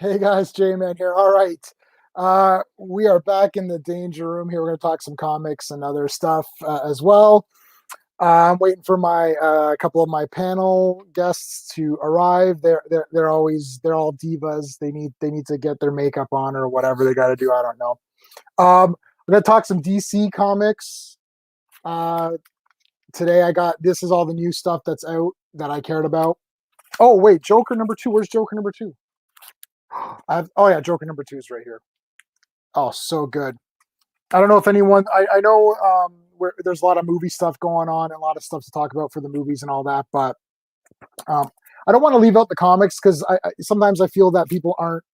Hey guys, J-Man here. All right. We are back in the danger room here. We're going to talk some comics and other stuff as well. I'm waiting for my couple of my panel guests to arrive. They're all divas. They need to get their makeup on or whatever they got to do. I don't know. We're going to talk some DC comics. Uh, Today this is all the new stuff that's out that I cared about. Oh wait, Joker number two. Where's Joker number two? Oh yeah, Joker number two is right here. Oh, so good. I don't know if anyone. I know there's a lot of movie stuff going on and a lot of stuff to talk about for the movies and all that, but um, I don't want to leave out the comics because sometimes I feel that people aren't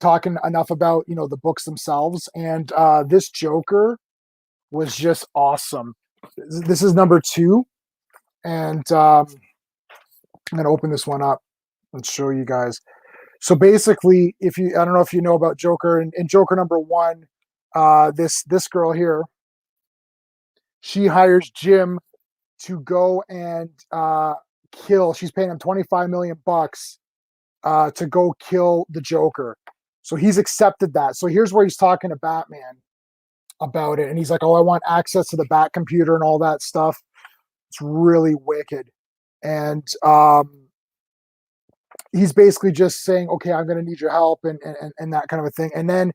talking enough about the books themselves. And this Joker was just awesome. This is number two, and I'm gonna open this one up and show you guys. So basically, if you I don't know if you know about Joker and Joker number one, this girl here, she hires Jim to go and kill. She's paying him 25 million bucks to go kill the Joker. So he's accepted that. So here's where he's talking to Batman about it, and he's like, "Oh, I want access to the Bat computer and all that stuff." It's really wicked, and he's basically just saying, "Okay, I'm going to need your help," and that kind of a thing. And then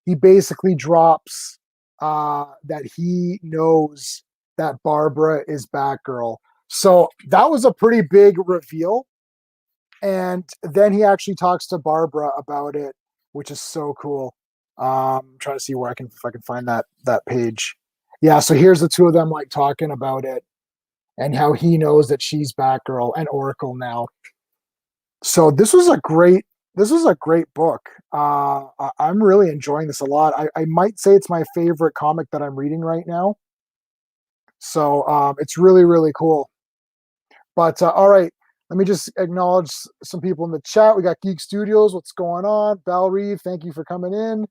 he basically drops that he knows that Barbara is Batgirl. So that was a pretty big reveal. And then he actually talks to Barbara about it, which is so cool. I'm trying to see where if I can find that page. Yeah, so here's the two of them like talking about it and how he knows that she's Batgirl and Oracle now. So this was a great book. I'm really enjoying this a lot. I might say it's my favorite comic that I'm reading right now. So it's really really cool. But all right, let me just acknowledge some people in the chat. We got Geek Studios. What's going on? Val Reeve, thank you for coming in.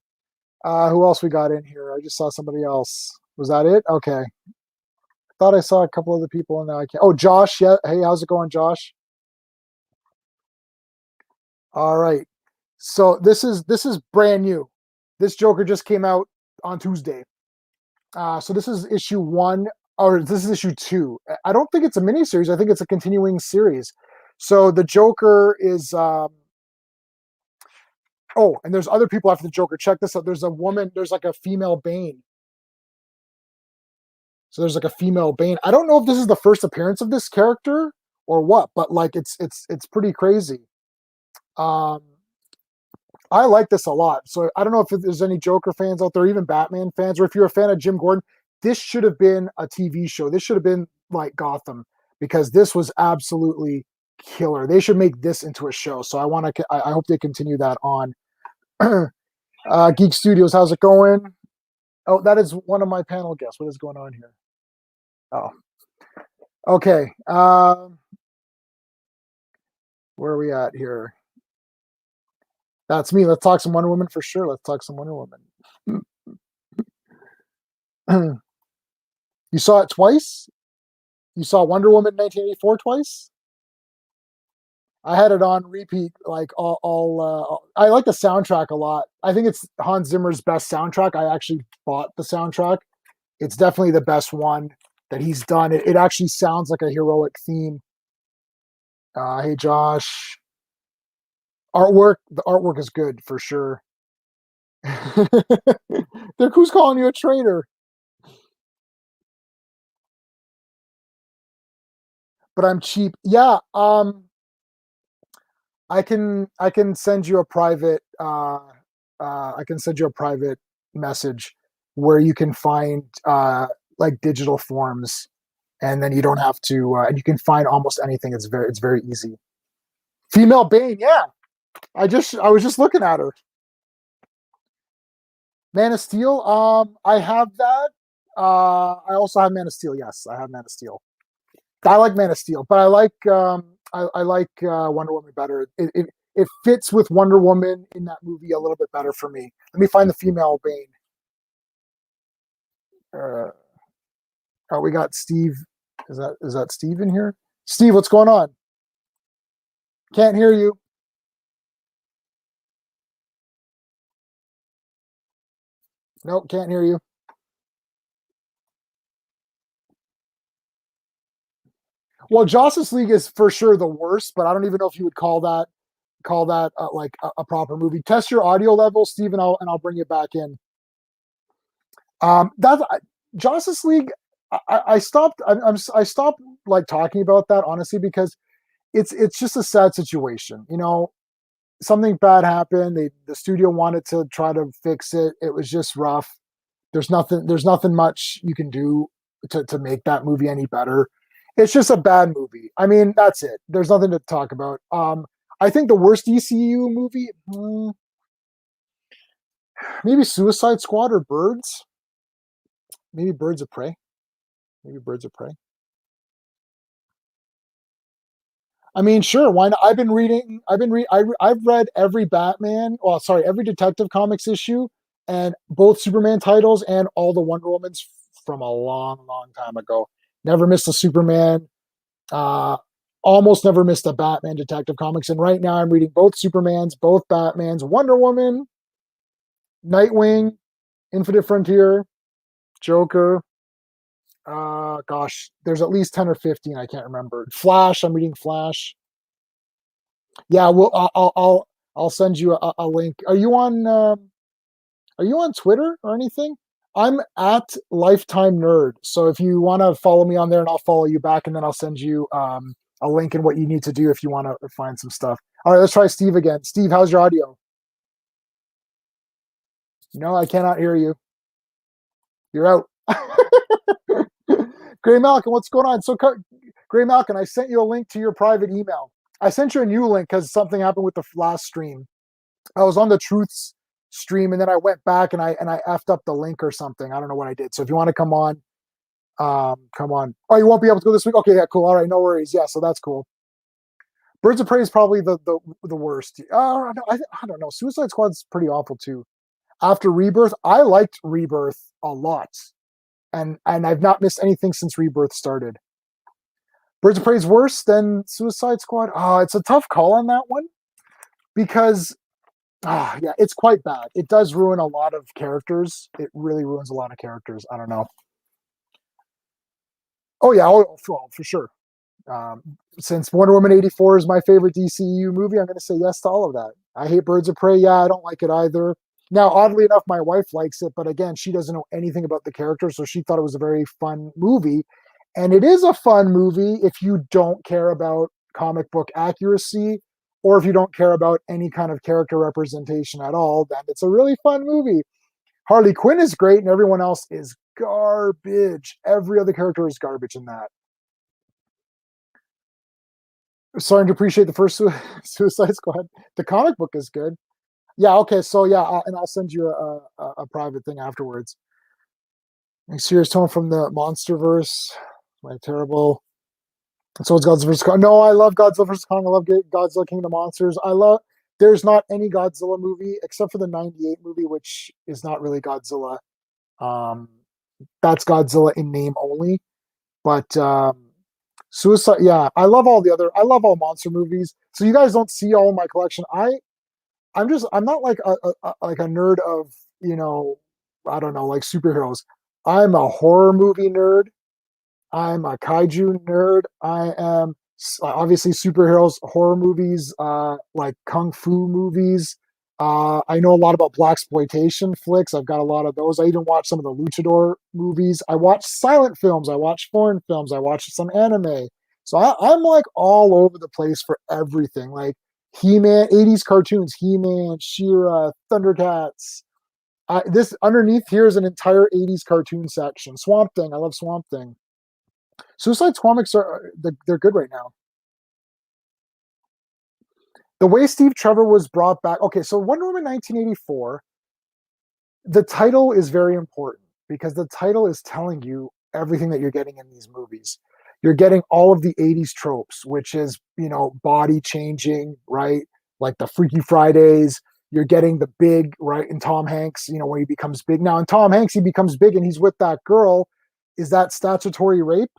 Who else we got in here? I just saw somebody else. Was that it? Okay. Thought I saw a couple other people and now I can't. Oh, Josh. Yeah. Hey, how's it going, Josh? All right. So this is brand new. This Joker just came out on Tuesday. So this is issue one, or this is issue two. I don't think it's a miniseries. I think it's a continuing series. So the Joker is. Oh, and there's other people after the Joker. Check this out. There's a woman. There's like a female Bane. So there's like a female Bane. I don't know if this is the first appearance of this character or what, but like it's pretty crazy. Um, I like this a lot. So I don't know if there's any Joker fans out there, even Batman fans, or if you're a fan of Jim Gordon. This should have been a TV show. This should have been like Gotham because this was absolutely killer. They should make this into a show. So I hope they continue that on. Geek Studios, how's it going? Oh, that is one of my panel guests. What is going on here? Oh, okay. Where are we at here? That's me. Let's talk some Wonder Woman for sure. Let's talk some Wonder Woman. You saw it twice? You saw Wonder Woman 1984 twice? I had it on repeat like I like the soundtrack a lot. I think it's Hans Zimmer's best soundtrack. I actually bought the soundtrack. It's definitely the best one that he's done. It actually sounds like a heroic theme. Hey Josh, the artwork is good for sure. Who's calling you a traitor? But I'm cheap. Yeah, I can send you a private I can send you a private message where you can find like digital forms, and then you don't have to and you can find almost anything. It's very easy. Female Bane, yeah. I was just looking at her. Man of Steel, I have that. I also have Man of Steel. Yes, I have Man of Steel. I like Man of Steel, but I like Wonder Woman better. It fits with Wonder Woman in that movie a little bit better for me. Let me find the female Bane. Uh, oh, we got Steve. Is that Steve in here? Steve, what's going on? Can't hear you. Nope, can't hear you. Well, Justice League is for sure the worst, but I don't even know if you would call that like a proper movie. Test your audio level, Steve, and I'll bring it back in. That Justice League, I stopped. I stopped like talking about that honestly because it's just a sad situation. Something bad happened. The studio wanted to try to fix it. It was just rough. There's nothing much you can do to make that movie any better. It's just a bad movie. I mean, that's it. There's nothing to talk about. I think the worst ECU movie, maybe Suicide Squad or Birds. Maybe Birds of Prey. Maybe Birds of Prey. I mean, sure, why not? I've been reading. I've read every Batman. Well, sorry, every Detective Comics issue, and both Superman titles and all the Wonder Womans from a long, long time ago. Never missed a Superman. Uh, Almost never missed a Batman Detective Comics. And right now, I'm reading both Supermans, both Batmans, Wonder Woman, Nightwing, Infinite Frontier, Joker. Gosh, there's at least 10 or 15. I can't remember. Flash. I'm reading Flash. Yeah, well, I'll send you a link. Are you on Twitter or anything? I'm at Lifetime Nerd. So if you want to follow me on there, and I'll follow you back, and then I'll send you a link and what you need to do if you want to find some stuff. All right, let's try Steve again. Steve, how's your audio? No, I cannot hear you. You're out. Greymalkin, what's going on? Greymalkin, I sent you a link to your private email. I sent you a new link because something happened with the last stream. I was on the Truths stream, and then I went back and I effed up the link or something. I don't know what I did. So if you want to come on, come on. Oh, you won't be able to go this week. Okay, yeah, cool. All right, no worries. Yeah, so that's cool. Birds of Prey is probably the worst. I don't know. Suicide Squad's pretty awful too. After Rebirth, I liked Rebirth a lot, and I've not missed anything since Rebirth started. Birds of Prey is worse than Suicide Squad. It's a tough call on that one because yeah, it's quite bad. It does ruin a lot of characters. It really ruins a lot of characters. I don't know. Oh yeah, for sure. Um, since Wonder Woman 84 is my favorite DCU movie, I'm going to say yes to all of that. I hate Birds of Prey. Yeah, I don't like it either. Now, oddly enough, my wife likes it, but again, she doesn't know anything about the character, so she thought it was a very fun movie. And it is a fun movie if you don't care about comic book accuracy or if you don't care about any kind of character representation at all, then it's a really fun movie. Harley Quinn is great, and everyone else is garbage. Every other character is garbage in that. Starting to appreciate the first Suicide Squad. The comic book is good. Yeah. Okay. So yeah, and I'll send you a private thing afterwards. Serious tone from the MonsterVerse. My terrible. So it's Godzilla vs Kong. No, I love Godzilla vs Kong. I love Godzilla King of the Monsters. I love. There's not any Godzilla movie except for the '98 movie, which is not really Godzilla. Um, that's Godzilla in name only. But Suicide. Yeah, I love all the other. I love all monster movies. So you guys don't see all my collection. I'm not like like a nerd of you know I don't know like superheroes. I'm a horror movie nerd. I'm a kaiju nerd. I am obviously superheroes, horror movies, like kung fu movies. I know a lot about black exploitation flicks. I've got a lot of those. I even watch some of the luchador movies. I watch silent films. I watch foreign films. I watch some anime. So I'm like all over the place for everything. Like He-Man, 80s cartoons, He-Man, She-Ra, Thundercats. This underneath here is an entire 80s cartoon section. Swamp Thing. I love Swamp Thing. Suicide Comics they're good right now. The way Steve Trevor was brought back. Okay, so Wonder Woman 1984. The title is very important because the title is telling you everything that you're getting in these movies. You're getting all of the 80s tropes, which is, body changing, right? Like the Freaky Fridays. You're getting the big, right? In Tom Hanks, when he becomes big. Now, in Tom Hanks, he becomes big and he's with that girl. Is that statutory rape?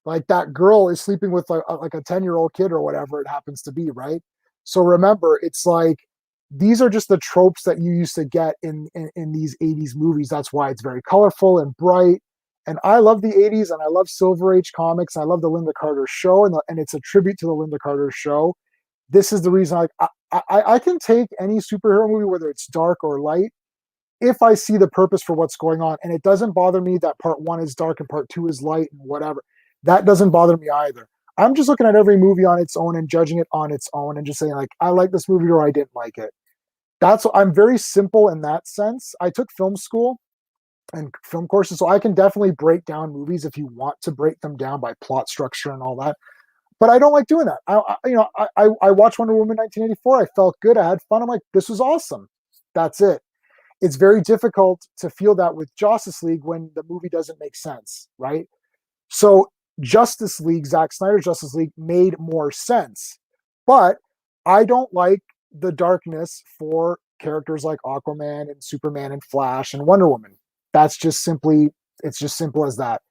Like that girl is sleeping with like a 10-year-old kid or whatever it happens to be, right? So remember, it's like these are just the tropes that you used to get in these 80s movies. That's why it's very colorful and bright. And I love the 80s and I love Silver Age comics. I love the Linda Carter show, and it's a tribute to the Linda Carter show. This is the reason I can take any superhero movie, whether it's dark or light, if I see the purpose for what's going on. And it doesn't bother me that part one is dark and part two is light and whatever. That doesn't bother me either. I'm just looking at every movie on its own and judging it on its own and just saying, like, I like this movie or I didn't like it. I'm very simple in that sense. I took film school and film courses, so I can definitely break down movies if you want to break them down by plot structure and all that. But I don't like doing that. I watched Wonder Woman 1984. I felt good. I had fun. I'm like, this was awesome. That's it. It's very difficult to feel that with Justice League when the movie doesn't make sense, right? So Justice League, Zack Snyder's Justice League, made more sense. But I don't like the darkness for characters like Aquaman and Superman and Flash and Wonder Woman. It's just simple as that.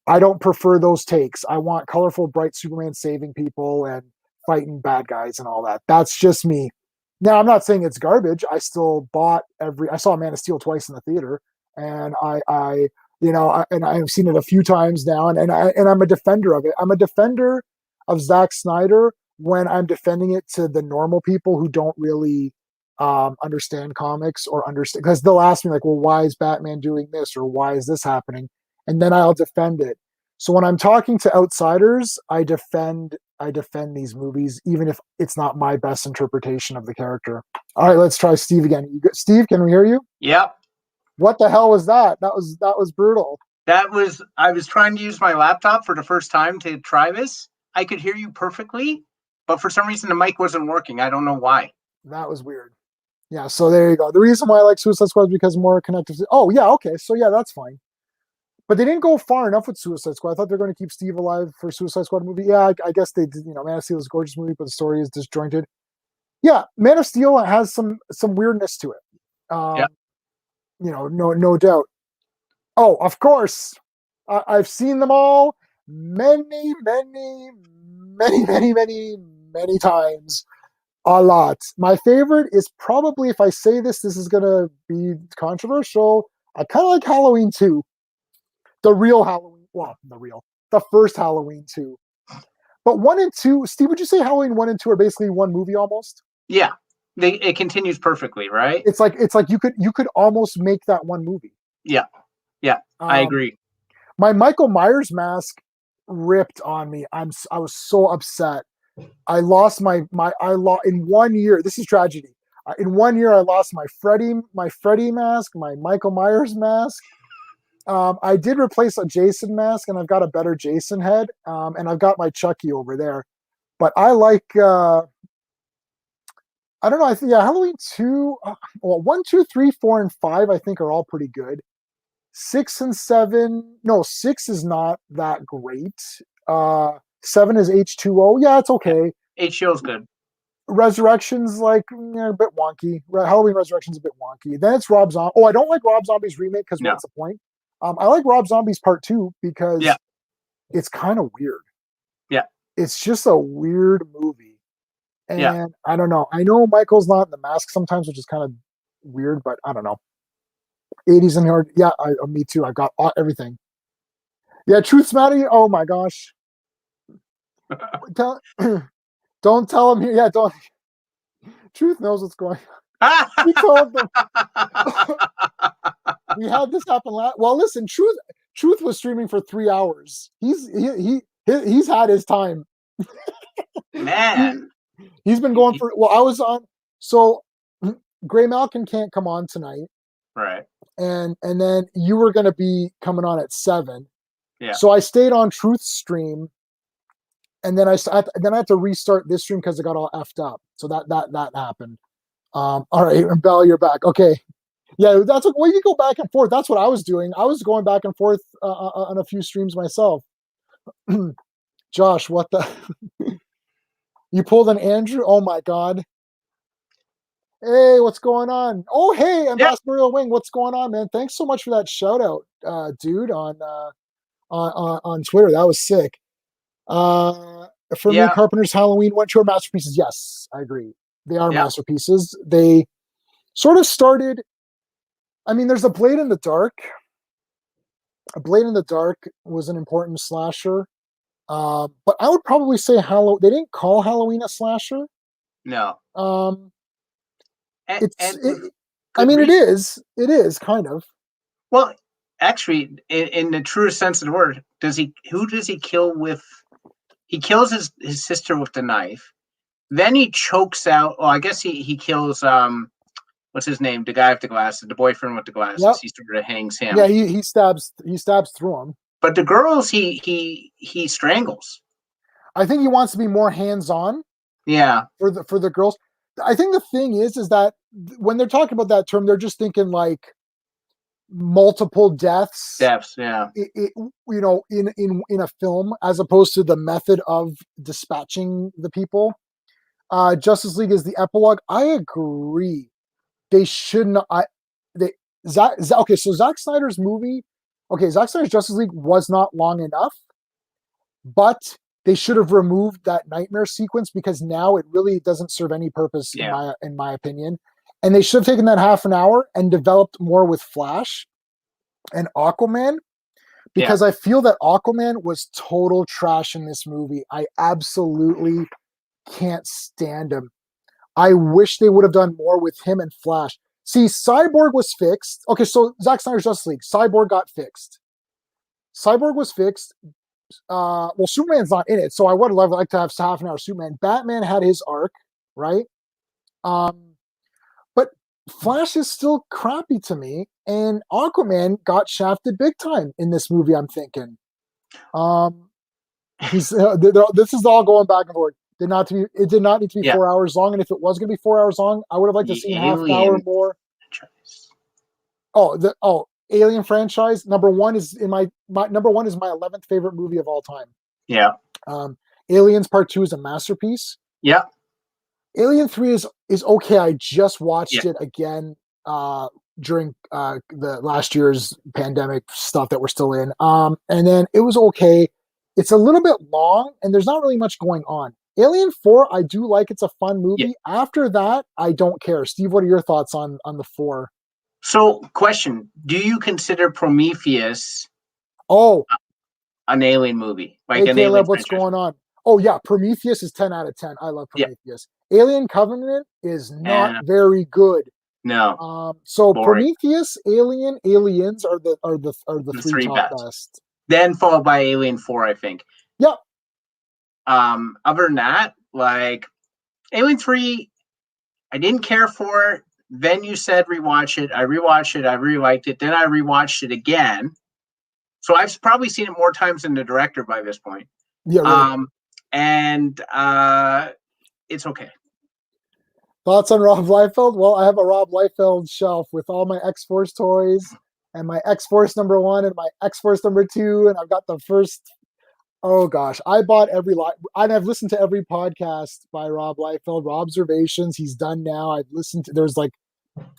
I don't prefer those takes. I want colorful, bright Superman saving people and fighting bad guys and all that. That's just me. Now, I'm not saying it's garbage. I still I saw Man of Steel twice in the theater, and I've seen it a few times now, and I'm a defender of it. I'm a defender of Zack Snyder when I'm defending it to the normal people who don't really understand comics or understand, because they'll ask me like, well, why is Batman doing this or why is this happening? And then I'll defend it. So when I'm talking to outsiders, I defend these movies, even if it's not my best interpretation of the character. All right, let's try Steve again. Steve, can we hear you? Yep. What the hell was that? That was brutal. I was trying to use my laptop for the first time to try this. I could hear you perfectly, but for some reason the mic wasn't working. I don't know why. That was weird. Yeah, so there you go. The reason why I like Suicide Squad is because more connected. Oh, yeah, okay. So yeah, that's fine. But they didn't go far enough with Suicide Squad. I thought they were going to keep Steve alive for Suicide Squad movie. Yeah, I guess they did. Man of Steel is a gorgeous movie, but the story is disjointed. Yeah, Man of Steel has some weirdness to it. Yeah. No doubt. Oh, of course. I've seen them all many, many, many, many, many, many times. A lot. My favorite is probably, if I say this is going to be controversial, I kind of like Halloween 2. The real Halloween. Well, the first Halloween 2. But 1 and 2, Steve, would you say Halloween 1 and 2 are basically one movie almost? Yeah. It continues perfectly, right? It's like you could almost make that one movie. Yeah. Yeah. I agree. My Michael Myers mask ripped on me. I was so upset. I lost in 1 year. This is tragedy. In 1 year, I lost my Freddy mask, my Michael Myers mask. I did replace a Jason mask, and I've got a better Jason head, and I've got my Chucky over there. But I like, I don't know. I think Halloween 2, 1, 2, 3, 4, and 5. I think are all pretty good. 6 and 7. No, 6 is not that great. 7 is H2O. Yeah, it's okay. H2O is good. Resurrection's like a bit wonky. Halloween Resurrection's a bit wonky. Then it's Rob Zombie. Oh, I don't like Rob Zombie's remake because what's the point? I like Rob Zombie's Part 2 because it's kind of weird. Yeah. It's just a weird movie. And I don't know. I know Michael's not in the mask sometimes, which is kind of weird, but I don't know. 80s in here. Yeah, me too. I've got everything. Yeah, Truth's Maddie. Oh my gosh. Don't tell him here. Yeah, don't. Truth knows what's going on. We told them. We had this happen last. Well, listen, Truth was streaming for 3 hours. He's had his time. Man, he's been going for. Well, I was on. So, Greymalkin can't come on tonight. Right. And then you were going to be coming on at 7. Yeah. So I stayed on Truth's stream, and then I had to restart this stream because it got all effed up. So that happened. All right, Belle, you're back. Okay. Yeah, that's what. Well, you go back and forth. That's what I was doing. I was going back and forth on a few streams myself. Josh, what the? You pulled an Andrew? Oh my God. Hey, what's going on? Oh, hey, Ambassadorial Wing, what's going on, man? Thanks so much for that shout out, dude, on Twitter. That was sick. For me, Carpenter's Halloween 1, 2 are masterpieces. Yes, I agree. They are masterpieces. They sort of started. I mean, there's a Blade in the Dark. A Blade in the Dark was an important slasher. But I would probably say Halloween. They didn't call Halloween a slasher. No. Um, it's. And with I good mean, it reason. is. It is kind of. Well, actually, in the truest sense of the word, who does he kill with? He kills his sister with the knife. Then he chokes out. Well, I guess he kills what's his name? The guy with the glasses, the boyfriend with the glasses. Yep. He sort of hangs him. Yeah. He stabs through him. But the girls he strangles. I think he wants to be more hands on Yeah. for the girls. I think the thing is that when they're talking about that term, they're just thinking like multiple deaths. Deaths. Yeah. In a film, as opposed to the method of dispatching the people. Justice League is the epilogue. I agree. They shouldn't. Okay, so Zack Snyder's movie. Okay, Zack Snyder's Justice League was not long enough, but they should have removed that nightmare sequence because now it really doesn't serve any purpose in my opinion. And they should have taken that half an hour and developed more with Flash and Aquaman, because I feel that Aquaman was total trash in this movie. I absolutely can't stand him. I wish they would have done more with him and Flash. See, Cyborg was fixed. Okay, so Zack Snyder's Justice League, Cyborg got fixed. Cyborg was fixed. Well, Superman's not in it, so I would have liked to have half an hour Superman. Batman had his arc, right? But Flash is still crappy to me, and Aquaman got shafted big time in this movie. I'm thinking, this is all going back and forth. It did not need to be 4 hours long, and if it was going to be 4 hours long, I would have liked to see half an hour more. Alien franchise number one is my number one is my 11th favorite movie of all time. Yeah. Aliens Part 2 is a masterpiece. Yeah. Alien 3 is okay. I just watched it again during the last year's pandemic stuff that we're still in. And then it was okay. It's a little bit long, and there's not really much going on. Alien 4, I do like. It's a fun movie. Yeah. After that, I don't care. Steve, what are your thoughts on the 4? So, question: do you consider Prometheus an alien movie? Like an Caleb, what's going on? Oh yeah, Prometheus is 10 out of 10. I love Prometheus. Yeah. Alien Covenant is not very good. No. So boring. Prometheus, Aliens are the three top best. Then followed by Alien 4, I think. Yep. Other than that, like Alien 3, I didn't care for it. Then you said rewatch it. I rewatched it. I really liked it. Then I rewatched it again. So I've probably seen it more times than the director by this point. Yeah. Really. And it's okay. Thoughts on Rob Liefeld? Well, I have a Rob Liefeld shelf with all my X-Force toys and my X-Force number 1 and my X-Force number 2, and I've got the first. Oh gosh, I bought and I've listened to every podcast by Rob Liefeld. Observations he's done now. I've listened to. There's like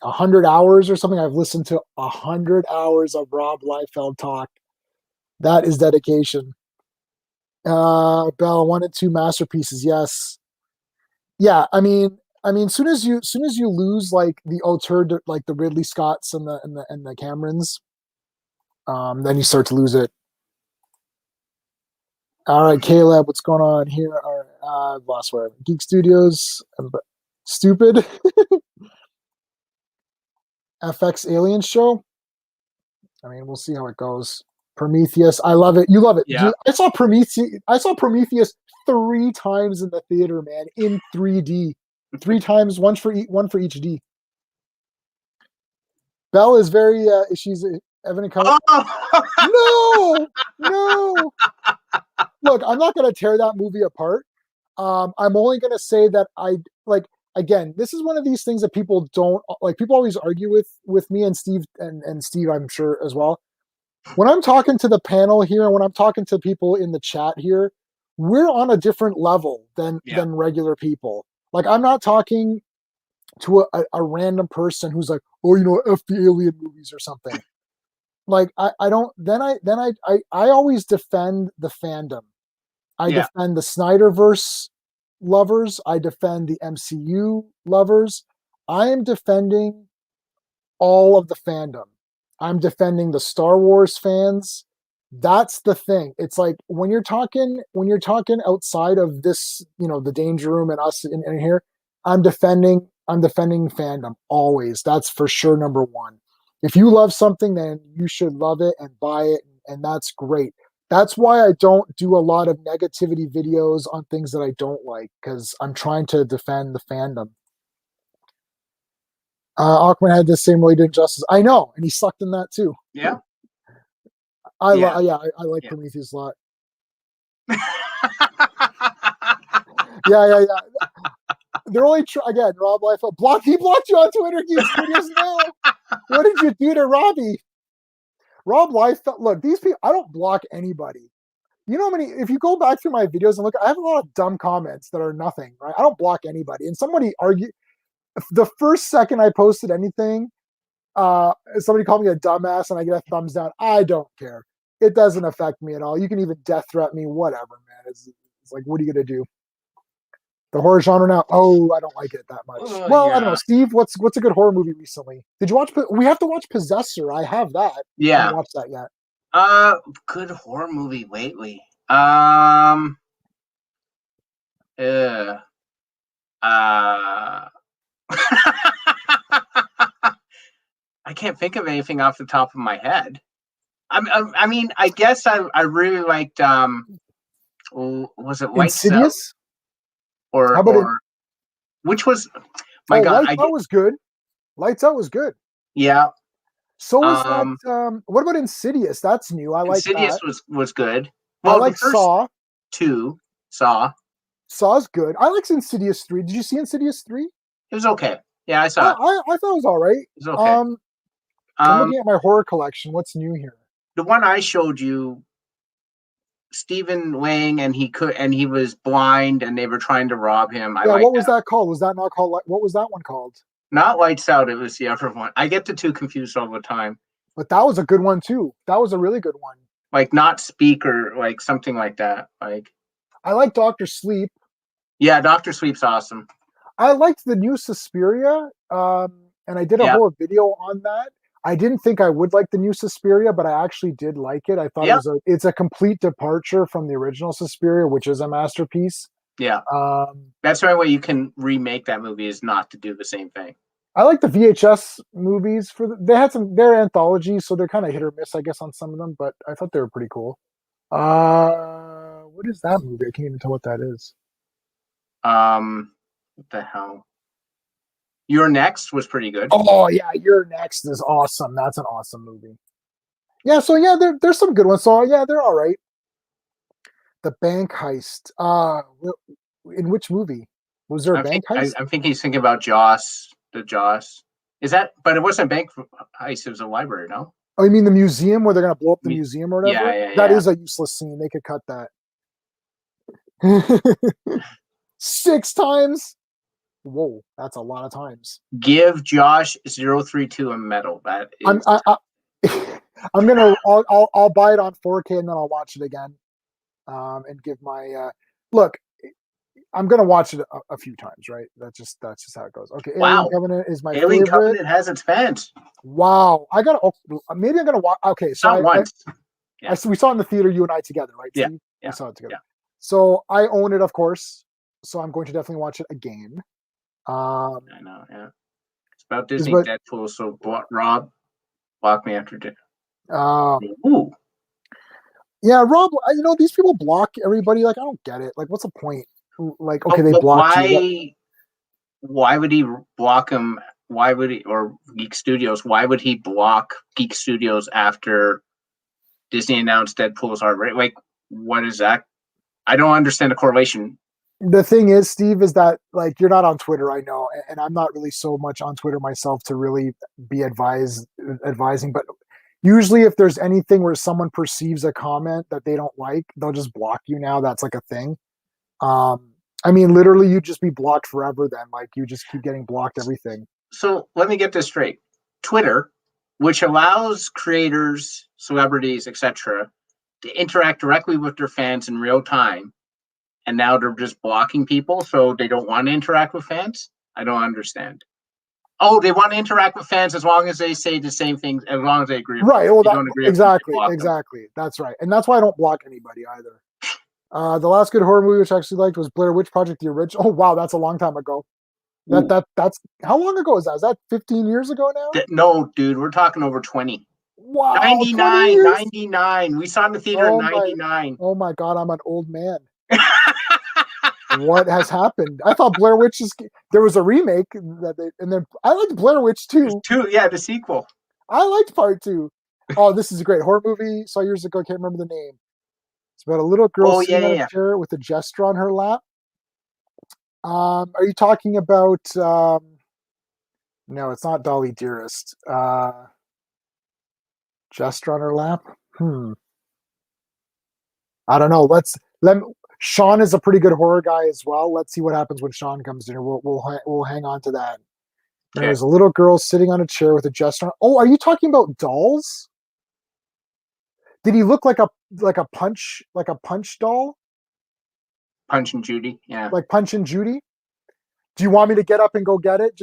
100 hours or something. I've listened to 100 hours of Rob Liefeld talk. That is dedication. Bell 1 and 2 masterpieces. Yes. Yeah. I mean, soon as you lose like the auteur, like the Ridley Scotts and the Camerons, then you start to lose it. All right, Caleb, what's going on here? All right, I've lost where Geek Studios, stupid. FX Alien Show. I mean, we'll see how it goes. Prometheus, I love it. You love it. Yeah. I saw Prometheus 3 times in the theater, man, in 3D. 3 times, one for each D. Belle is very. She's Evan and Kyle. Oh! No. Look, I'm not going to tear that movie apart. I'm only going to say that again, this is one of these things that people don't like. People always argue with me and Steve and Steve, I'm sure as well. When I'm talking to the panel here and when I'm talking to people in the chat here, we're on a different level than regular people. Like, I'm not talking to a random person who's like, oh, F the alien movies or something. Like, I don't. Then I always defend the fandom. I defend the Snyderverse lovers. I defend the MCU lovers. I am defending all of the fandom. I'm defending the Star Wars fans. That's the thing. It's like when you're talking outside of this, the danger room and us in here, I'm defending fandom always. That's for sure number one. If you love something, then you should love it and buy it, and that's great. That's why I don't do a lot of negativity videos on things that I don't like because I'm trying to defend the fandom. Aquaman had the same way he did Justice. I know, and he sucked in that too. Yeah. Yeah, Yeah. I like Yeah. Prometheus a lot. Yeah. They're only again, Rob Liefeld he blocked you on Twitter, Geek Studios. No, what did you do to Robbie? Rob Liefeld. Look, these people. I don't block anybody. You know how many? If you go back through my videos and look, I have a lot of dumb comments that are nothing. Right? I don't block anybody. And somebody argue the first second I posted anything, somebody called me a dumbass and I get a thumbs down. I don't care. It doesn't affect me at all. You can even death threat me, whatever, man. It's like, what are you gonna do? The horror genre now. Oh, I don't like it that much. Well, I don't know, Yeah. Steve. What's a good horror movie recently? Did you watch? We have to watch Possessor. I have that. I Yeah. haven't watched that yet. Good horror movie lately. Uh, I can't think of anything off the top of my head. I mean, I guess I really liked was it Lights Out Insidious. How about it? or which was my Oh, God, Lights Out was good. Lights Out was good. yeah. So was that. What about Insidious? That's new. I like Insidious that. was good. I Well, the like first Saw. two Saw. Saw's good. I like Insidious 3. Did you see Insidious 3? It was okay. Yeah, I I, saw it. I thought it was all right. It was okay. I'm Um, looking at my horror collection. What's new here? the one I showed you, Stephen Lang, and he was blind, and they were trying to rob him. I Yeah, like what was that. that called? Was that not called? What was that one called? Not Lights Out. It was the other one. I get the two confused all the time. But that was a good one too. That was a really good one. Like Not Speak or like something like that. Like I like Doctor Sleep. yeah, Doctor Sleep's awesome. I liked the new Suspiria, and I did a Yeah, whole video on that. I didn't think I would like the new Suspiria, but I actually did like it. I thought yeah, it's a complete departure from the original Suspiria, which is a masterpiece. yeah. That's the only way you can remake that movie is not to do the same thing. I like the VHS movies they had they're anthologies, so they're kind of hit or miss, I guess, on some of them, but I thought they were pretty cool. What is that movie? I can't even tell what that is. What the hell? Your Next was pretty good. Oh yeah, Your Next is awesome. That's an awesome movie. Yeah, so yeah, there's some good ones. So yeah, they're all right. The bank heist. In which movie? Was there a bank heist? I think he's thinking about Joss. The Joss. Is that? But it wasn't a bank heist. It was a library. No. Oh, you mean the museum where they're gonna blow up the museum or whatever? Yeah. That is a useless scene. They could cut that. 6 times. Whoa, that's a lot of times. Give Josh 032 a medal. That is. I'm gonna. I'll buy it on 4K and then I'll watch it again. And give my look. I'm gonna watch it a few times, right? That's just how it goes. Okay, Wow. Alien Covenant is my Alien favorite. Covenant has its fans. Wow, maybe I'm gonna watch. Okay, so not once. We saw it in the theater, you and I together, right? Yeah, Steve? yeah. We saw it together. Yeah. So I own it, of course. So I'm going to definitely watch it again. I know. Yeah, it's about Disney Deadpool. So Rob, block me after dinner. Ooh. Yeah, Rob. These people block everybody. Like, I don't get it. Like, what's the point? Like, okay, they blocked you. Why would he block him? Why would he, or Geek Studios? Why would he block Geek Studios after Disney announced Deadpool's R-rated? Like, what is that? I don't understand the correlation. The thing is, Steve, is that like you're not on Twitter, I know, and I'm not really so much on Twitter myself to really be advising. But usually, if there's anything where someone perceives a comment that they don't like, they'll just block you now. That's like a thing. I mean, literally, you'd just be blocked forever then. Like, you just keep getting blocked everything. So let me get this straight. Twitter, which allows creators, celebrities, etc., to interact directly with their fans in real time, and now they're just blocking people so they don't want to interact with fans? I don't understand. Oh, they want to interact with fans as long as they say the same things, as long as they agree. Right. Well, they don't agree with exactly, them, exactly. That's right, and that's why I don't block anybody either. The last good horror movie which I actually liked was Blair Witch Project, the original. Oh wow, that's a long time ago. That's how long ago is that? Is that 15 years ago now? No, dude, we're talking over 20. Wow, 20 99, years. 99. We saw it in the theater in 99. Oh my god, I'm an old man. What has happened? I thought Blair Witch there was a remake and then I liked Blair Witch too. Yeah, the sequel. I liked part 2. Oh, this is a great horror movie. Saw years ago. Can't remember the name. It's about a little girl sitting on a chair with a jester on her lap. Are you talking about? No, it's not Dolly Dearest. Jester on her lap. I don't know. Sean is a pretty good horror guy as well. Let's see what happens when Sean comes in. We'll hang on to that. Okay. There's a little girl sitting on a chair with a jester. Oh, are you talking about Dolls? Did he look like a punch doll? Punch and Judy, yeah. Like Punch and Judy? Do you want me to get up and go get it?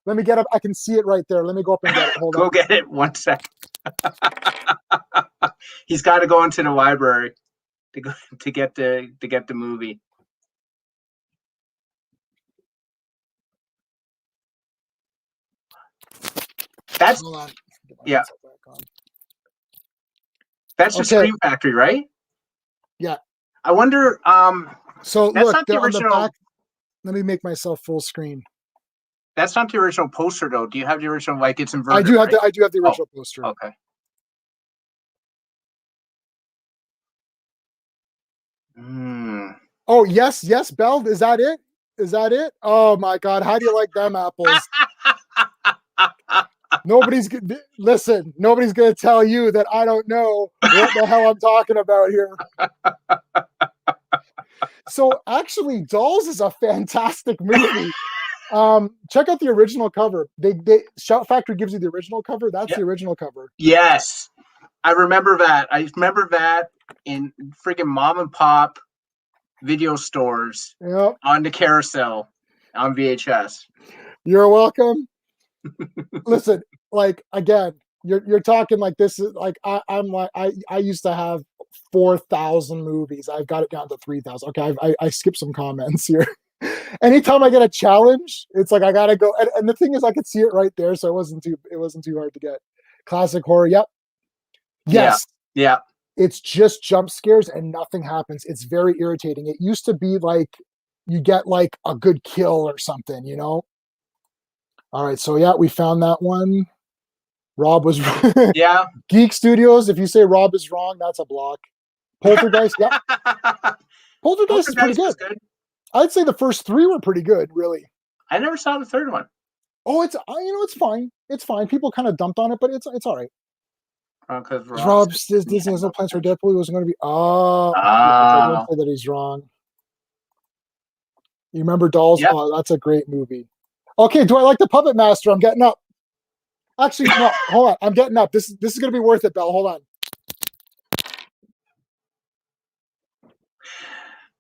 Let me get up. I can see it right there. Let me go up and get it. Hold on. Go get it. 1 second. He's got to go into the library to get the movie. That's yeah. That's the Scream Factory, right? Yeah. I wonder. So look, not the original. On the back, let me make myself full screen. That's not the original poster, though. Do you have the original? Like it's inverted. I do have I do have the original poster. Okay. Oh yes, Belle. Is that it? Is that it? Oh my God! How do you like them apples? Nobody's gonna tell you that I don't know what the hell I'm talking about here. So actually, Dolls is a fantastic movie. Check out the original cover. Shout Factory gives you the original cover. That's the original cover. Yes, I remember that. I remember that in freaking mom and pop video stores on the carousel on VHS. You're welcome. Listen, like again, you're talking like this is like I'm like I used to have 4,000 movies. I've got it down to 3,000. Okay, I skipped some comments here. Anytime I get a challenge, it's like I gotta go. And the thing is, I could see it right there, so it wasn't too hard to get. Classic horror. Yep. Yes. Yeah. It's just jump scares and nothing happens. It's very irritating. It used to be like you get like a good kill or something, you know? All right, so yeah, we found that one. Rob was Geek Studios. If you say Rob is wrong, that's a block. Poltergeist, yeah. Poltergeist is pretty good. I'd say the first 3 were pretty good, really. I never saw the third one. Oh, it's fine. It's fine. People kind of dumped on it, but it's all right. Because Rob Disney has no plans for Deadpool. He wasn't going to be. I don't say that he's wrong. You remember Dolls? Yep. Oh, that's a great movie. Okay, do I like the Puppet Master? I'm getting up. Actually, no. Hold on. I'm getting up. This is going to be worth it, Belle. Hold on.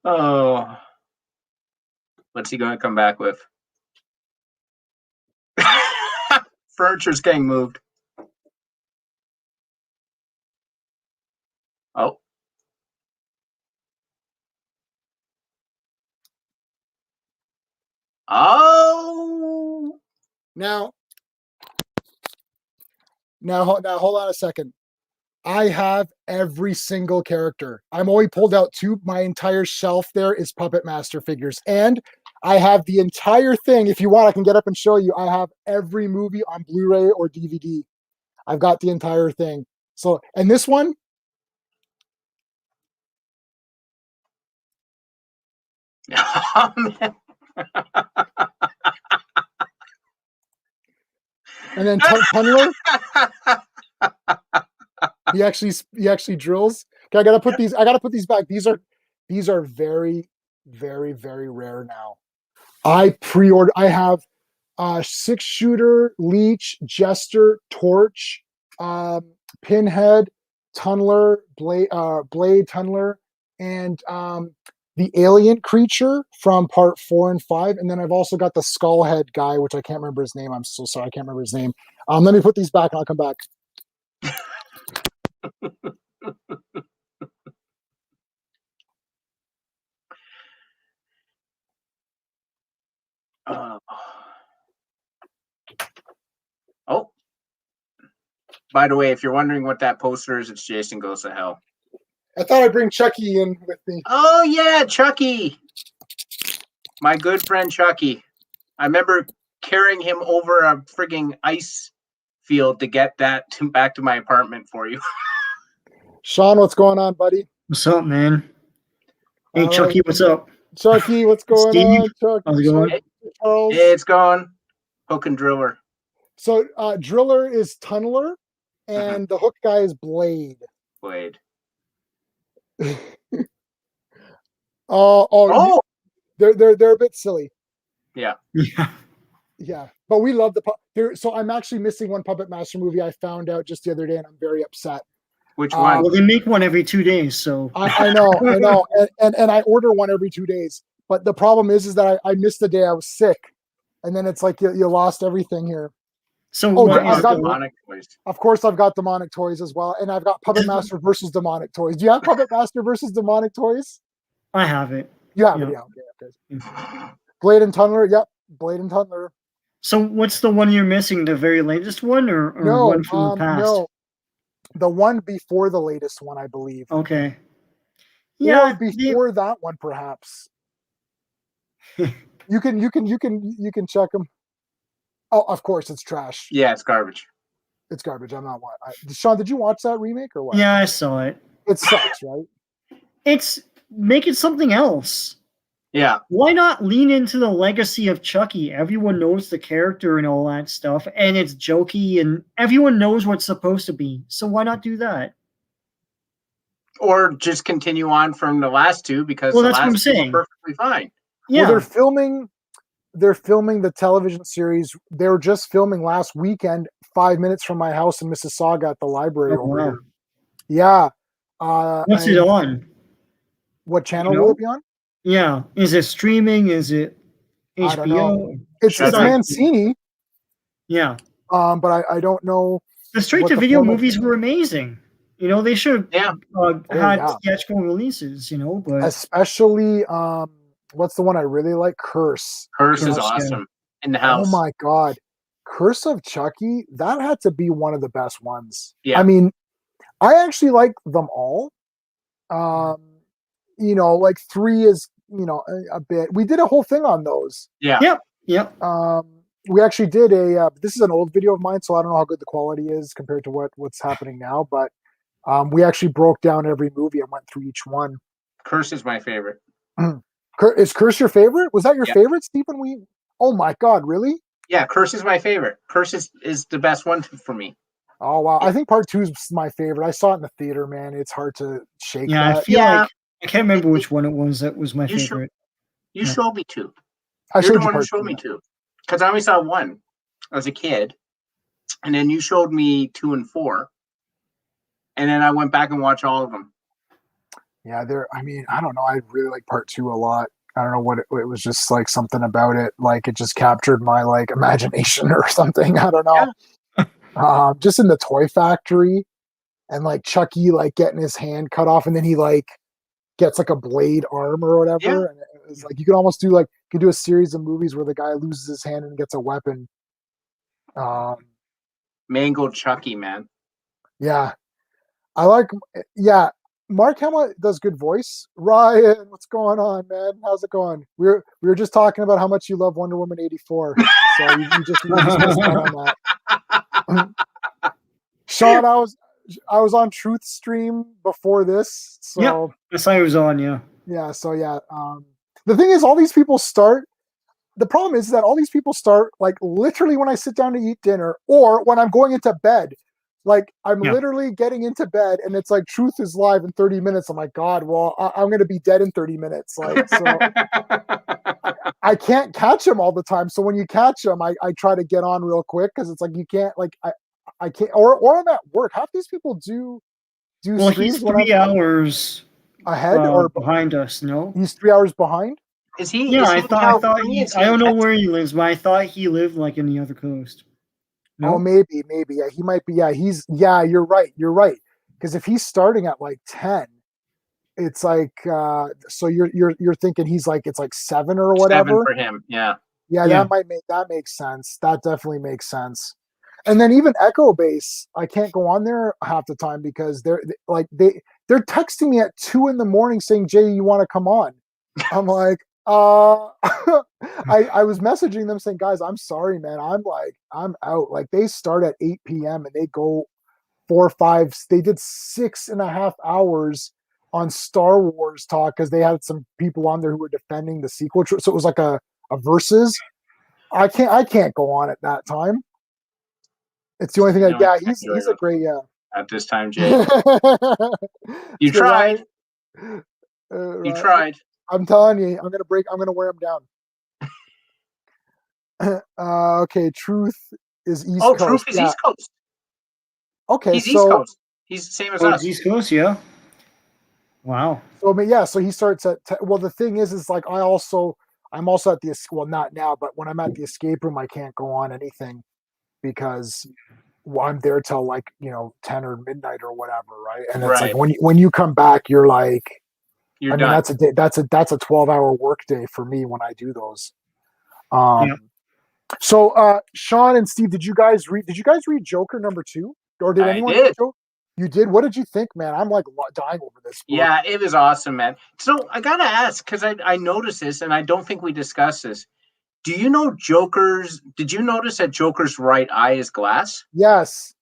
Oh, what's he going to come back with? Furniture's getting moved. Oh. Oh. Now, hold on a second. I have every single character. I'm only pulled out 2. My entire shelf there is Puppet Master figures. And I have the entire thing. If you want, I can get up and show you. I have every movie on Blu-ray or DVD. I've got the entire thing. So, and this one, oh, man. And then Tunneler. He actually drills. Okay, I gotta put these back. These are very, very, very rare now. I have 6-shooter, Leech, Jester, Torch, Pinhead, Tunneler, Blade Tunneler, and the alien creature from part 4 and 5, and then I've also got the skullhead guy, which I can't remember his name. I'm so sorry, I can't remember his name. Let me put these back, and I'll come back. Oh, by the way, if you're wondering what that poster is, it's Jason Goes to Hell. I thought I'd bring Chucky in with me. Oh yeah, Chucky, my good friend Chucky. I remember carrying him over a frigging ice field to get that back to my apartment for you. Sean, what's going on, buddy? What's up, man? Hey, All Chucky, right. what's up? Chucky, what's going Steve, on? Chucky, how's it going? Charles. It's gone. Hook and Driller. So Driller is Tunneler, and the hook guy is Blade. Blade. Oh, they're a bit silly. Yeah. Yeah, but we love the so I'm actually missing one Puppet Master movie I found out just the other day, and I'm very upset. Which one? Well, they make one every 2 days, so I know, and I order one every 2 days. But the problem is that I missed the day I was sick, and then it's like you lost everything here. so I've got Demonic Toys. Of course, I've got Demonic Toys as well, and I've got Puppet Master versus Demonic Toys. Do you have Puppet Master versus Demonic Toys? I have it. You have it, yeah. Okay. Blade and Tunneler, yep. Blade and Tunneler. So what's the one you're missing? The very latest one, or No, one from the past? no, the one before the latest one, I believe. Okay. Yeah, or before that one, perhaps. You can check them. Oh, of course, it's trash. Yeah, it's garbage. It's garbage. I'm not. Sean, did you watch that remake or what? Yeah, I saw it. It sucks, right? It's make it something else. Yeah. Why not lean into the legacy of Chucky? Everyone knows the character and all that stuff, and it's jokey, and everyone knows what's supposed to be. So why not do that? Or just continue on from the last two, because Well, the that's what I'm last two saying. were perfectly fine. Yeah, Well, they're filming the television series. They were just filming last weekend, 5 minutes from my house in Mississauga at the library over here. Yeah. what's it on? What channel You know? will it be on? Yeah, is it streaming? Is it HBO? I don't know. It's Shut up. Mancini. Yeah, But I don't know. the straight What to the video format- movies were amazing. You know, they should have had yeah. theatrical releases. You know, but Especially what's the one I really like? Curse. Curse is Curse, yeah. awesome. In the house. Oh my god. Curse of Chucky, that had to be one of the best ones. Yeah. I mean, I actually like them all. Like 3 is, a bit. We did a whole thing on those. Yeah. Yep. We actually did this is an old video of mine, so I don't know how good the quality is compared to what's happening now, but we actually broke down every movie and went through each one. Curse is my favorite. Is Curse your favorite? Was that your Yeah. favorite, Stephen? Oh my god, really? Yeah, Curse is my favorite. Curse is the best one for me. Oh wow, I think part 2 is my favorite. I saw it in the theater, man. It's hard to shake Yeah, that. I feel like I can't remember which one it was that was my You should- favorite. You showed me 2. I You're showed the you one who part showed 2, me yeah. 2. Because I only saw 1 as a kid. And then you showed me 2 and 4. And then I went back and watched all of them. Yeah, I don't know. I really like part 2 a lot. I don't know what it was, just like something about it. Like it just captured my like imagination or something. I don't know. Just in the toy factory and like Chucky like getting his hand cut off and then he like gets like a blade arm or whatever. Yeah. And it was like, you could almost do like, you could do a series of movies where the guy loses his hand and gets a weapon. Mangled Chucky, man. Yeah. Mark Hamill does good voice. Ryan, what's going on, man? How's it going? We were just talking about how much you love Wonder Woman 84. So you just missed out on that. Sean, I was on Truth Stream before this. So Yep. Yes, I was on, yeah. yeah, so yeah. The thing is, all these people start. The problem is that all these people start like literally when I sit down to eat dinner or when I'm going into bed. Like I'm literally getting into bed and it's like Truth is live in 30 minutes. I'm like, God, well, I'm going to be dead in 30 minutes. Like, so I can't catch them all the time. So when you catch them, I try to get on real quick. Cause it's like, you can't like, I can't, or I'm at work. Half these people do Well, streams he's when 3 hours Ahead or behind us. No. he's 3 hours behind? Is he? Yeah, Is he I in thought California? Is he I in don't know Texas? where he lives, but I thought he lived like in the other coast. No? Oh, maybe. Yeah, he might be. Yeah, you're right. Because if he's starting at like 10, it's like so you're thinking he's like it's like 7 or 7 whatever. for him. Yeah. Yeah, Yeah. that makes sense. That definitely makes sense. And then even Echo Base, I can't go on there half the time because they're texting me at 2 a.m. saying, "Jay, you want to come on?" I'm like, I was messaging them saying, "Guys, I'm sorry, man. I'm out." Like they start at 8 p.m. and they go 4 or 5. They did 6.5 hours on Star Wars talk because they had some people on there who were defending the sequel. So it was like a versus. I can't go on at that time. It's the only thing. No, I can't He's a great at this time, Jay. You It's 'cause tried. You right. tried. I'm telling you, I'm gonna wear them down. Okay, Truth is East Coast. Truth is East Coast. Okay, He's East so Coast. He's the same as us. East Coast, yeah. Wow. so I mean, yeah, so he starts at well. The thing is like I'm also at the not now, but when I'm at the escape room, I can't go on anything because I'm there till like 10 or midnight or whatever, right? And it's like when you come back, you're like, You're done. that's a 12-hour work day for me when I do those. Yeah. So Sean and Steve, did you guys read Joker #2? Or did anyone read Joker? You did? What did you think, man? I'm like dying over this book. Yeah, it was awesome, man. So I gotta ask, because I noticed this and I don't think we discussed this. Do you know did you notice that Joker's right eye is glass? Yes.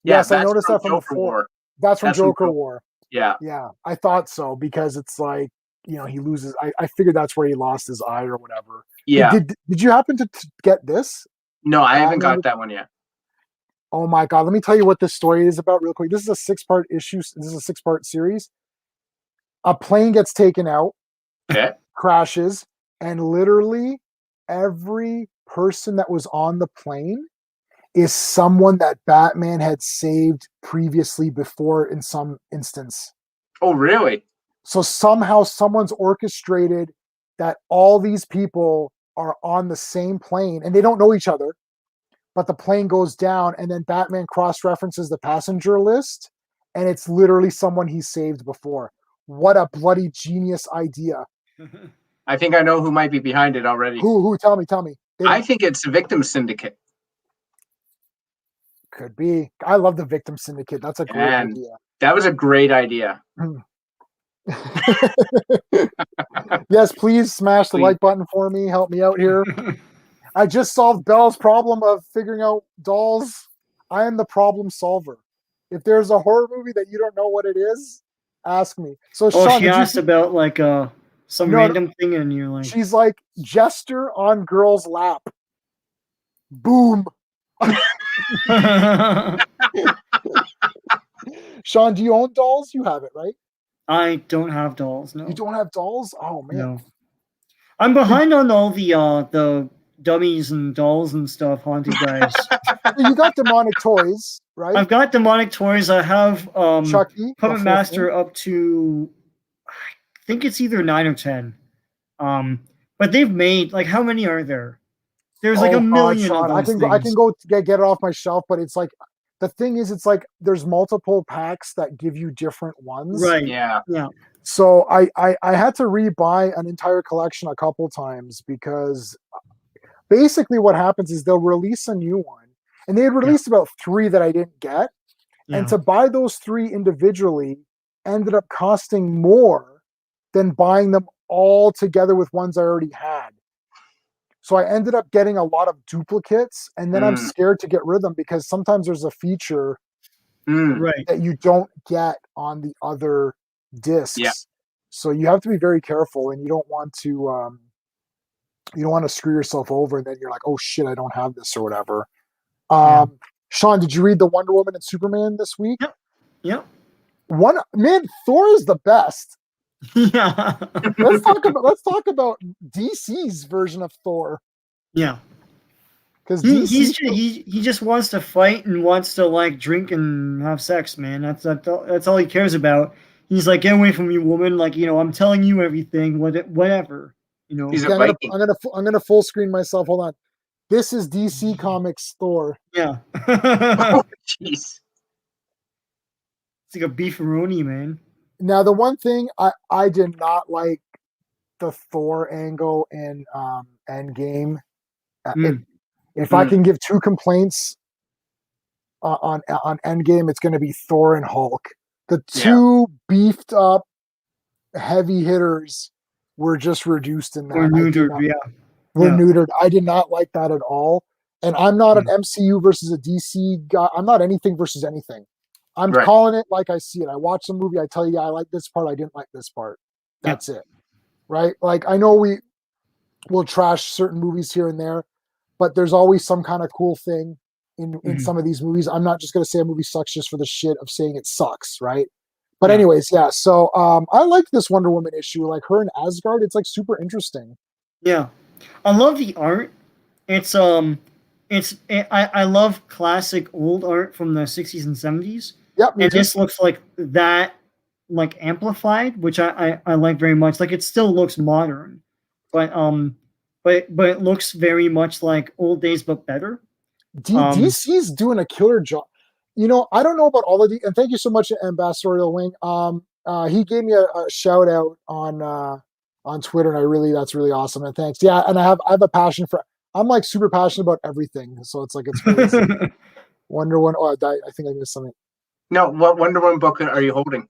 Yeah, Yes, I noticed that from Joker before. War. That's from Joker War. Yeah. Yeah, I thought so because it's like, he loses. I figured that's where he lost his eye or whatever. Yeah. Did you happen to get this? No, I haven't got that one yet. Oh my God. Let me tell you what this story is about real quick. This is a 6-part issue. This is a 6-part series. A plane gets taken out, Okay. crashes, and literally every person that was on the plane is someone that Batman had saved previously before in some instance. Oh, really? So somehow someone's orchestrated that all these people are on the same plane and they don't know each other, but the plane goes down and then Batman cross-references the passenger list and it's literally someone he saved before. What a bloody genius idea. I think I know who might be behind it already. Who? Tell me. I think it's the Victim Syndicate. Could be. I love the Victim Syndicate. That's a great idea. That was a great idea. Yes, please smash the like button for me. Help me out here. I just solved Belle's problem of figuring out dolls. I am the problem solver. If there's a horror movie that you don't know what it is, ask me. So Sean, she asked about like some random thing and you're like, she's like Jester on girl's lap. Boom. Sean, do you own dolls? You have it, right? I don't have dolls. No. You don't have dolls? Oh man. No. I'm behind on all the dummies and dolls and stuff, haunted guys. You got demonic toys, right? I've got demonic toys. I have Chucky, Puppet Master up to I think it's either 9 or 10. But they've made like how many are there? There's like a million of those I can go get it off my shelf, but it's like the thing is it's like there's multiple packs that give you different ones. Right. Yeah. So I had to rebuy an entire collection a couple times because basically what happens is they'll release a new one and they had released about 3 that I didn't get. And to buy those 3 individually ended up costing more than buying them all together with ones I already had. So I ended up getting a lot of duplicates and then I'm scared to get rid of them because sometimes there's a feature that you don't get on the other discs. Yeah. So you have to be very careful and you don't want to screw yourself over and then you're like, oh shit, I don't have this or whatever. Sean, did you read the Wonder Woman and Superman this week? Yep. Thor is the best. Yeah. Let's talk about DC's version of Thor. Yeah. Because he just wants to fight and wants to like drink and have sex, man. That's all he cares about. He's like, get away from me, woman. Like, I'm telling you everything. Whatever. He's Okay, a Viking. I'm gonna full screen myself. Hold on. This is DC Comics Thor. Yeah. Oh, jeez. It's like a beefaroni, man. Now, the one thing I did not like the Thor angle in Endgame. Mm. If I can give two complaints on Endgame, it's going to be Thor and Hulk. The two beefed up heavy hitters were just reduced in that. Or neutered, Were yeah. neutered. I did not like that at all. And I'm not an MCU versus a DC guy. I'm not anything versus anything. I'm calling it like I see it. I watch the movie. I tell you, I like this part. I didn't like this part. That's it. Right? Like, I know we will trash certain movies here and there, but there's always some kind of cool thing in some of these movies. I'm not just going to say a movie sucks just for the shit of saying it sucks, right? But anyways, yeah. So I like this Wonder Woman issue. Like her in Asgard, it's like super interesting. Yeah, I love the art. I love classic old art from the 60s and 70s. Yep, and this looks like that, like amplified, which I like very much. Like it still looks modern, but it looks very much like old days, but better. DC's doing a killer job. I don't know about all of the, and thank you so much, Ambassadorial Wing. He gave me a shout out on Twitter, and that's really awesome. And thanks. Yeah, and I have a passion for. I'm like super passionate about everything, so it's like it's crazy. Wonder Woman. Oh, I think I missed something. No, what Wonder Woman book are you holding?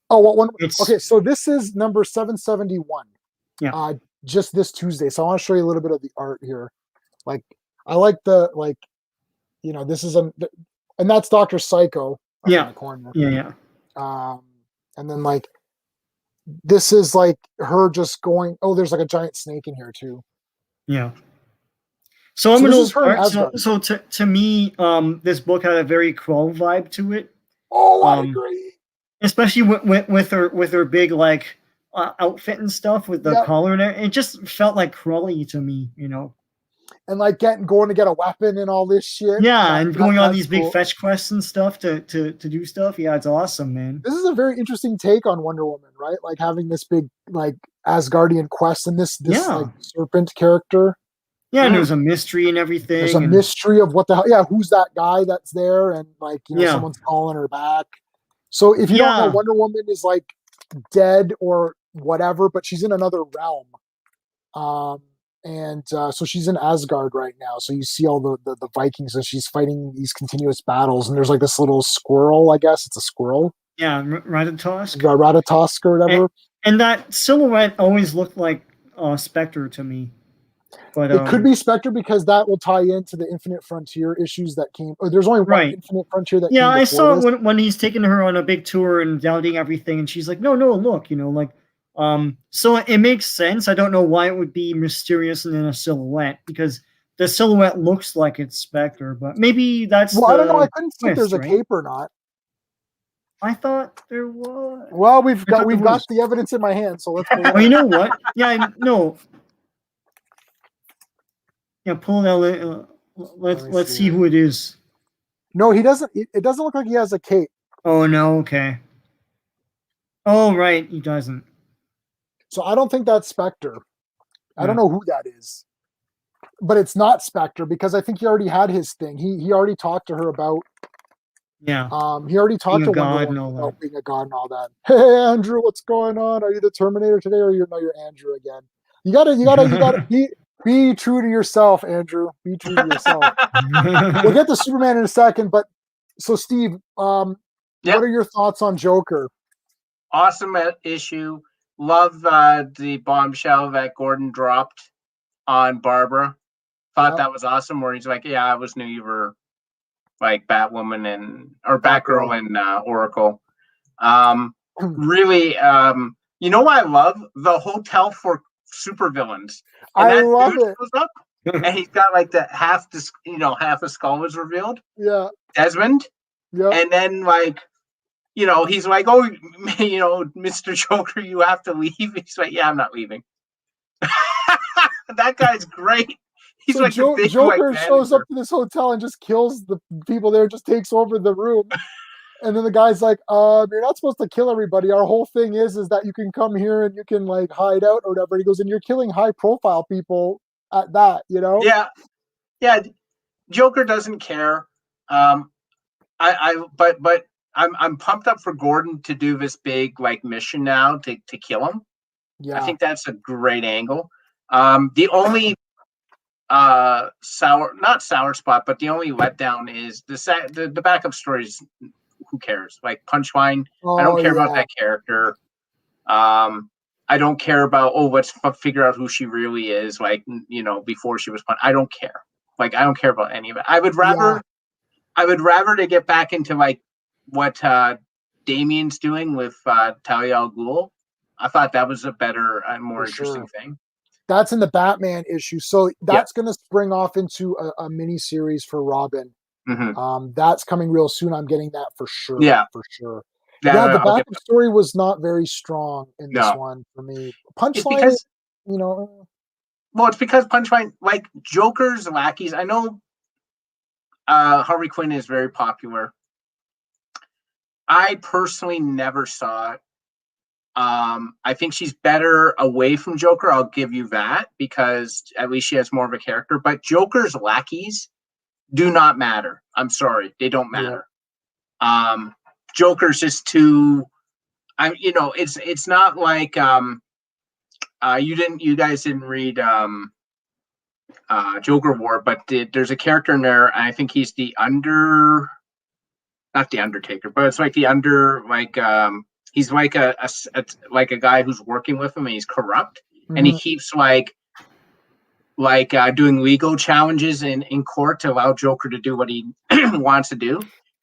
Oh, what one? Okay, so this is number 771. Yeah. Just this Tuesday. So I want to show you a little bit of the art here. Like, I like this is and that's Dr. Psycho. Yeah. In the corner. Yeah. And then like, this is like her just going. Oh, there's like a giant snake in here too. Yeah. So So to me, this book had a very Krull vibe to it. Oh, I agree. Especially with her big like outfit and stuff with the collar and it just felt like Krully to me, And like going to get a weapon and all this shit. Yeah, and going on these big fetch quests and stuff to do stuff. Yeah, it's awesome, man. This is a very interesting take on Wonder Woman, right? Like having this big like Asgardian quest and this like serpent character. Yeah, and there's a mystery and everything. There's a mystery of what the hell. Yeah, who's that guy that's there? And like, someone's calling her back. So if you don't know, Wonder Woman is like dead or whatever, but she's in another realm. So she's in Asgard right now. So you see all the Vikings and she's fighting these continuous battles. And there's like this little squirrel, I guess. It's a squirrel. Yeah, Ratatosk. Ratatosk or whatever. And that silhouette always looked like Spectre to me. But it could be Spectre because that will tie into the Infinite Frontier issues that came. Or there's only one Infinite Frontier that. Yeah, I saw when he's taking her on a big tour and doubting everything, and she's like, "No, look, So it makes sense. I don't know why it would be mysterious and in a silhouette because the silhouette looks like it's Spectre, but maybe that's. Well, I don't know. I couldn't see if there's a cape or not. I thought there was. Well, we've got the evidence in my hand, so let's. Well, you know what? Yeah, no. Yeah, pull it out. Let's see who it is. No, he doesn't. It doesn't look like he has a cape. Oh no. Okay. Oh right, he doesn't. So I don't think that's Spectre. I don't know who that is, but it's not Spectre because I think he already had his thing. He already talked to her about. Yeah. He already talked to Wonder Woman about being a god and all that. Hey Andrew, what's going on? Are you the Terminator today, or you're Andrew again? You gotta be true to yourself, Andrew. Be true to yourself. We'll get to Superman in a second, but so Steve, what are your thoughts on Joker? Awesome issue. Love the bombshell that Gordon dropped on Barbara. Thought that was awesome. Where he's like, "Yeah, I always knew you were like Batwoman or Batgirl and Oracle." Really, you know what I love? The hotel for supervillains. I love it. Goes up, and he's got like the half the skull was revealed. Yeah. Desmond. Yeah. And then like, he's like, "Oh, Mr. Joker, you have to leave." He's like, "Yeah, I'm not leaving." That guy's great. He's so like Joker shows up to this hotel and just kills the people there, just takes over the room. And then the guy's like, you're not supposed to kill everybody. Our whole thing is that you can come here and you can like hide out or whatever. He goes, and you're killing high profile people at that, you know? Yeah. Yeah. Joker doesn't care. But I'm pumped up for Gordon to do this big like mission now to kill him. Yeah. I think that's a great angle. The only not sour spot, but the only letdown is the backup stories. Who cares? Like Punchline, I don't care about that character. I don't care about let's figure out who she really is. Like before she was I don't care. Like I don't care about any of it. I would rather to get back into like what Damien's doing with Talia al Ghul. I thought that was a better and more interesting thing. That's in the Batman issue, so that's going to spring off into a mini series for Robin. Mm-hmm. That's coming real soon. I'm getting that for sure. Yeah, for sure. The backup story was not very strong in this one for me. Punchline, well, it's because Punchline, like Joker's lackeys. I know Harley Quinn is very popular. I personally never saw it. I think she's better away from Joker. I'll give you that because at least she has more of a character. But Joker's lackeys do not matter. I'm sorry, they don't matter. Yeah. Joker's just too. It's not like you guys didn't read Joker War, but there's a character in there, and I think he's not the Undertaker, but it's like he's like a guy who's working with him, and he's corrupt, and he keeps doing legal challenges in court to allow Joker to do what he wants to do.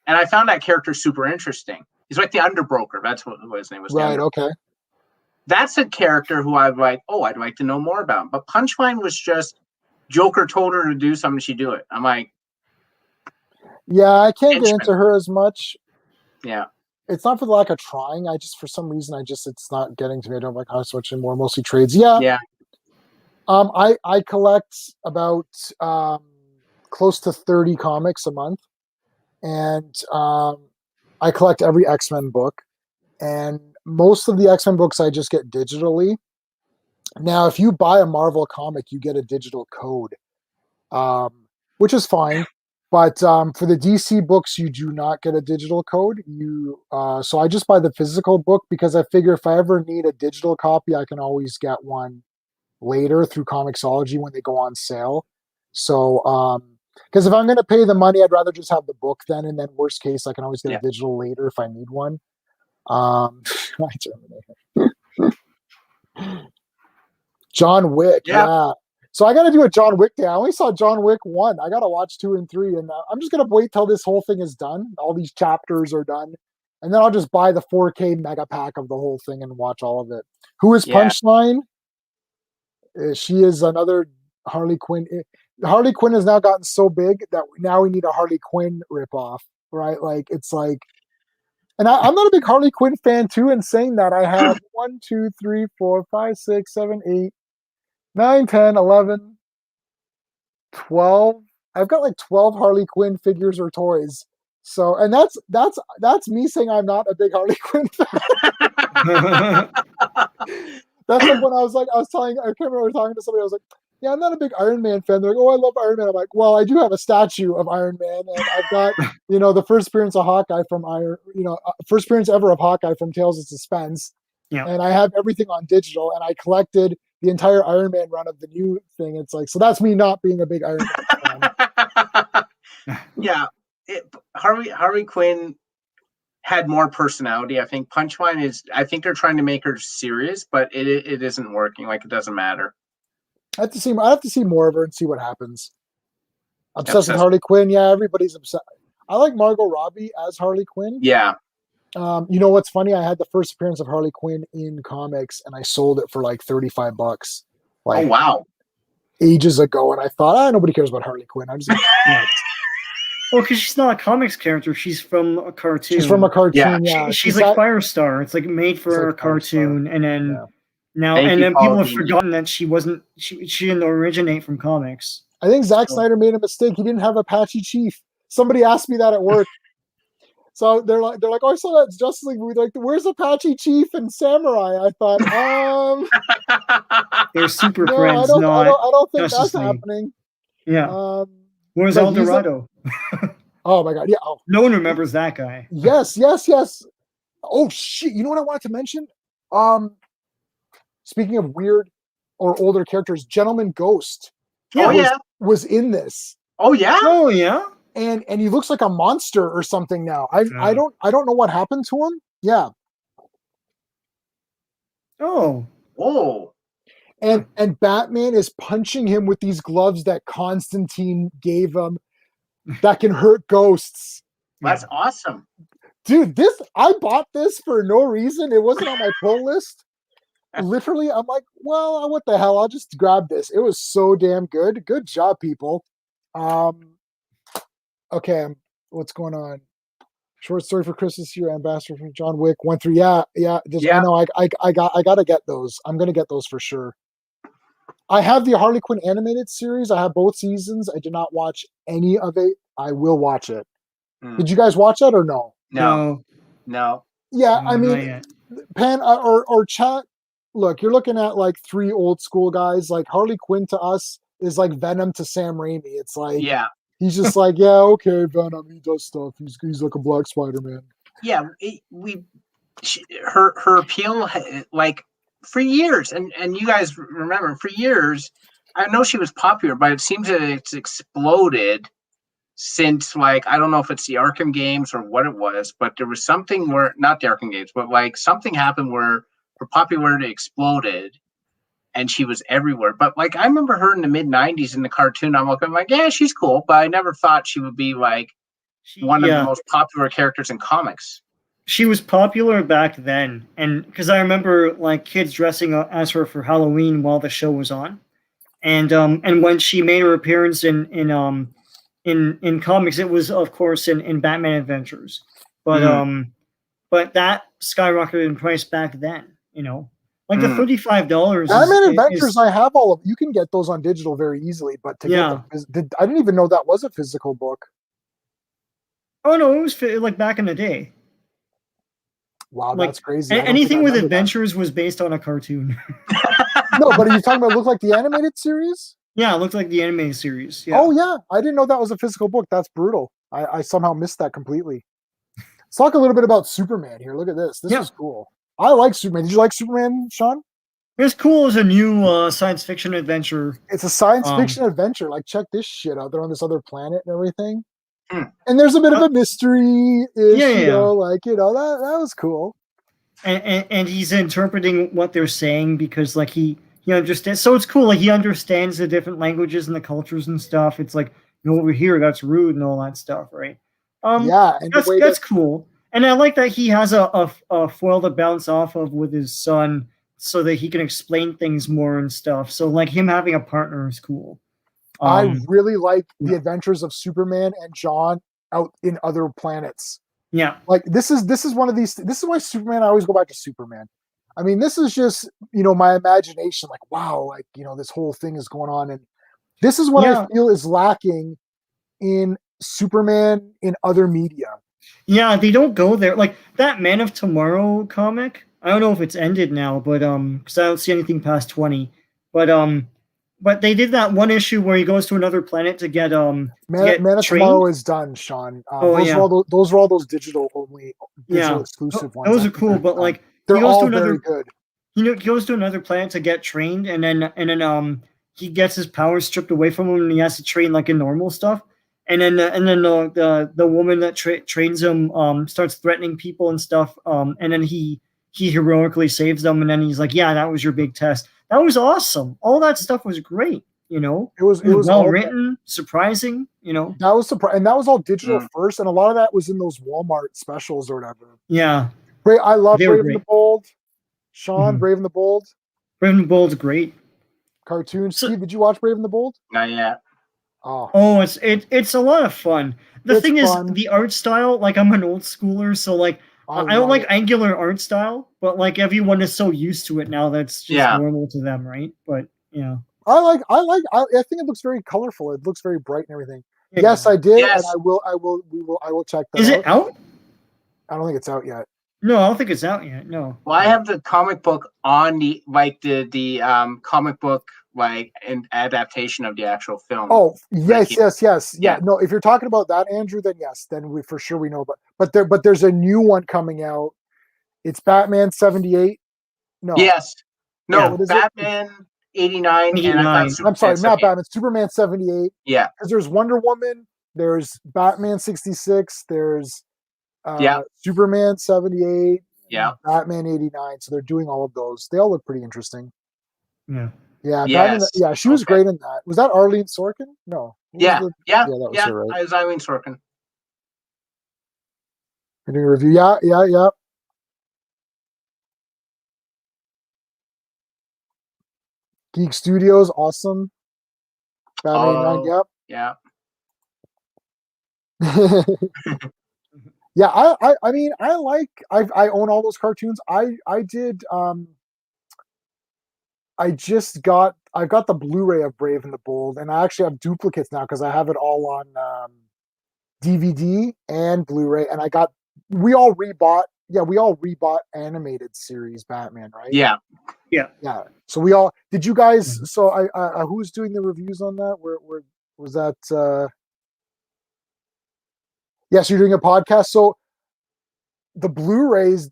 And I found that character super interesting. He's like the underbroker. That's what his name was. Right. Okay. That's a character who I'd like to know more about. But Punchline was just Joker told her to do something, she do it. I'm like, yeah, I can't get into her as much. Yeah. It's not for the lack of trying. For some reason, it's not getting to me. I don't like how much anymore. Mostly trades. Yeah. Yeah. I collect about close to 30 comics a month, and I collect every X-Men book, and most of the X-Men books I just get digitally. Now, if you buy a Marvel comic, you get a digital code, which is fine. But for the DC books, you do not get a digital code. So I just buy the physical book because I figure if I ever need a digital copy, I can always get one later through Comixology when they go on sale. So because if I'm going to pay the money, I'd rather just have the book then, and then worst case, I can always get a digital later if I need one. John Wick, yeah. So I got to do a John Wick day. I only saw John Wick 1. I got to watch 2 and 3, and I'm just going to wait till this whole thing is done. All these chapters are done, and then I'll just buy the 4K mega pack of the whole thing and watch all of it. Who is Punchline? She is another Harley Quinn. Harley Quinn has now gotten so big that now we need a Harley Quinn ripoff, right? Like it's like, and I'm not a big Harley Quinn fan too. And saying that, I have 1, 2, 3, 4, 5, 6, 7, 8, 9, 10, 11, 12. I've got like 12 Harley Quinn figures or toys. So, and that's me saying I'm not a big Harley Quinn fan. That's like when I can't remember talking to somebody. I was like, yeah, I'm not a big Iron Man fan. They're like, oh, I love Iron Man. I'm like, well, I do have a statue of Iron Man, and I've got, the first appearance of Hawkeye from first appearance ever of Hawkeye from Tales of Suspense. Yeah. And I have everything on digital, and I collected the entire Iron Man run of the new thing. It's like, so that's me not being a big Iron Man fan. Yeah. Harley Quinn had more personality. I think Punchline I think they're trying to make her serious, but it isn't working. Like, it doesn't matter. I have to see more of her and see what happens. Obsessed with Harley Quinn. Yeah, everybody's obsessed. I like Margot Robbie as Harley Quinn. Yeah. You know what's funny? I had the first appearance of Harley Quinn in comics, and I sold it for like $35. Like, oh wow! Ages ago, and I thought, nobody cares about Harley Quinn. I'm just like, well, because she's not a comics character; she's from a cartoon. She's from a cartoon. Yeah, she's like Firestar. It's like made for a cartoon, and then people have forgotten that she wasn't. She didn't originate from comics. I think Zack Snyder made a mistake. He didn't have Apache Chief. Somebody asked me that at work. So they're like, oh, I saw that Justice League movie. Like, where's Apache Chief and Samurai? I thought, They're super no, friends, I not don't think Justice that's League. happening. Yeah. Where's but El Dorado? Oh my god, yeah. Oh, No one remembers that guy. yes. Oh shit! You know what I wanted to mention? Speaking of weird or older characters, Gentleman Ghost. Yeah. Was in this. Oh yeah. Oh yeah. And he looks like a monster or something now. I don't know what happened to him. Yeah. Oh. Whoa. And Batman is punching him with these gloves that Constantine gave him that can hurt ghosts. That's awesome. Dude, I bought this for no reason. It wasn't on my pull list. Literally, I'm like, well, what the hell? I'll just grab this. It was so damn good. Good job, people. Okay, what's going on? Short story for Christmas year, ambassador from John Wick 1-3. Yeah. I know. I gotta get those. I'm gonna get those for sure. I have the Harley Quinn animated series. I have both seasons. I did not watch any of it. I will watch it. Did you guys watch that or no? No. Yeah, I mean, Pan or chat. Look, you're looking at like three old school guys. Like Harley Quinn to us is like Venom to Sam Raimi. It's like, he's just like, yeah, okay, Venom, he does stuff. He's like a Black Spider-Man. Yeah, her appeal, like for years, and you guys remember for years. I know she was popular, but it seems that it's exploded since, like, I don't know if it's the Arkham games or what it was, but there was something where, not the Arkham games, but like something happened where her popularity exploded and she was everywhere. But like, I remember her in the mid 90s in the cartoon. I'm like, yeah, she's cool, but I never thought she would be like one of the most popular characters in comics. She was popular back then, and because I remember like kids dressing up as her for Halloween while the show was on, and when she made her appearance in comics, it was of course in Batman Adventures, but that skyrocketed in price back then. You know, like the $35. Batman Adventures, I have all of. You can get those on digital very easily, but to get them, I didn't even know that was a physical book. Oh no, it was like back in the day. Wow, like, that's crazy. Anything with adventures was based on a cartoon. No, but are you talking about look like the animated series? Yeah, it looked like the animated series. Yeah. Oh yeah, I didn't know that was a physical book. That's brutal. I somehow missed that completely. Let's talk a little bit about Superman here. Look at this. This is cool. I like Superman. Did you like Superman, Sean? It's cool as a new science fiction adventure. It's a science fiction adventure. Like, check this shit out. They're on this other planet and everything. And there's a bit of a mystery. You know, like, you know, that was cool. And he's interpreting what they're saying because, like, he understands. So it's cool. Like, he understands the different languages and the cultures and stuff. It's like, you know, over here, that's rude and all that stuff, right? And that's cool. And I like that he has a foil to bounce off of with his son so that he can explain things more and stuff. So, like, him having a partner is cool. I really like the adventures of Superman and John out in other planets. Yeah. Like, this is one of these. This is why Superman, I always go back to Superman. I mean, this is just, you know, my imagination. Like, wow, like, you know, this whole thing is going on. And this is what I feel is lacking in Superman in other media. Yeah, they don't go there. Like, that Man of Tomorrow comic, I don't know if it's ended now, but because I don't see anything past 20. But they did that one issue where he goes to another planet to get Man of Tomorrow is done, Sean. Those were all those digital only, exclusive ones. Those are cool, but like they're all very good. He goes to another planet to get trained, and then he gets his powers stripped away from him, and he has to train like in normal stuff. And then the woman that trains him starts threatening people and stuff. And then he heroically saves them, and then he's like, "Yeah, that was your big test." That was awesome. All that stuff was great. You know, it was well written, surprising. You know, that was surprising, and that was all digital first, and a lot of that was in those Walmart specials or whatever. Yeah, I love Brave and the Bold. Sean, Brave and the Bold. Brave and the Bold's great. Cartoon. Steve, did you watch Brave and the Bold? Not yet. Oh, it's a lot of fun. The thing is, the art style. Like, I'm an old schooler, so like. I don't like angular art style, but like everyone is so used to it now that's just normal to them, right? But yeah, I think it looks very colorful. It looks very bright and everything. Yeah. Yes, I did, and I will check that out. Is it out? I don't think it's out yet. No, I don't think it's out yet. No. Well, I have the comic book on the comic book an adaptation of the actual film. Oh, yes. Yeah. No, if you're talking about that, Andrew, then yes, then we for sure we know. But there's a new one coming out. It's Batman 78. No. Yes. No, Yeah, what is it? Batman 89, and I thought 89. Superman I'm sorry, not 78. Batman. Superman 78. Yeah. Because there's Wonder Woman. There's Batman 66. There's Yeah. Superman 78. Yeah. Batman 89. So they're doing all of those. They all look pretty interesting. Yeah. Yeah. Yes. Batman, she was great in that. Was that Arlene Sorkin? No. Yeah. That was her, right? I was Eileen Sorkin. You're doing a review. Yeah. Geek Studios, awesome. Batman 89, Yeah. Yeah, I mean, I own all those cartoons. I did I've got the Blu-ray of Brave and the Bold, and I actually have duplicates now because I have it all on DVD and Blu-ray, and we all rebought animated series Batman, right? Yeah. So did you guys? So I who's doing the reviews on that? Where was that? Yes, you're doing a podcast. So the Blu-rays,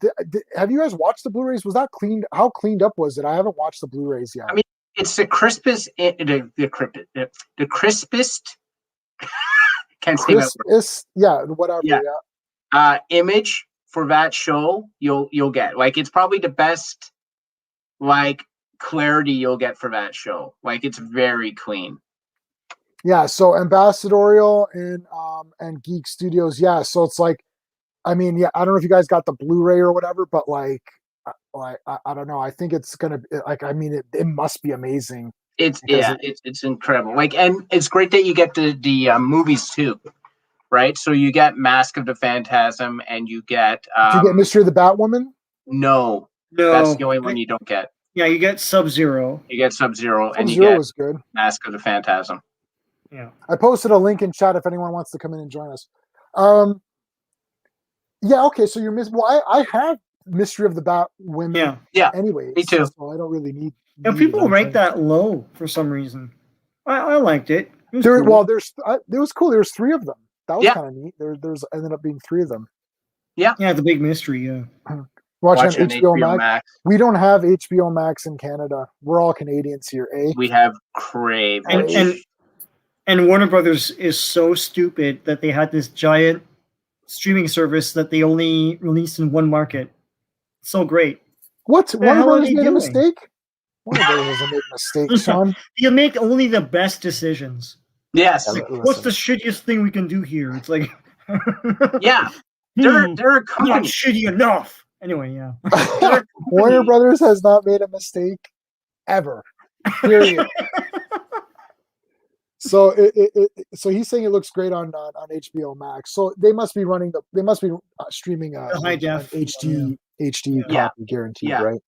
have you guys watched the Blu-rays? Was that cleaned? How cleaned up was it? I haven't watched the Blu-rays yet. I mean, it's the crispest, the crispest. Can't say that word. Yeah, whatever. Yeah. Image for that show you'll get. It's probably the best clarity you'll get for that show. It's very clean. Yeah, so Ambassadorial and Geek Studios. Yeah, so it's I mean, I don't know if you guys got the Blu-ray or whatever, but I don't know. I think it's gonna I mean, it must be amazing. It's incredible. And it's great that you get the movies too, right? So you get Mask of the Phantasm, and you get. Do you get Mystery of the Batwoman? No, that's the only one you don't get. Yeah, you get Sub-Zero. You get Sub-Zero, and you Sub-Zero get was good. Mask of the Phantasm. Yeah, I posted a link in chat if anyone wants to come in and join us. Yeah, okay. So you're missing. Well, I have Mystery of the Batwomen. Yeah. Anyway, me too. So I don't really need. And people rank that low for some reason. I liked it. It was cool. cool. Well, it was cool. There's 3 of them. That was kind of neat. There's ended up being 3 of them. Yeah, the big mystery. Yeah. Watching on HBO Max. We don't have HBO Max in Canada. We're all Canadians here, eh? We have Crave. And Warner Brothers is so stupid that they had this giant streaming service that they only released in one market. So great. What? Warner Brothers made a mistake? Warner Brothers doesn't make mistakes, Sean. You make only the best decisions. Yes. What's the shittiest thing we can do here? It's like yeah. They're a company. Not shitty enough. Anyway, yeah. Warner Brothers has not made a mistake ever. Period. So so he's saying it looks great on HBO Max. So they must be streaming high def HD copy guaranteed, right?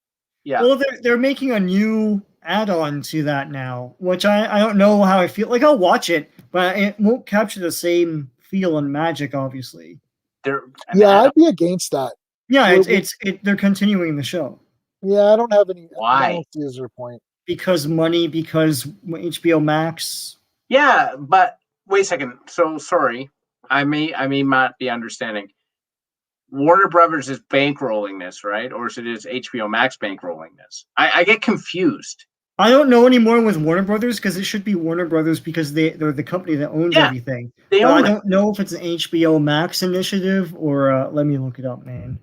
Yeah. Well, they're making a new add-on to that now, which I don't know how I feel. I'll watch it, but it won't capture the same feel and magic, obviously. I'd be against that. Yeah, they're continuing the show. Yeah, I don't have any. Why? I don't see as your point. Because money, because HBO Max. Yeah, but wait a second. So sorry, I may not be understanding. Warner Brothers is bankrolling this, right? Or is it HBO Max bankrolling this? I get confused. I don't know anymore with Warner Brothers because it should be Warner Brothers because they're the company that owns everything. I don't know if it's an HBO Max initiative or let me look it up, man.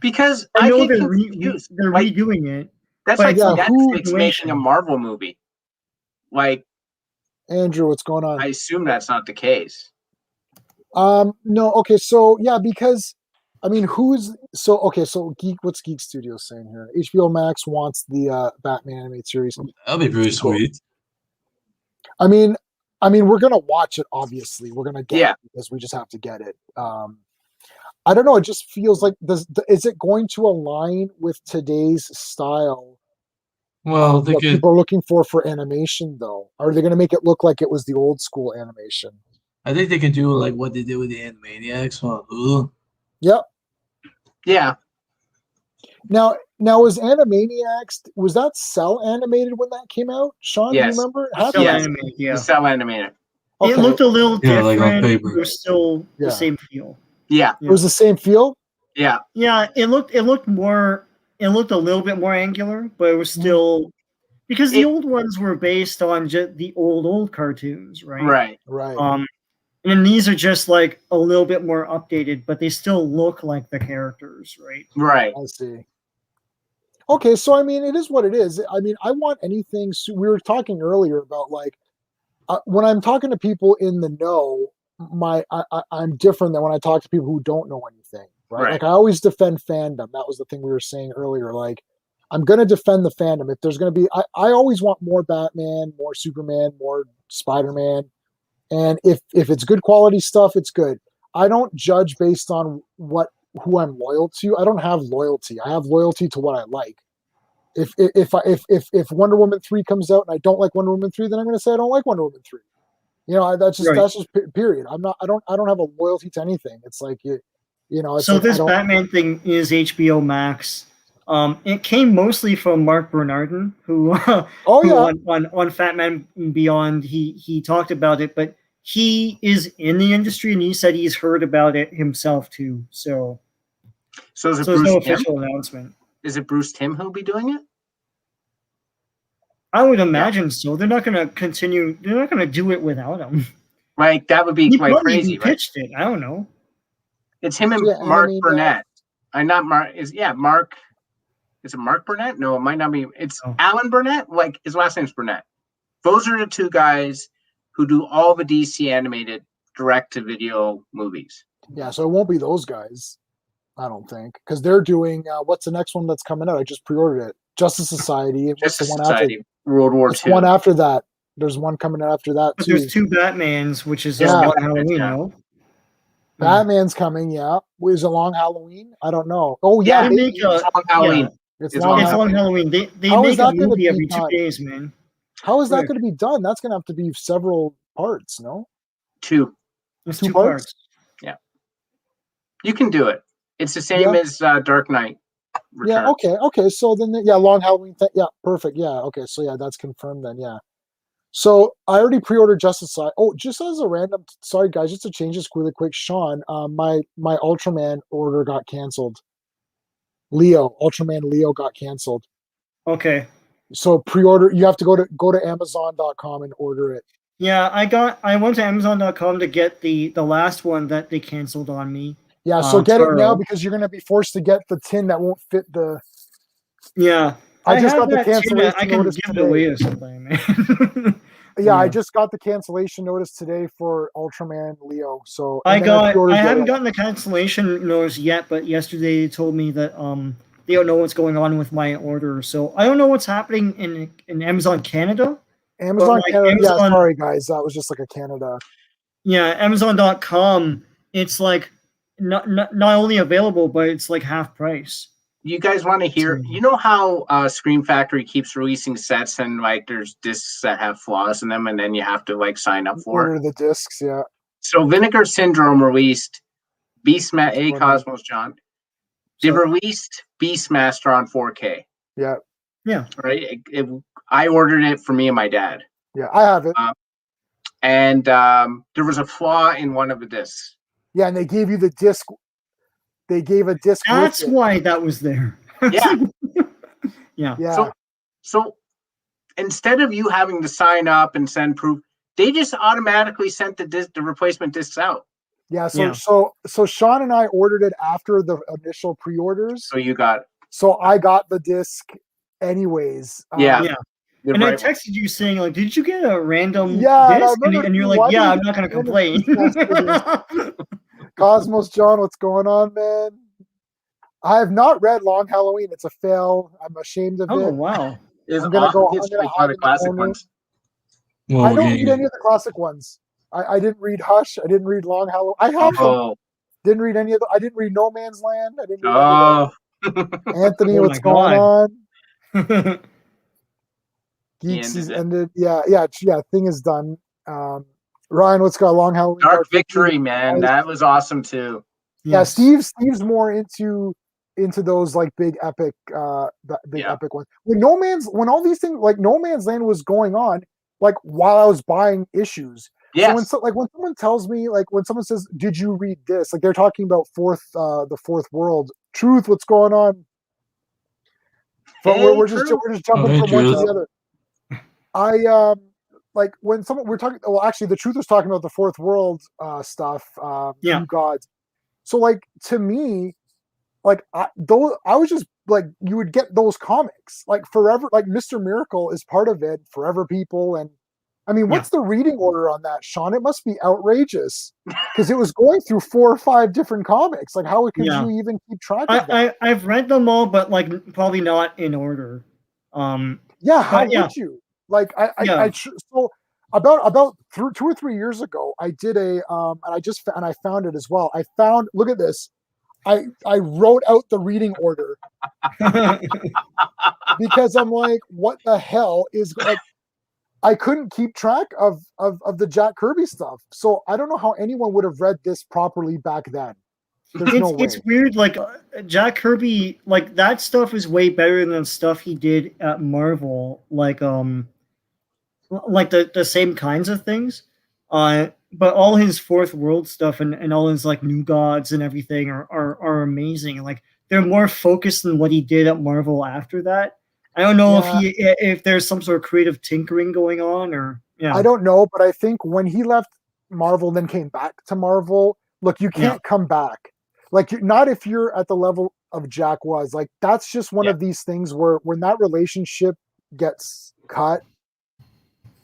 Because I know they're redoing it. That's like Netflix making a Marvel movie. Andrew, what's going on? I assume that's not the case. No, okay, so because I mean so what's Geek Studios saying here? HBO Max wants the Batman animated series. That'll be pretty sweet. I mean we're gonna watch it, obviously. We're gonna get it because we just have to get it. I don't know, it just feels like is it going to align with today's style? Well, what people are looking for animation, though? Are they going to make it look like it was the old school animation? I think they can do like what they did with the Animaniacs. Yep. Yeah. Now was Animaniacs, was that cell animated when that came out? Sean, do you Yes. remember? It Cell had to be. Yes. animated, yeah. The cell animator. It Okay. looked a little Yeah, like on different. paper. It was still Yeah. the same feel. Yeah. It was the same feel? Yeah. Yeah, it looked a little bit more angular, but it was still because the old ones were based on just the old cartoons, right? Right. Right. And then these are just like a little bit more updated, but they still look like the characters, right? Right. I see. Okay, so I mean, it is what it is. I mean, I want anything. So we were talking earlier about like when I'm talking to people in the know, I'm different than when I talk to people who don't know anything, right? Right. Like I always defend fandom. That was the thing we were saying earlier. Like I'm gonna defend the fandom. If there's gonna be, I always want more Batman, more Superman, more Spider-Man, and if it's good quality stuff, it's good. I don't judge based on who I'm loyal to. I don't have loyalty. I have loyalty to what I like. If Wonder Woman 3 comes out and I don't like Wonder Woman 3, then I'm going to say I don't like Wonder Woman 3. You know, that's just period. I don't have a loyalty to anything. It's like it's so like this Batman thing is HBO Max. It came mostly from Mark Bernardin, who on Fat Man Beyond he talked about it, but he is in the industry and he said he's heard about it himself too. So is it there's Bruce no Timm? official announcement. Is it Bruce Timm who'll be doing it? I would imagine so. They're not going to continue. They're not going to do it without him. Like that would be He like probably crazy, even right? pitched it. I don't know. It's him and Mark Burnett. I'm not Mark. Mark? Is it Mark Burnett? No, it might not be. It's Alan Burnett. Like his last name's Burnett. Those are the two guys who do all the DC animated direct-to-video movies. Yeah, so it won't be those guys, I don't think, because they're doing what's the next one that's coming out? I just pre-ordered it. Justice Society. Justice Society. World War II. One after that. There's one coming out after that but too. There's two Batmans, which is Yeah. Long Halloween, no? Batman's coming. Yeah, is it Long Halloween? I don't know. Oh yeah, They make It's Long Halloween. It's Long Halloween. They How is make a that gonna movie be every done? 2 days, man. How is that going to be done? That's going to have to be several parts, no? Two. It's Two two parts? parts. Yeah. You can do it. It's the same as Dark Knight Returns. Yeah, okay. So then, Long Halloween. Yeah, perfect. Yeah, okay. So yeah, that's confirmed then. Yeah. So I already pre-ordered Justice Society. Oh, just as a random, sorry guys, just to change this really quick, Sean. My Ultraman order got canceled. Ultraman Leo got canceled. Okay. So pre-order. You have to go to Amazon.com and order it. Yeah, I went to Amazon.com to get the last one that they canceled on me. Yeah, so get it now because you're going to be forced to get the tin that won't fit the. Yeah, I just got the cancellation I can notice give today. it away or something, man. Yeah, I just got the cancellation notice today for Ultraman Leo. So I haven't gotten the cancellation notice yet, but yesterday they told me that they don't know what's going on with my order. So I don't know what's happening in Amazon Canada. Amazon Canada. Yeah, sorry guys, that was just like a Canada. Yeah, Amazon.com. It's like not only available, but it's like half price. You guys want to hear? You know how Scream Factory keeps releasing sets and like there's discs that have flaws in them, and then you have to like sign up for order the discs. Yeah. So Vinegar Syndrome released Beastmaster. Cosmos John. They released Beastmaster on 4K. Yeah. Yeah. Right. I ordered it for me and my dad. Yeah, I have it. And there was a flaw in one of the discs. Yeah, and they gave you the disc. They gave a disc. That's why that was there. Yeah. Yeah. So instead of you having to sign up and send proof, they just automatically sent the replacement discs out. Yeah. So Sean and I ordered it after the initial pre-orders. So you got. So I got the disc, anyways. Yeah. And I texted you saying, like, did you get a random disc? And you're like, yeah, I'm not going to complain. Cosmos John, what's going on, man? I have not read Long Halloween. It's a fail. I'm ashamed of it. Oh, wow. I'm going to go. It's like one of the classic ones. Well, I don't read any of the classic ones. I didn't read Hush. I didn't read Long Halloween. I have them. Didn't read any of them. I didn't read No Man's Land. I didn't read Anthony, what's going on? Geeks is ended. Yeah. Thing is done. Ryan, what's got Long Halloween? Dark Victory, man. That was awesome too. Yeah, Steve's more into into those like big epic Yeah. epic ones. When all these things like No Man's Land was going on, like while I was buying issues. Yes. So when someone tells me, like when someone says, "Did you read this?" Like they're talking about the Fourth World Truth. What's going on? But Hey, we're just Truth. jumping Hey, from one to Truth. the other. Like when someone we're talking. Well, actually, the Truth was talking about the Fourth World stuff. Yeah. New Gods. So like to me, like I was just like, you would get those comics like forever. Like Mr. Miracle is part of it. Forever People, and I mean, what's the reading order on that, Sean? It must be outrageous because it was going through 4 or 5 different comics. Like, how could you even keep track of that? I've read them all, but like probably not in order. Yeah, how yeah. would you? Like, Yeah. so about 2 or 3 years ago, I did a and I found it as well. Look at this. I wrote out the reading order because I'm like, what the hell is like? I couldn't keep track of the Jack Kirby stuff, so I don't know how anyone would have read this properly back then. There's no way. It's weird. Like Jack Kirby, like that stuff is way better than stuff he did at Marvel. Like the same kinds of things. But all his Fourth World stuff and all his like New Gods and everything are amazing. Like they're more focused than what he did at Marvel after that. I don't know if there's some sort of creative tinkering going on or I don't know, but I think when he left Marvel and then came back to Marvel, look, you can't come back. Like not if you're at the level of Jack was. Like that's just one of these things where when that relationship gets cut,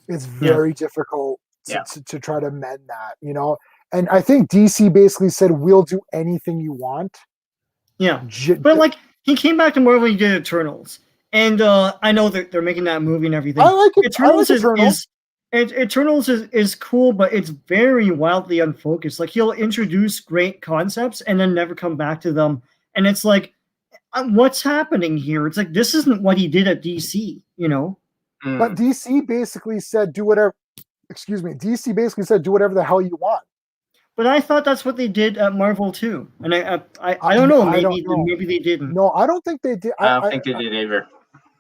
it's very difficult to try to mend that, you know? And I think DC basically said, we'll do anything you want. Yeah. But like he came back to Marvel and he did Eternals. And I know that they're making that movie and everything. I like it. Eternals Eternals is cool, but it's very wildly unfocused. Like he'll introduce great concepts and then never come back to them. And it's like, what's happening here? It's like this isn't what he did at DC, you know? But DC basically said, do whatever. Excuse me. DC basically said, do whatever the hell you want. But I thought that's what they did at Marvel too. And I don't know. Maybe they didn't. No, I don't think they did. I don't think they did either.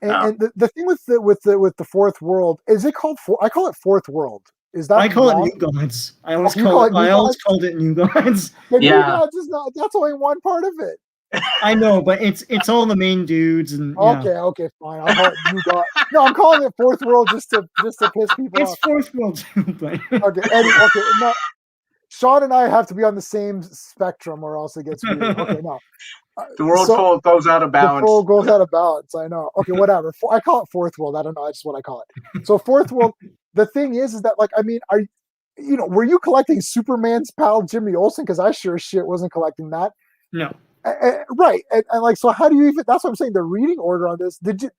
And the thing with the Fourth World, is it called? I call it Fourth World. Is that? I call it New Gods. I always called it New Gods. But New Gods is not. That's only one part of it. I know, but it's all the main dudes and okay, fine. I'll call it New Gods. No, I'm calling it Fourth World just to piss people off. It's Fourth World too, but okay. No, Sean and I have to be on the same spectrum, or else it gets weird. Okay, no. The world goes out of balance. The world goes out of balance. I know. Okay, whatever. I call it Fourth World. I don't know. That's just what I call it. So Fourth World. The thing is that like, I mean, were you collecting Superman's pal Jimmy Olsen? Because I sure as shit wasn't collecting that. No. Right. And like, so how do you even? That's what I'm saying. The reading order on this. Did you?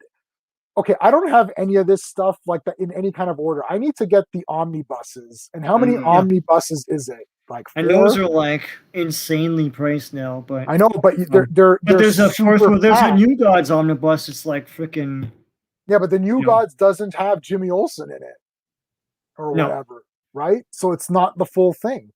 Okay, I don't have any of this stuff like that in any kind of order. I need to get the omnibuses. And how many omnibuses is it? Like 4? And those are like insanely priced now, but I know, but they're there's a Fourth World. There's a New Gods omnibus. It's like freaking. Yeah, but the New Gods doesn't have Jimmy Olsen in it, or whatever, right? So it's not the full thing.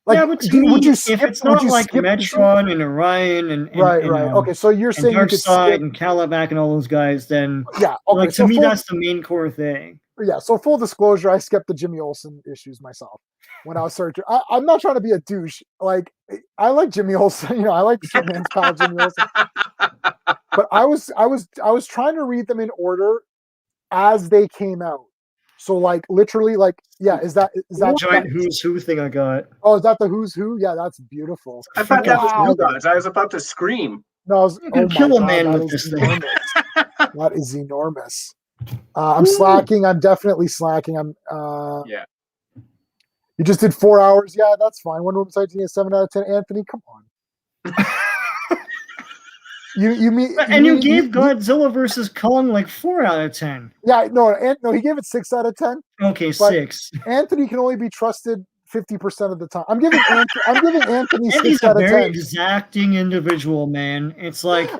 Like, but would you skip? If it's not like Metron and Orion and right. Okay, so you're saying you could skip and Calabac and all those guys, then Okay, like to me that's the main core thing. Yeah. So full disclosure, I skipped the Jimmy Olsen issues myself when I was searching. I'm not trying to be a douche. Like I like Jimmy Olsen. I like Superman's pal Jimmy Olsen. But I was trying to read them in order as they came out. So like literally is that giant Who's Who thing I got? Oh, is that the Who's Who? Yeah, that's beautiful. I thought that was New Gods. I was about to scream. No, you can kill a man with this thing. That is enormous. I'm slacking. I'm definitely slacking. Yeah. You just did 4 hours. Yeah, that's fine. Wonder Woman Sighting a 7 out of 10. Anthony, come on. You gave Godzilla versus Kong like 4 out of 10. Yeah, no, he gave it 6 out of 10. Okay, 6. Anthony can only be trusted 50% of the time. I'm giving Anthony 6 out of 10. He's a very exacting individual, man. It's like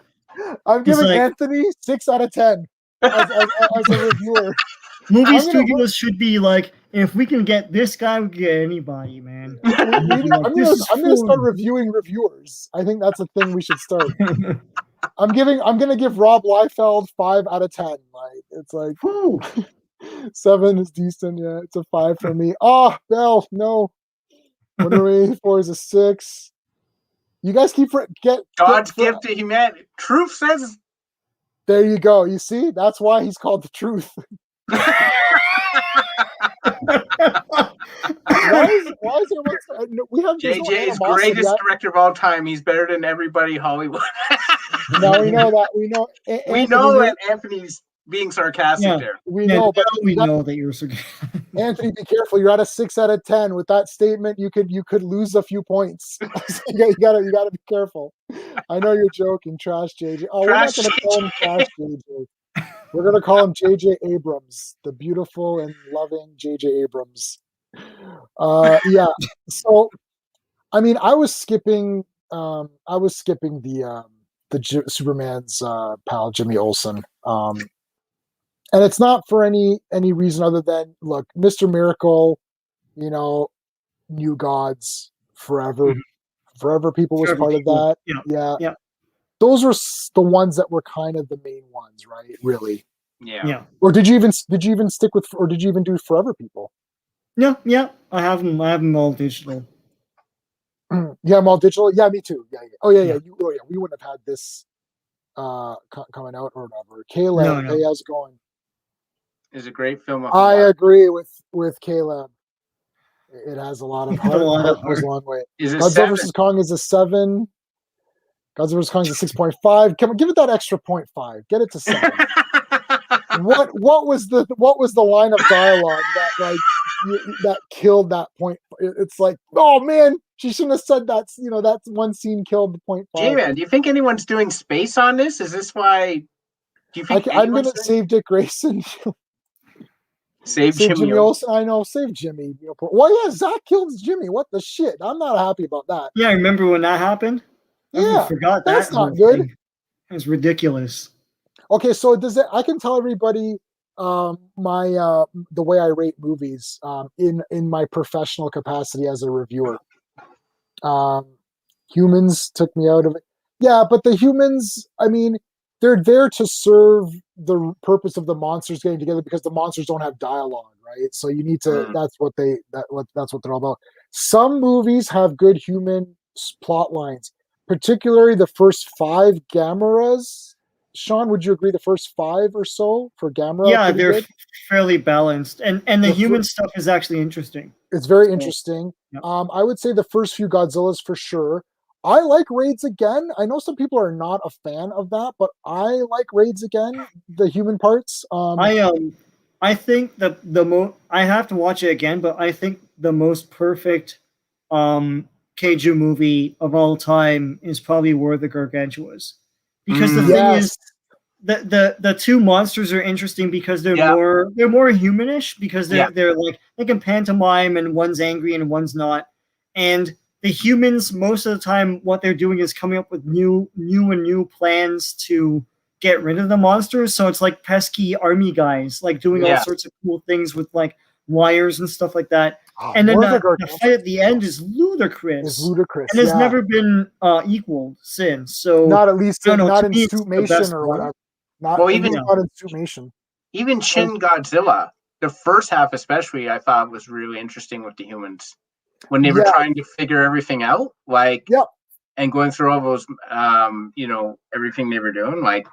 I'm giving Anthony 6 out of 10 as a reviewer. Movie I'm gonna- studios should be like, if we can get this guy, we can get anybody, man. I'm Like, gonna this is I'm gonna start fun. reviewing reviewers. I think that's a thing we should start. I'm gonna give Rob Liefeld 5 out of 10. Like it's like Whew. 7 is decent. Yeah, it's a 5 for me. Oh, Bell, no. Wonder Woman 84 is a 6. You guys keep God's gift to humanity. Truth says. There you go. You see, that's why he's called the Truth. Why is there we have there's no JJ is animosity greatest yet. director of all time. He's better than everybody in Hollywood. Now we know that. We know. We know that Anthony's being sarcastic there. We know, but we know that you're so Anthony, be careful. You're at a 6 out of 10 with that statement. You could lose a few points. you gotta be careful. I know you're joking, Trash JJ. Oh, Trash we're not gonna call him Trash JJ. We're gonna call him JJ Abrams, the beautiful and loving JJ Abrams. Yeah. So, I mean, I was skipping Superman's pal Jimmy Olsen. And it's not for any reason other than, look, Mr. Miracle, New Gods, Forever. Forever People was part of that. Yeah. Those were the ones that were kind of the main ones, right? Really. Yeah. Or did you even stick with, or did you even do Forever People? No, yeah. I have them all digital. Yeah, I'm all digital. Yeah, me too. Yeah. Oh yeah. We wouldn't have had this coming out or whatever. Caleb, No. hey, how's it going? Is a great film. I agree with Caleb. It has a lot of heart. Heart goes a long way. Is it Godzilla vs. Kong is a 7. Godzilla vs. Kong is a 6.5. Come on, give it that extra 0.5. Get it to 7. What was the line of dialogue that killed that point? It's like, oh man, she shouldn't have said that. That one scene killed the 0.5. J-Man, do you think anyone's doing space on this? Is this why? Do you think I'm gonna save Dick Grayson? Save Jimmy Olsen. I know, save Jimmy. Well, yeah, Zach killed Jimmy. What the shit? I'm not happy about that. Yeah, I remember when that happened. Yeah, I forgot that's not good. It was ridiculous. Okay, so I can tell everybody my the way I rate movies in my professional capacity as a reviewer. Humans took me out of it. Yeah, but the humans, I mean, they're there to serve the purpose of the monsters getting together because the monsters don't have dialogue, right? So you need to. That's what they're all about. Some movies have good human plot lines, particularly the first 5 Gameras. Sean, would you agree? The first 5 or so for Gamera? Yeah, they're fairly balanced, and the human stuff is actually interesting. It's very interesting. Yeah. I would say the first few Godzillas for sure. I like Raids Again. I know some people are not a fan of that, but I like Raids Again, the human parts. I think I have to watch it again, but I think the most perfect Kaiju movie of all time is probably War the Gargantuas. Because the thing is, the two monsters are interesting because they're more humanish because they're like they can pantomime and one's angry and one's not, and the humans most of the time what they're doing is coming up with new plans to get rid of the monsters. So it's like pesky army guys like doing all sorts of cool things with like wires and stuff like that. And then the fight at the end is ludicrous. And has never been equaled since. So not at least not in Suitmation or whatever. Even in Suitmation. Even Shin Godzilla, the first half especially, I thought was really interesting with the humans when they were trying to figure everything out, and going through all those, everything they were doing. Like,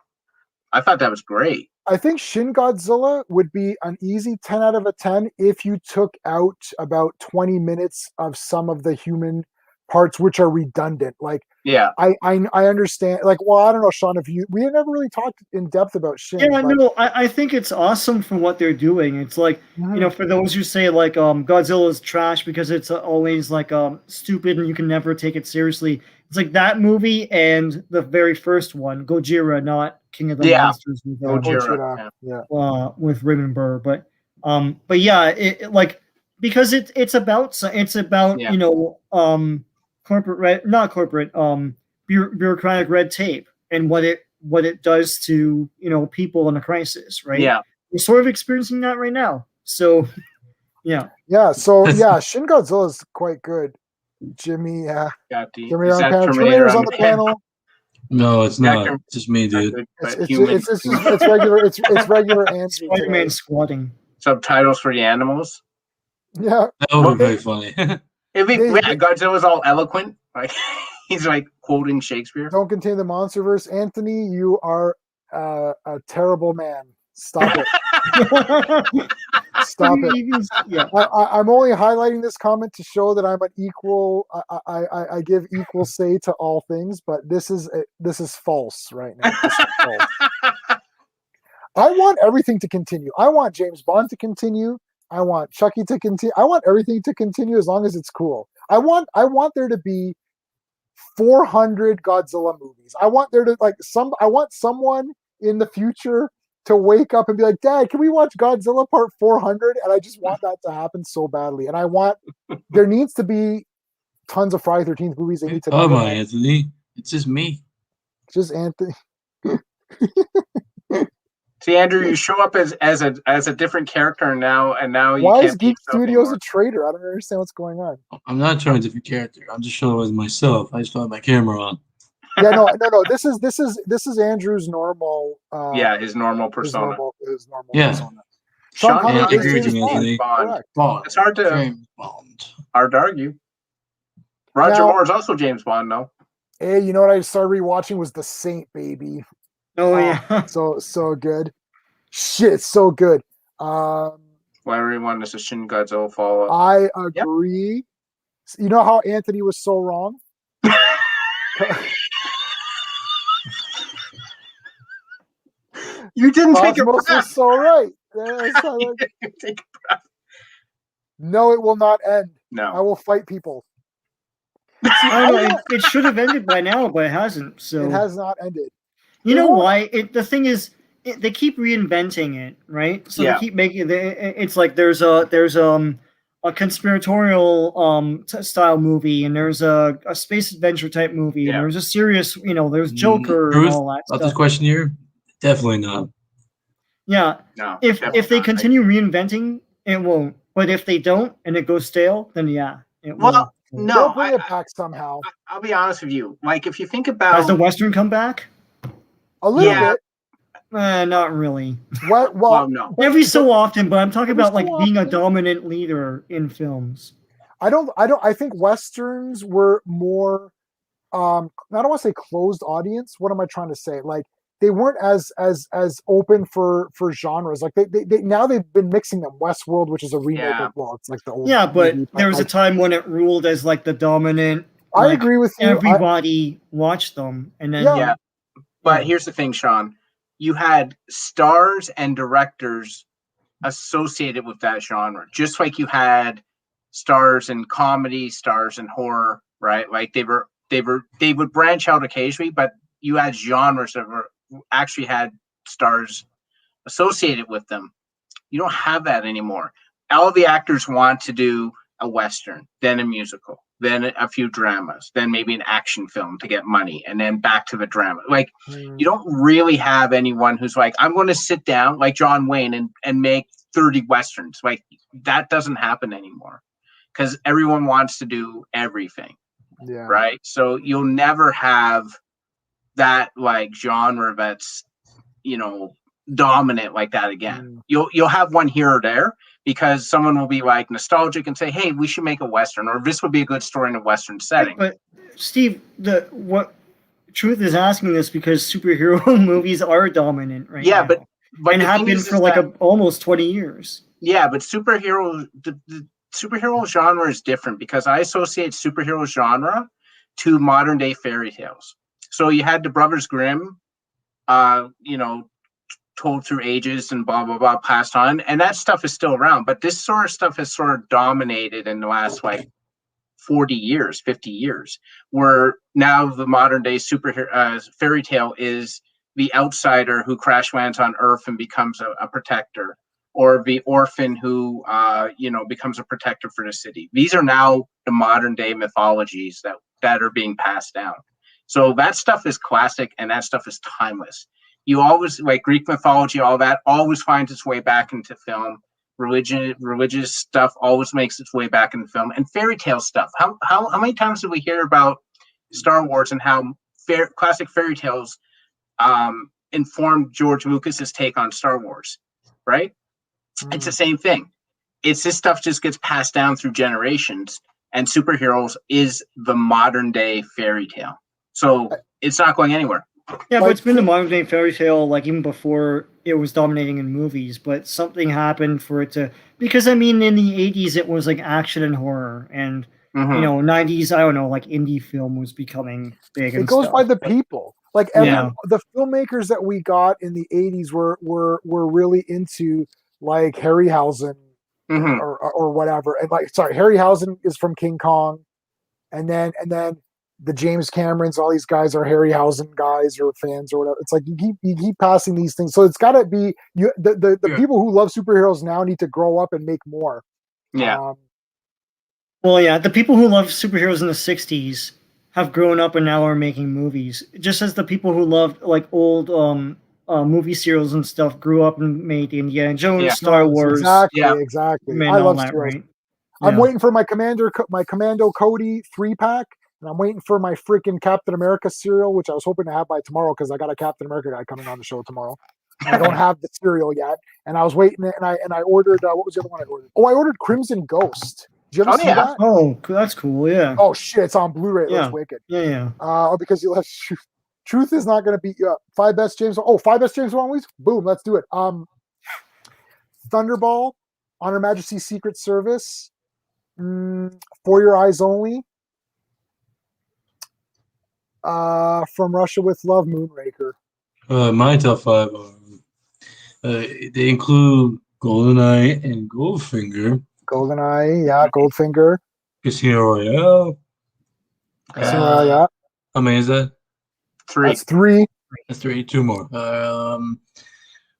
I thought that was great. I think Shin Godzilla would be an easy 10 out of 10 if you took out about 20 minutes of some of the human parts which are redundant. Like, I understand. Like, well, I don't know, Sean, we never really talked in depth about Shin. Yeah, no, I think it's awesome for what they're doing. It's like, for those who say like Godzilla is trash because it's always like stupid and you can never take it seriously. It's like that movie and the very first one, Gojira, not King of the Monsters with Raymond Burr, but yeah, it like because it's about bureaucratic red tape and what it does to people in a crisis, right? we're sort of experiencing that right now. So, yeah. Yeah. So yeah, Shin Godzilla is quite good. Jimmy, Got the, Terminator is on that panel. Terminator Terminator's on the panel. No, it's not. Actor- Just me, dude. but human It's regular. It's regular Andrew Spider-Man today. squatting. subtitles for the animals. Yeah. That would Well, be very funny. If They- Godzilla's all eloquent, like he's like quoting Shakespeare. Don't contain the monsterverse. Anthony, you are a terrible man. Stop it. Stop it. Yeah. I'm only highlighting this comment to show that I'm an equal. I give equal say to all things, but this is false right now. This is false. I want everything to continue. I want James Bond to continue. I want Chucky to continue. I want everything to continue as long as it's cool. I want there to be 400 Godzilla movies. I want there to I want someone in the future to wake up and be like, Dad, can we watch Godzilla Part 400? And I just want that to happen so badly. And I want there needs to be tons of Friday 13th movies. They need to Come know on, that. Anthony. It's just me. Just Anthony. See, Andrew, you show up as a different character and now you Why can't is be Geek yourself Studios anymore. a traitor? I don't understand what's going on. I'm not trying a different character. I'm just showing as myself. I just don't have my camera on. Yeah, no. This is Andrew's normal. Yeah, his normal His persona. normal Yeah. persona. Sean Connery I Connery is agree with James you, Bond. Anthony. Bond. Correct. Bond. It's hard to James Bond. argue. Roger Now- Moore is also James Bond, though. Hey, you know what I started rewatching was The Saint, baby. Oh, yeah. So good. Shit, it's so good. Whatever you want, this is Shin Godzilla follow-up. I agree. You know how Anthony was so wrong? You didn't take a Cosmos breath. was so right. Yeah, it's not like- Take a breath. no, it will not end. I No. will fight people. I don't know. It should have ended by now, but it hasn't. So It has not ended. you It know won't. why? The thing is, they keep reinventing it, right? So Yeah. they keep making it's like there's a conspiratorial style movie, and there's a space adventure type movie, Yeah. and there's a serious, there's Joker and Truth all that about this stuff. question here? Definitely not. Yeah, No. if definitely they not. continue reinventing, it won't. But if they don't, and it goes stale, then yeah, it will. Well, They'll no. bring it back somehow. I'll be honest with you. Like, if you think Has about the Western come back? A little Yeah. bit. Not really. well, no. Every so often, but I'm talking Every about like so being a often. dominant leader in films. I think Westerns were more I don't want to say closed audience. What am I trying to say? Like they weren't as open for genres. Like they now they've been mixing them. Westworld, which is a remake Yeah. of, well, it's like the old Yeah, but movie, there was a like, time when it ruled as like the dominant. I like, agree with you. Everybody watched them, and then Yeah. But here's the thing, Sean. You had stars and directors associated with that genre, just like you had stars in comedy, stars in horror, right? Like they would branch out occasionally, but you had genres that were actually had stars associated with them. You don't have that anymore. All the actors want to do a Western, then a musical, then a few dramas, then maybe an action film to get money, and then back to the drama. Like, you don't really have anyone who's like, I'm going to sit down like John Wayne and make 30 Westerns. Like, that doesn't happen anymore because everyone wants to do everything. Yeah. Right. So you'll never have that like genre that's, dominant like that again. You'll have one here or there because someone will be like nostalgic and say, hey, we should make a Western, or this would be a good story in a Western setting. But Steve, what Truth is asking this because superhero movies are dominant right now. But and the have thing been is for is like that- almost 20 years. Yeah, but the superhero genre is different because I associate superhero genre to modern day fairy tales. So you had the Brothers Grimm, told through ages and blah blah blah, passed on, and that stuff is still around. But this sort of stuff has sort of dominated in the last like 40 years, 50 years, where now the modern day superhero fairy tale is the outsider who crash lands on Earth and becomes a protector, or the orphan who becomes a protector for the city. These are now the modern day mythologies that are being passed down. So that stuff is classic and that stuff is timeless. you always like Greek mythology, all that always finds its way back into film. Religious stuff always makes its way back into film, and fairy tale stuff. How many times did we hear about Star Wars and how classic fairy tales informed George Lucas's take on Star Wars, right? It's the same thing. It's this stuff just gets passed down through generations, and superheroes is the modern day fairy tale. So it's not going anywhere. Yeah, but it's been the modern day fairy tale like even before it was dominating in movies. But something happened for it to, because I mean in the 80s it was like action and horror, and you know 90s I don't know, like indie film was becoming big. It goes by the people. Like the filmmakers that we got in the 80s were really into like Harryhausen or whatever. And like Harryhausen is from King Kong, and then the James Camerons, all these guys are Harryhausen guys or fans or whatever. It's like you keep passing these things. So it's got to be the people who love superheroes now need to grow up and make more. Yeah. Well, yeah, the people who loved superheroes in the 60s have grown up and now are making movies. Just as the people who loved like old movie serials and stuff grew up and made Indiana Jones, Star Wars. Exactly. I love that, right? I'm waiting for my Commando Cody 3-pack. And I'm waiting for my freaking Captain America cereal, which I was hoping to have by tomorrow because I got a Captain America guy coming on the show tomorrow. And I don't have the cereal yet. And I was waiting, and I ordered, what was the other one I ordered? Oh, I ordered Crimson Ghost. Did you ever see that? Oh, that's cool, yeah. Oh, shit, it's on Blu-ray. It looks wicked. Yeah. Because you left Truth is not going to beat you up. 5 best James Bond movies? Boom, let's do it. Thunderball, On Her Majesty's Secret Service, For Your Eyes Only, From Russia with Love, Moonraker. My top 5 are they include GoldenEye and Goldfinger. GoldenEye, yeah, Goldfinger. Casino Royale. Casino Royale, yeah. How many is that? 3. That's 3. That's 3. 2 more.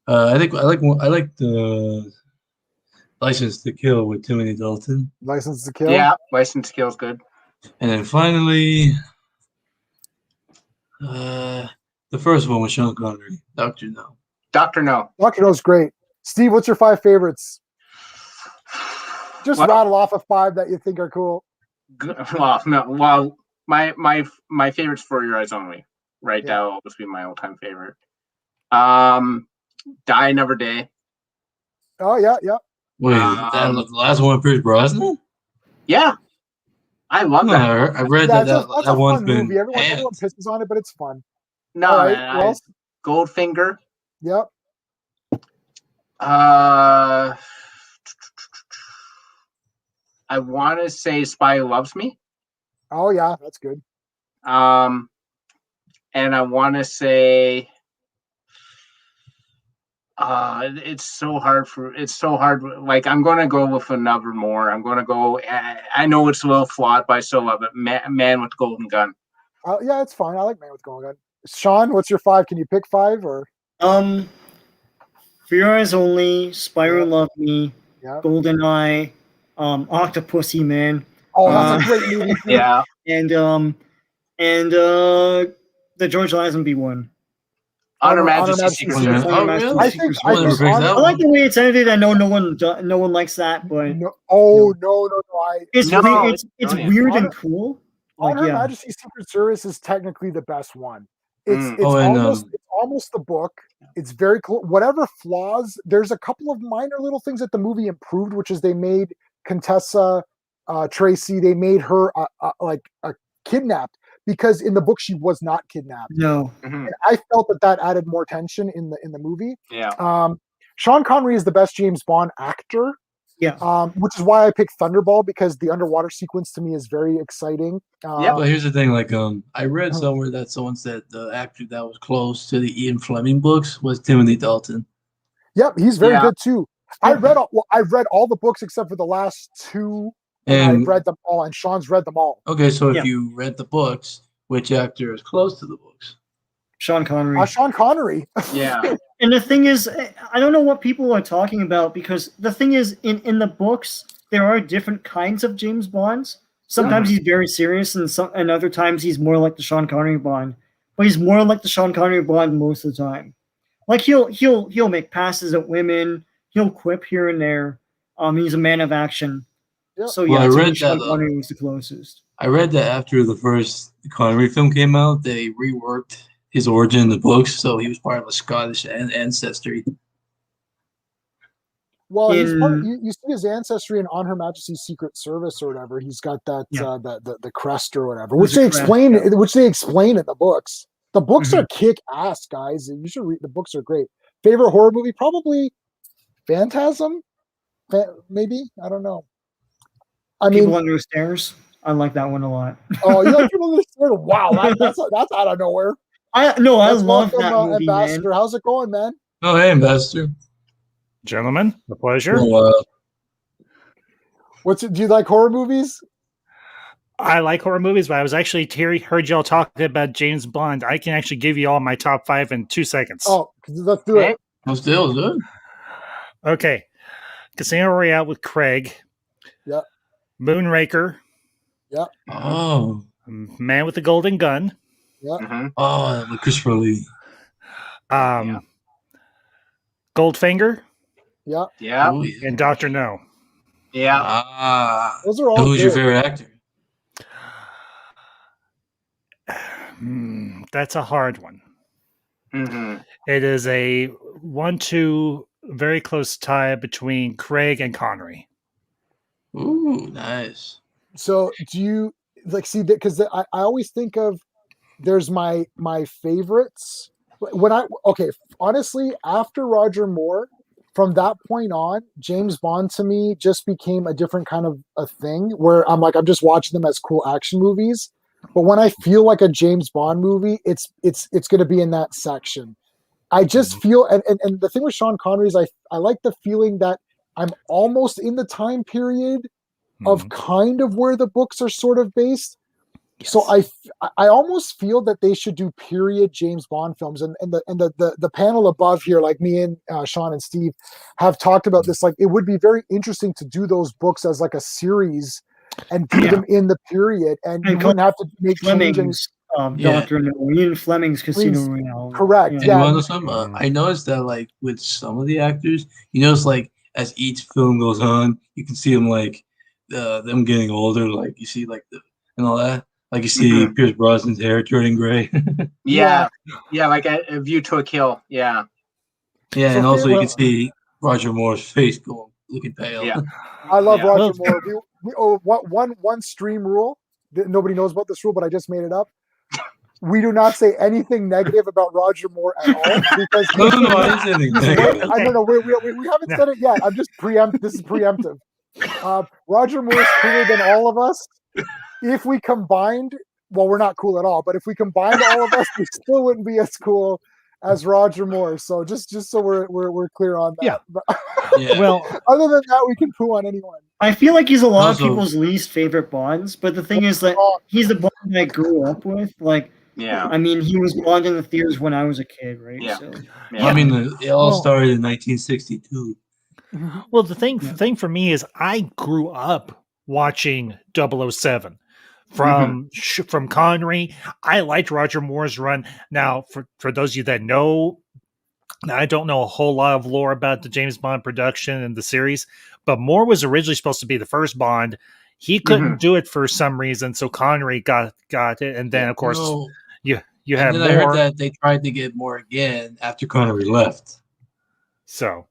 I think I like the License to Kill with Timothy Dalton. License to Kill. Yeah, License to Kill is good. And then finally, the first one with Sean Connery, Dr. No. Dr. No. Dr. No's great. Steve, what's your 5 favorites? Just rattle off 5 that you think are cool. Well, my favorite's For Your Eyes Only. Right, that will always be my all-time favorite. Die Another Day. Oh yeah. Wait, the last one, Pierce Brosnan? Yeah, I love that. I read that one's been. Movie. Everyone pisses on it, but it's fun. No, right, Goldfinger. Yep. I want to say Spy Who Loves Me. Oh yeah, that's good. And I want to say, it's so hard. Like, I'm going to go with another more. I'm going to go, I know it's a little flawed, but I still love it. Man with Golden Gun. Yeah, it's fine. I like Man with Golden Gun. Sean, what's your 5? Can you pick 5 or? For Your Eyes Only, Spy Who Loved Me, GoldenEye, Octopussy Man. Oh, that's a great movie. Yeah. And the George Lazenby one. On Her Majesty's Secret Service. I think I like the way it's edited. I know no one likes that, but no. It's weird and cool. On Her Majesty's Secret Service is technically the best one. It's almost the book. It's very cool. Whatever flaws, there's a couple of minor little things that the movie improved, which is they made Contessa Tracy. They made her kidnapped. Because in the book she was not kidnapped. No, and I felt that added more tension in the movie. Yeah. Sean Connery is the best James Bond actor. Yeah. Which is why I picked Thunderball, because the underwater sequence to me is very exciting. But here's the thing: I read somewhere that someone said the actor that was close to the Ian Fleming books was Timothy Dalton. Yep, he's very good too. I've read all the books except for the last 2. And I've read them all, and Sean's read them all. Okay, so if you read the books, which actor is close to the books? Sean Connery. Sean Connery. Yeah. And the thing is, I don't know what people are talking about, because the thing is, in the books, there are different kinds of James Bonds. Sometimes he's very serious, and other times he's more like the Sean Connery Bond. But he's more like the Sean Connery Bond most of the time. Like he'll make passes at women. He'll quip here and there. He's a man of action. Yep. So Well, yeah, I to me, read Sean that, Connery was the closest. I read that after the first Connery film came out, they reworked his origin in the books, so he was part of a Scottish ancestry. Well, he's part. In You see his ancestry in On Her Majesty's Secret Service or whatever. He's got that Yeah. the crest or whatever, There's which a they crest, explain. yeah. Which they explain in the books. The books Mhm. are kick ass, guys. You should read. The books are great. Favorite horror movie? Probably Phantasm. Maybe, I don't know. I People mean, Under the Stairs. I like that one a lot. oh, you like People Understand? Wow, that's out of nowhere. I Let's love welcome that movie, Ambassador. man. How's it going, man? Oh, hey, Ambassador. Gentlemen, a pleasure. Do you like horror movies? I like horror movies, but I was actually heard y'all talking about James Bond. I can actually give you all my top 5 in 2 seconds. Oh, let's do it. Let's do it. Okay. Casino Royale with Craig. Yeah. Moonraker. Yeah. Oh. Man with the Golden Gun. Yeah. Mhm. Oh, with Christopher Lee. Goldfinger Yeah. Yeah. Oh, yeah. and Dr. No. Yeah. Ah. Those are all So who's your good. favorite actor? That's a hard one. hmm It is a 1-2 very close tie between Craig and Connery. Ooh, nice. So do you like see that? Because I always think of there's my favorites. Honestly, after Roger Moore, from that point on, James Bond to me just became a different kind of a thing where I'm just watching them as cool action movies. But when I feel like a James Bond movie, it's going to be in that section. I just feel, and the thing with Sean Connery is I like the feeling that I'm almost in the time period of kind of where the books are sort of based. Yes. So I almost feel that they should do period James Bond films, and the panel above here, like me and Sean and Steve have talked about this. Like, it would be very interesting to do those books as like a series and do them in the period, and you wouldn't have to make changes. Fleming's Doctor No, Ian Fleming's Casino Please. Royale. Correct. And Yeah. you want to know something? I noticed that, like, with some of the actors, you notice, like, as each film goes on, you can see them, like, them getting older. Like, you see, like, and all that. Like, you see Pierce Brosnan's hair turning gray. Yeah. Yeah. Like a View to a Kill. Yeah. Yeah, So and also you well- can see Roger Moore's face looking pale. Yeah. I love Yeah. Roger Moore. One stream rule. Nobody knows about this rule, but I just made it up. We do not say anything negative about Roger Moore at all because No, I didn't say anything negative. I don't know. We haven't said it yet. I'm just This is preemptive. Roger Moore is cooler than all of us. If we combined, well, we're not cool at all. But if we combined all of us, we still wouldn't be as cool as Roger Moore. So just so we're clear on that. Yeah. But Yeah. Well, other than that, we can poo on anyone. I feel like he's a lot Also- of people's least favorite Bonds, but the thing is that he's the Bond that I grew up with. Like, Yeah. I mean, he was Bond in the theaters when I was a kid, right? Yeah. So Yeah. I mean, it all Well- started in 1962. well, the thing for me is I grew up watching 007 from Connery. I liked Roger Moore's run. Now, for those of you that know, I don't know a whole lot of lore about the James Bond production and the series, but Moore was originally supposed to be the first Bond. He couldn't do it for some reason, so Connery got it, and then of course No. you And have then I heard Moore. that they tried to get Moore again after Connery left. So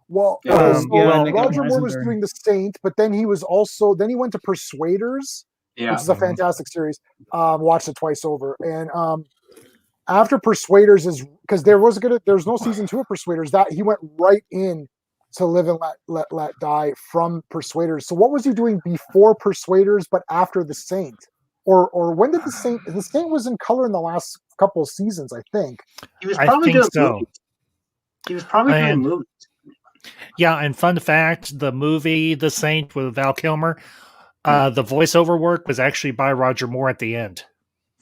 Well, Yeah. okay, so Yeah, and they got Roger Moore was Lazenby. doing The Saint, but then he went to Persuaders, Yeah. which is a fantastic series. Watched it twice over, and after Persuaders is because there's no season 2 of Persuaders. That he went right in to Live and Let Die from Persuaders. So what was he doing before Persuaders, but after The Saint? Or when did The Saint was in color in the last couple of seasons, I think. He was I probably think doing so. movies. He was probably doing And- movies. yeah, and fun fact: the movie The Saint with Val Kilmer, the voiceover work was actually by Roger Moore at the end.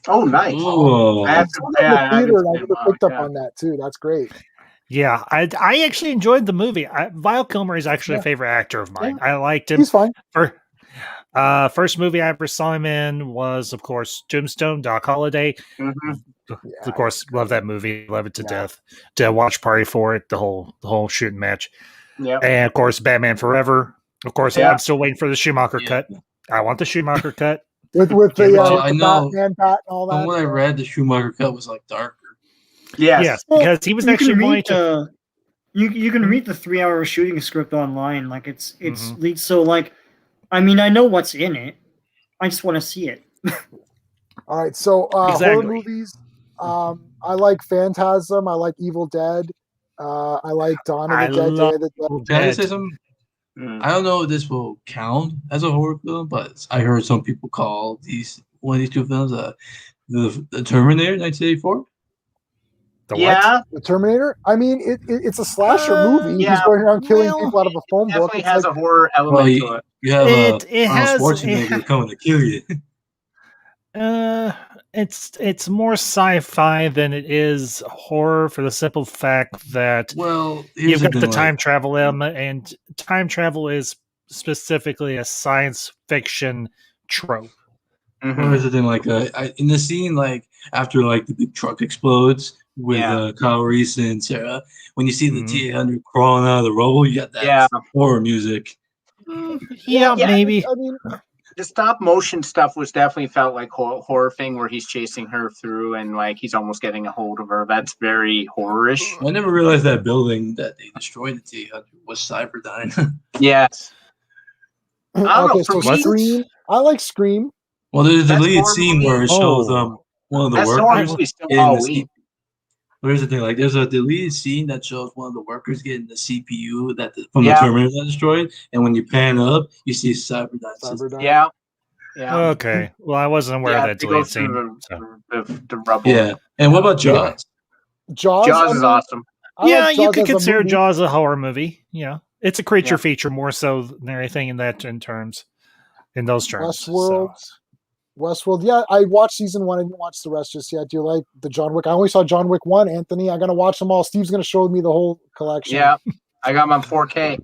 Oh, nice. Ooh. I have I to, saw that in yeah, the I haven't theater, and I seen it. never picked up Yeah. on that too. That's great. Yeah, I actually enjoyed the movie. Val Kilmer is actually Yeah. a favorite actor of mine. I liked him He's fine. for First movie I ever saw him in was, of course, Tombstone, Doc Holliday. Mhm. Yeah, Of course, love that movie, love it to Yeah. death. Did a watch party for it, the whole shooting match, Yep. and of course, Batman Forever. Of course, Yeah. I'm still waiting for the Schumacher Yeah. cut. I want the Schumacher cut. with Give the, it uh, to- with I the know. Batman bat and all that. From what I yeah. read, the Schumacher cut was like darker. Yes. Because he was you actually can wanting read to. you can Mhm. read the 3-hour shooting script online. Like it's Mhm. leads. So like, I mean, I know what's in it. I just want to see it. All right, so horror Exactly. movies. I like Phantasm. I like Evil Dead. I like Dawn of the I Dead, Day love of the Dead. Evil Can I Dead. say something? Mm. I don't know if this will count as a horror film, but I heard some people call one of these two films the Terminator 1984. The what? Yeah. The Terminator. I mean, it's a slasher movie. yeah, He's going around killing well, people out of a phone book. Definitely It's has like, a horror element Well, to it. you have It Arnold has Schwarzenegger coming to kill you. it's more sci-fi than it is horror for the simple fact that Well, here's you've the got thing, the like, time travel element, and time travel is specifically a science fiction trope. Mhm. Or is it in like in the scene like after like the big truck explodes with Yeah. Kyle Reese and Sarah, when you see the Mhm. T-800 crawling out of the rubble, you got that Yeah. horror music. Yeah, Yeah. maybe. I mean, The stop motion stuff was definitely felt like horror thing where he's chasing her through and like he's almost getting a hold of her. That's very horror-ish. I never realized that building that they destroyed the T-800 was Cyberdyne. Yes. I don't know. okay, For so me, Scream. I like Scream. Well, there's a That's deleted horror scene movie? where it shows Oh. one of the that's horror workers movie still getting the Halloween. Here's the thing, like there's a deleted scene that shows one of the workers getting the CPU from the Yeah. Terminator that destroyed, and when you pan up, you see Cyberdyne. Cyberdyne. Yeah. Yeah. Okay. Well, I wasn't aware Yeah. of that They go deleted scene. through So. the rubble. Yeah. And what about Yeah. Jaws? Jaws. Jaws I is mean, awesome. I Yeah, like you Jaws could as a consider movie. Jaws a horror movie. Yeah, it's a creature Yeah. feature more so than anything in those terms. Westworld. So. Westworld. Yeah, I watched season 1. I didn't watch the rest just yet. Do you like the John Wick? I only saw John Wick 1, Anthony. I'm going to watch them all. Steve's going to show me the whole collection. Yeah. I got them on 4K.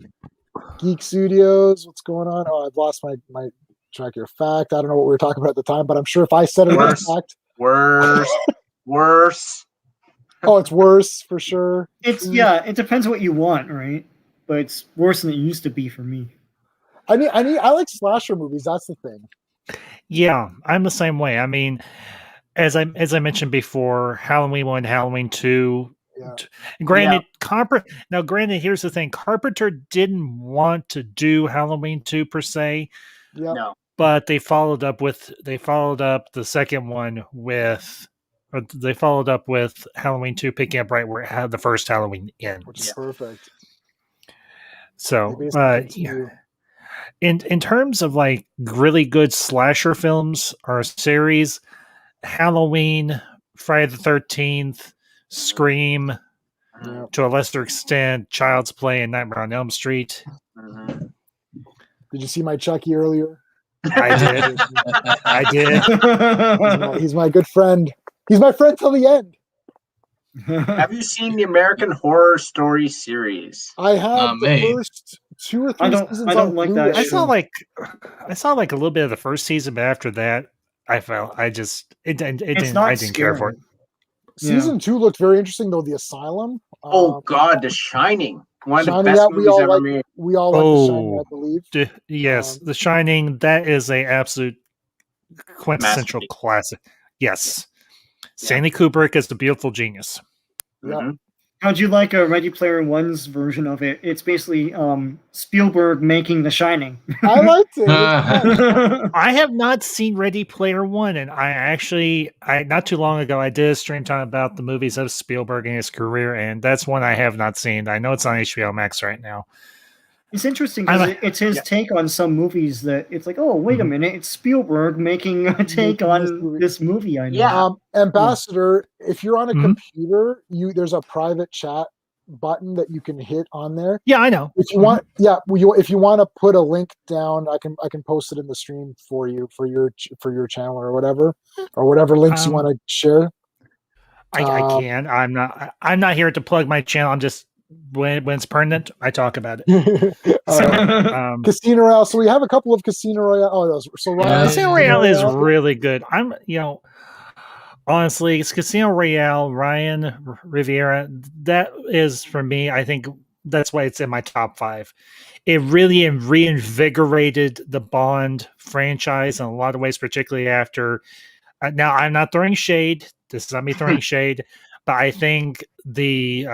Geek Studios. What's going on? Oh, I've lost my track of fact. I don't know what we were talking about at the time, but I'm sure if I said it was Worse. fact. Worse. Oh, it's worse for sure. It depends what you want, right? But it's worse than it used to be for me. I like slasher movies. That's the thing. Yeah, I'm the same way. I mean, as I mentioned before, Halloween 1, Halloween 2. Yeah. Granted, granted, here's the thing: Carpenter didn't want to do Halloween 2 per se, Yeah. No. but they followed up the second one with. Or they followed up with Halloween 2, picking up right where the first Halloween ends. Which is perfect. So, They basically continue. in terms of like really good slasher films or series, Halloween, Friday the 13th, Scream, Yeah. to a lesser extent, Child's Play and Nightmare on Elm Street. Mhm. Did you see my Chucky earlier? I did. I did. He's my good friend. He's my friend till the end. Have you seen the American Horror Story series? I have the me. first 2 or 3 I don't seasons like on that Blu-ray. I show. saw like a little bit of the first season, but after that, I didn't care for it. Season 2 looked very interesting, though. The Asylum. Oh God, The Shining. One of the Shining, best yeah, we movies all ever like. made. We all like The Shining, I believe. Yes, The Shining. That is a absolute quintessential Masterpiece. classic. Yes, Stanley Kubrick is the beautiful genius. Yeah. Mhm. How'd you like a Ready Player One's version of it? It's basically Spielberg making The Shining. I liked it. It's fun. I have not seen Ready Player One, and I not too long ago I did a stream time about the movies of Spielberg and his career, and that's one I have not seen. I know it's on HBO Max right now. It's interesting because it's his take on some movies that it's like, oh, wait a minute, it's Spielberg making a take on this movie. I know. Yeah. Ambassador, if you're on a Mhm. computer, there's a private chat button that you can hit on there. Yeah, I know. If you want, if you want to put a link down, I can post it in the stream for you for your channel or whatever links you want to share. I can. I'm not here to plug my channel. I'm just when it's permanent, I talk about it. All right. Casino Royale. So we have a couple of Casino Royale. Oh, those. So Ryan, Yeah. Casino Royale is really good. Honestly, it's Casino Royale, Ryan Riviera. That is for me. I think that's why it's in my top 5. It really reinvigorated the Bond franchise in a lot of ways, particularly after. Now, I'm not throwing shade. This is not me throwing shade, but I think the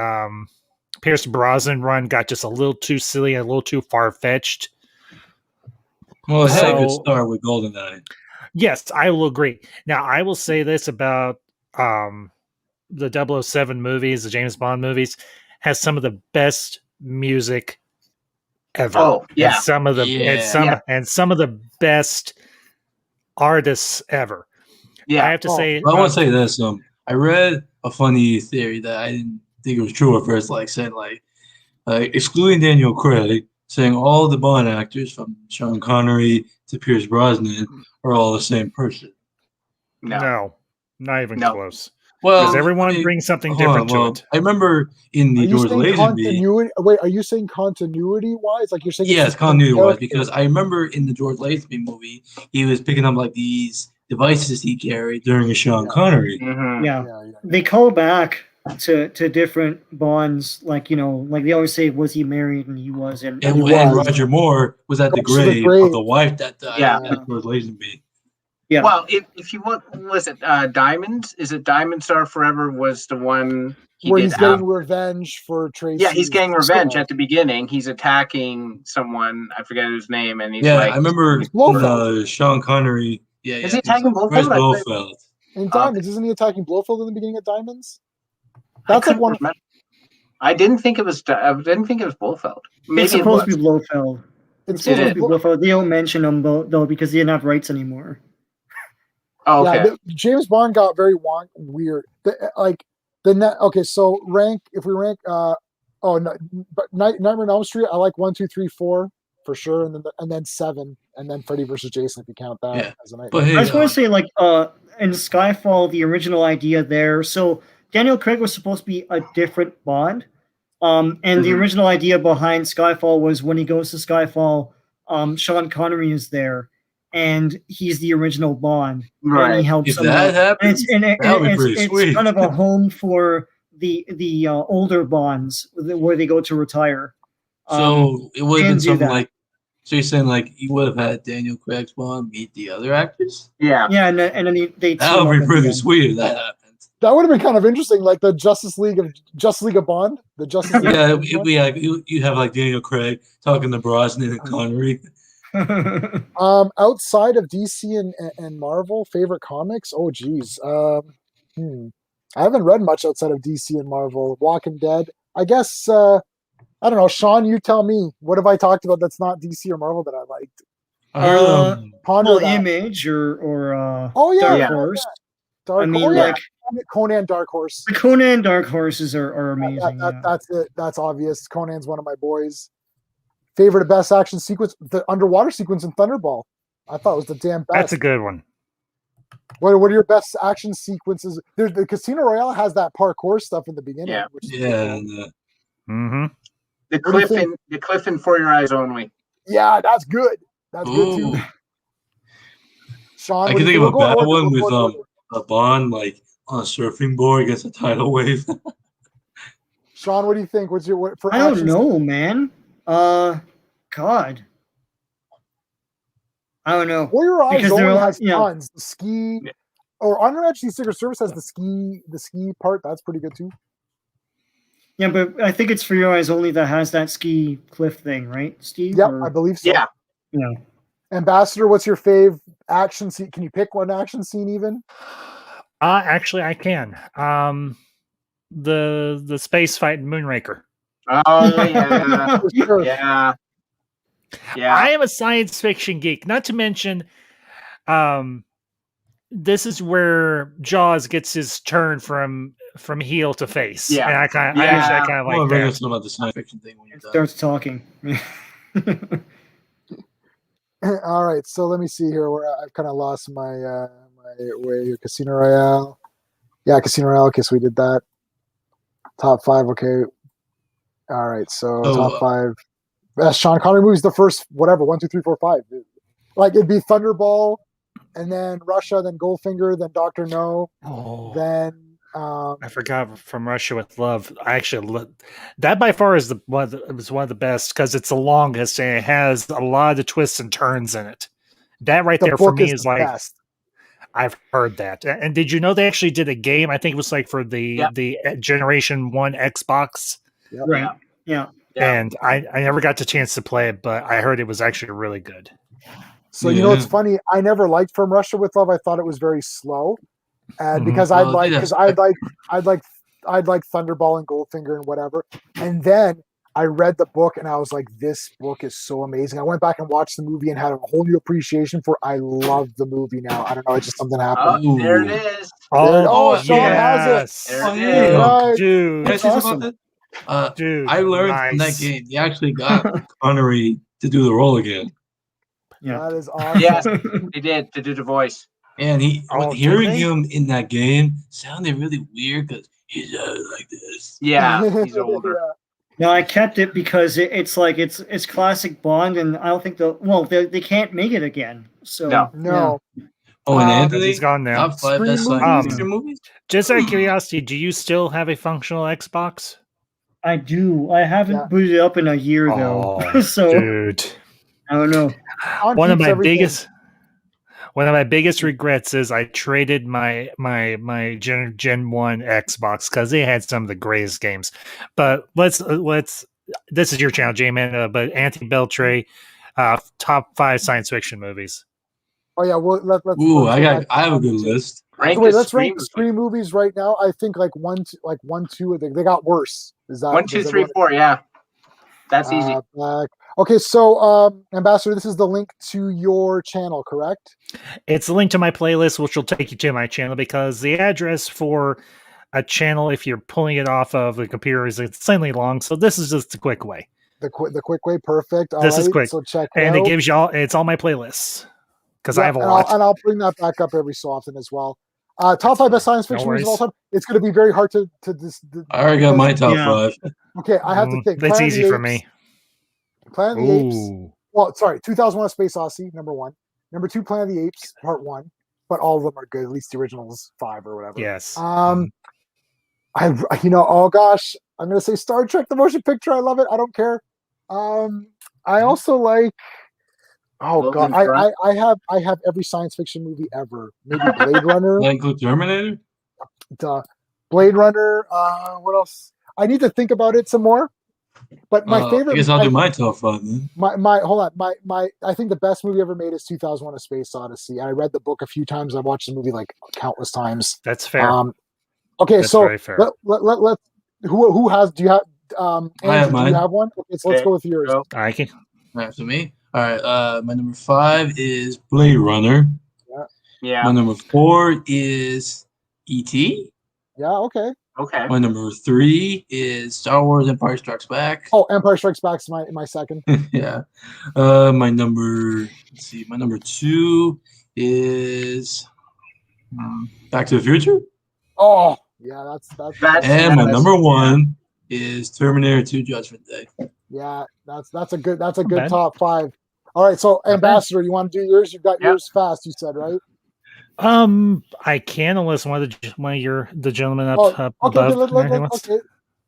Pierce Brosnan run got just a little too silly and a little too far fetched. Well, it had a good start with GoldenEye. Yes, I will agree. Now, I will say this about the 007 movies, the James Bond movies, has some of the best music ever. Oh, yeah. And some of the best artists ever. Yeah. I have to say. I want to say this. I read a funny theory that I didn't think it was true at first. Saying excluding Daniel Craig, saying all the Bond actors from Sean Connery to Pierce Brosnan are all the same person. No, not even close. Well, because everyone brings something different to it. I remember in the George Lazenby. Wait, are you saying continuity wise? Like you're saying? Yes, continuity wise, because I remember in the George Lazenby movie, he was picking up these devices he carried during a Sean Connery. Mm-hmm. Yeah, they call back to different Bonds, like they always say, was he married, and he wasn't. And Roger Moore was at the grave of the wife that died at George Lazenby. Yeah. Well, if you want, was it Diamonds? Is it Diamonds Are Forever? Was the one where he's getting revenge for Tracy? Yeah, he's getting revenge at the beginning. He's attacking someone. I forget his name, and he's I remember Sean Connery. Yeah, is he attacking Blofeld? Blofeld. In Diamonds, isn't he attacking Blofeld in the beginning of Diamonds? That's like one. I didn't think it was. I didn't think it was Blofeld. Maybe it's supposed to be Blofeld. It's supposed to be Blofeld. They don't mention him though because they didn't have rights anymore. Oh, okay. Yeah, James Bond got very weird. So rank if we rank. Nightmare on Elm Street. I like 1, 2, 3, 4 for sure, and then 7, and then Freddy vs. Jason if you count that as a nightmare. I just want to say, in Skyfall, the original idea there. So Daniel Craig was supposed to be a different Bond, and the original idea behind Skyfall was when he goes to Skyfall, Sean Connery is there. And he's the original Bond, right? And he helps him. It's kind of a home for the older Bonds where they go to retire. So it would have been something like. So you're saying you would have had Daniel Craig's Bond meet the other actors? Yeah, yeah, and then they. That would be pretty sweet if that happened. That would have been kind of interesting, like the Justice League of Bond. The Justice League. Yeah, it'd be you have Daniel Craig talking to Brosnan and Connery. Outside of DC and Marvel, favorite comics? Oh geez. I haven't read much outside of DC and Marvel. Walking Dead. I guess I don't know. Sean, you tell me. What have I talked about that's not DC or Marvel that I liked? Image or Dark Horse. Conan Dark Horse. The Conan Dark Horses are amazing. That's it. That's obvious. Conan's one of my boys. Favorite best action sequence, the underwater sequence in Thunderball. I thought it was the damn best. That's a good one. What are your best action sequences? The Casino Royale has that parkour stuff in the beginning. Yeah. Which is The cliff in For Your Eyes Only. Yeah, that's good. That's good too. Sean, I can think of a bad one with a Bond on a surfing board against a tidal wave. Sean, what do you think? What's your for? I don't know, man. God. I don't know. For Your Eyes Only has tons. The ski, or Under Edge Secret Service has the ski part. That's pretty good too. Yeah, but I think it's For Your Eyes Only that has that ski cliff thing, right, Steve? Yeah, I believe so. Yeah. Ambassador, what's your fave action scene? Can you pick one action scene even? Actually, I can. The space fight in Moonraker. Oh yeah, sure. Yeah. I am a science fiction geek. Not to mention, this is where Jaws gets his turn from heel to face. Yeah, and I kind of like that. It's about the science fiction thing when it starts talking. All right, so let me see here. Where I've kind of lost my way here. Casino Royale. Yeah, Casino Royale. Okay, so we did that. Top 5. Okay. All right, so So, top 5 best Sean Connery movies. The first whatever 1, 2, 3, 4, 5. Like it'd be Thunderball, and then Russia, then Goldfinger, then Doctor No, then I forgot From Russia with Love. I actually that by far is was one of the best because it's the longest and it has a lot of twists and turns in it. That right the there for book me is is the like best. I've heard that. And did you know they actually did a game? I think it was like for the Generation 1 Xbox. Yep. Right. Yeah. And I never got the chance to play it, but I heard it was actually really good. So you know it's funny. I never liked From Russia with Love. I thought it was very slow, and because I'd like Thunderball and Goldfinger and whatever. And then I read the book and I was like, this book is so amazing. I went back and watched the movie and had a whole new appreciation for. I love the movie now. I don't know. It's just something happened. Oh, there it is. Sean has it. There it there you is. go. Right. Dude, Can I say something awesome. about that? dude, I learned from that nice. game. He actually got Connery to do the role again. Yeah. That is awesome. Yes, he did to do the voice. And Oh, did hearing they? him in that game sounded really weird because he's like this. Yeah, he's older. No, I kept it because it's classic Bond, and I don't think they can't make it again. So No. No. Oh, and Because Anthony, he's gone now. top 5 Scream best science movies? fiction movies. Just out of curiosity, do you still have a functional Xbox? I do. I haven't Yeah. booted it up in a year though, Oh, so dude. I don't know. One of keeps my everything. one of my biggest regrets is I traded my Gen 1 Xbox because they had some of the greatest games. But let's this is your channel, J-Man, but Anthony Beltray, top 5 science fiction movies. Oh yeah, well let's Ooh, let's I go back I have a to good two. list. Rank Wait, is let's rank Scream. Scream movies right now. I think like 1, 2. They got worse. Is that 1, 2, does 3, everyone- 4. Yeah, that's easy. back. Okay, so Ambassador, this is the link to your channel, correct? It's a link to my playlist, which will take you to my channel because the address for a channel, if you're pulling it off of the computer, is insanely long. So this is just the quick way. The quick way, perfect. All This is right, quick. So check it And out. it gives you all, it's all my playlists because I have a and lot. I'll bring that back up every so often as well. Top 5 best science fiction movies of all worries. time. It's going to be very hard to I already got my top Yeah. 5. Okay, I have to think. That's Planet of easy the for Apes- me. Planet of the Apes. Ooh. Well, sorry, 2001: A Space Odyssey, number 1. Number 2, Planet of the Apes, Part 1. But all of them are good. At least the original's 5 or whatever. Yes. Oh gosh, I'm gonna say Star Trek: The Motion Picture. I love it. I don't care. I also like. Oh god, Logan's Run. I have every science fiction movie ever. Maybe Blade Runner. That include Terminator? Blade Runner. What else? I need to think about it some more. But my favorite. I guess I'll do my top 5 then. My hold on. My I think the best movie ever made is 2001: A Space Odyssey. I read the book a few times. I watched the movie like countless times. That's fair. Okay, That's so very fair. let who has do you have I have Andrew, do mine. you have one? Okay, so let's Okay, go with yours. go. I can. All right, so me. All right, my number 5 is Blade Runner. Yeah. My number 4 is E.T. Yeah, okay. Okay. My number 3 is Star Wars Empire Strikes Back. Oh, Empire Strikes Back's my second. Yeah. My number 2 is Back to the Future. Oh, yeah, that's And my number 1 is Terminator 2 Judgment Day. yeah, that's a good bad. top 5. All right, so Ambassador, you want to do yours? You've got yours fast. You said right. I can unless one of the gentlemen up, Oh, up okay, above. okay.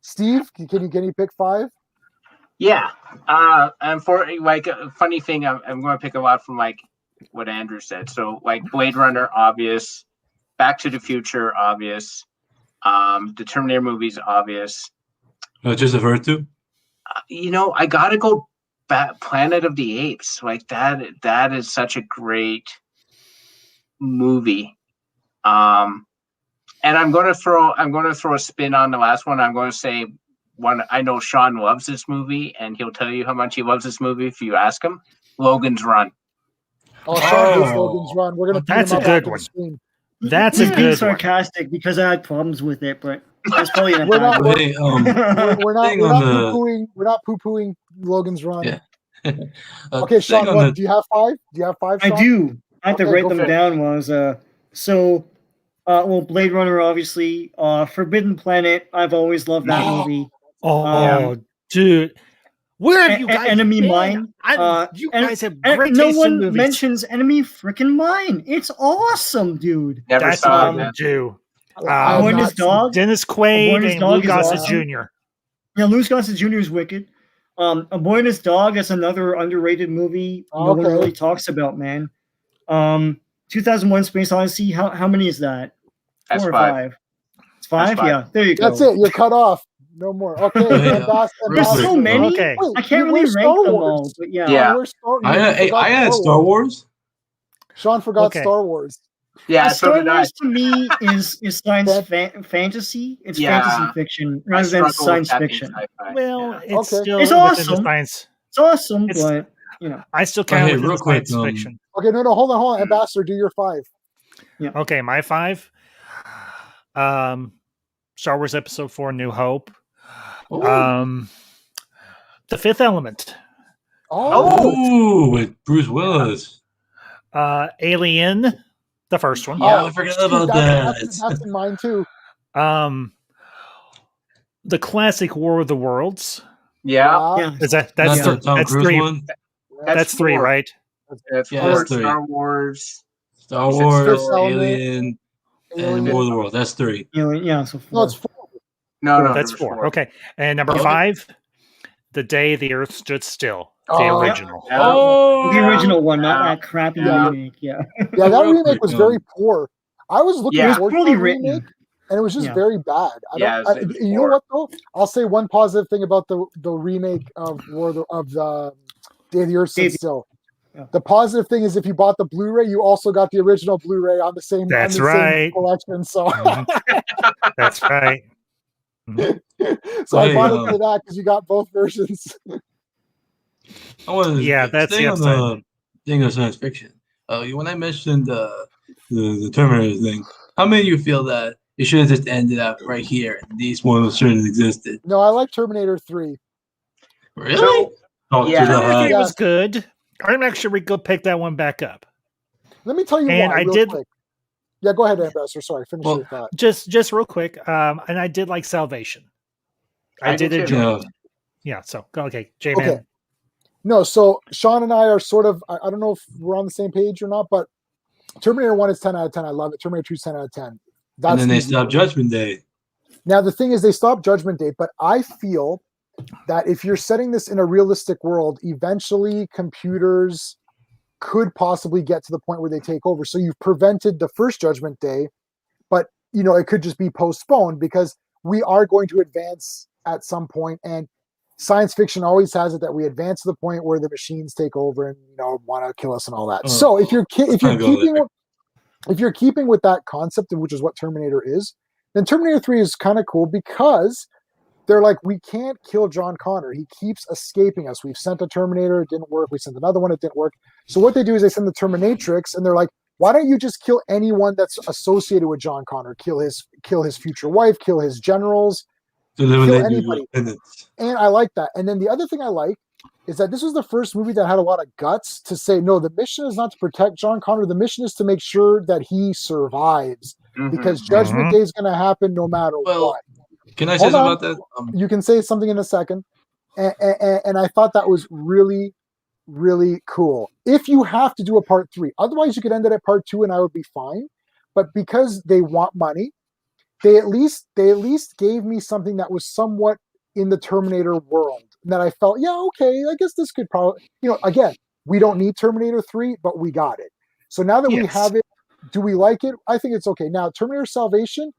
Steve, can you pick 5? Yeah. And for like a funny thing, I'm going to pick a lot from like what Andrew said. So like Blade Runner, obvious. Back to the Future, obvious. The Terminator movies, obvious. Just a Earth 2? I gotta go back. Planet of the Apes, like that is such a great movie. And I'm gonna throw a spin on the last one. I'm going to say one. I know Sean loves this movie, and he'll tell you how much he loves this movie if you ask him. Logan's Run. Oh, Sean hates Oh. Logan's Run. We're gonna. That's put him a up good on the one. screen. That's a He's being good one. sarcastic because I had problems with it, but that's probably an We're not- Hey, We're not Thing on the- poo-pooing Logan's Run. Yeah. Okay, Sean, thing on what, the- do you have 5? Do you have 5, I Sean? do. I have to Okay, write go them for it. down. Blade Runner, obviously. Forbidden Planet. I've always loved that movie. Oh, Dude, where have you guys Enemy been? Mine. You guys have And great no taste in one movies. mentions Enemy Freaking Mine. It's awesome, dude. Never That's saw what it. I man. would do. I have Boy and not His Dog. Dennis Boy Quaid and His and Dog Lou is Gossett awesome. Jr. Yeah, Louis Gossett Jr. is wicked. A Boy and His Dog is another underrated movie no one Okay. really talks about, man. 2001 Space Odyssey, how many is that? That's 4 or 5. 5? It's 5? That's 5. Yeah, there you go. That's it. You're cut off. No more. Okay. Wait, Ambassador. real There's so quick, many. Okay. Wait, I can't really where's rank Star them Wars? all, but yeah. Yeah. Where's Star, I forgot had Star Wars. Sean forgot Okay. Star Wars. Yeah, so Star did I. Wars to me is science fantasy. It's Yeah. fantasy fiction I rather than struggle with science that being fiction. sci-fi. Well, yeah. it's Okay. still It's within awesome. the science. It's awesome, It's- but you know. I still count hey, within real the quick, science fiction. Okay, no, hold on. Ambassador, do your 5. Okay, my 5. Star Wars Episode 4: New Hope. Oh, The Fifth Element. oh, with Bruce Willis. Alien, the first one. Yeah, I forgot about that. That's in mine too. The classic War of the Worlds. Yeah. Yeah. Is that Not that's the Tom that's Cruise 3? one. That's 3, 4. right? That's Yeah, 4. that's 3. Star Wars. Star Fifth Wars, Element. Alien, and War of the World. That's 3. Yeah, so 4. No, it's 4. No, That's there's 4. Okay. And number Okay. 5, The Day the Earth Stood Still. The Oh. original. Yeah. Oh, The original one, not Yeah. that crappy Yeah. remake. Yeah. Yeah, that Real remake quick, was very poor. I was looking Yeah. forward to Poorly that written. remake, and it was just Yeah. very bad. Yeah, it was you know poor. what though? I'll say one positive thing about the remake of the Day the Earth Stood Still. Yeah. The positive thing is if you bought the Blu-ray, you also got the original Blu-ray on the same. That's on the same right. collection. So, That's right. so I Hey, bought it for that because you got both versions. I want to That's stay the on upside. the thing of science fiction. When I mentioned the Terminator thing, how many of you feel that it should have just ended up right here and these ones shouldn't have existed? No, I like Terminator 3. Really? So, Oh, yeah. to the Terminator 3 high. was good. I'm actually go pick that one back up. Let me tell you And why. I real did- quick. Yeah, go ahead, Ambassador. Sorry, finish Well, your thought. Just real quick. And I did like Salvation. I did too. enjoy Yeah. it. Yeah. So okay, J-Man. Okay. No, so Sean and I are sort of, I don't know if we're on the same page or not, but Terminator 1 is 10 out of 10. I love it. Terminator 2 is 10 out of 10. That's And then they easy. stopped Judgment Day. Now, the thing is, they stopped Judgment Day, but I feel that if you're setting this in a realistic world, eventually computers could possibly get to the point where they take over. So you've prevented the first Judgment Day, but it could just be postponed because we are going to advance at some point, and science fiction always has it that we advance to the point where the machines take over and want to kill us and all that. Oh, So if you're gonna go keeping there. if you're keeping with that concept, which is what Terminator is, then Terminator 3 is kind of cool because they're like, we can't kill John Connor. He keeps escaping us. We've sent a Terminator, it didn't work. We sent another one, it didn't work. So what they do is they send the Terminatrix, and they're like, why don't you just kill anyone that's associated with John Connor? Kill his future wife, kill his generals, Eliminate anybody. your independence. and I like that. And then the other thing I like is that this was the first movie that had a lot of guts to say, no, the mission is not to protect John Connor. The mission is to make sure that he survives Mhm. because Judgment Mhm. Day is going to happen no matter Well, what. Can I say Hold something on. about that? You can say something in a second. And I thought that was really, really cool. If you have to do a part 3, otherwise you could end it at part 2 and I would be fine. But because they want money, they at least gave me something that was somewhat in the Terminator world that I felt, yeah, okay, I guess this could probably, again, we don't need Terminator 3, but we got it. So now that we Yes. have it, do we like it? I think it's okay. Now, Terminator Salvation,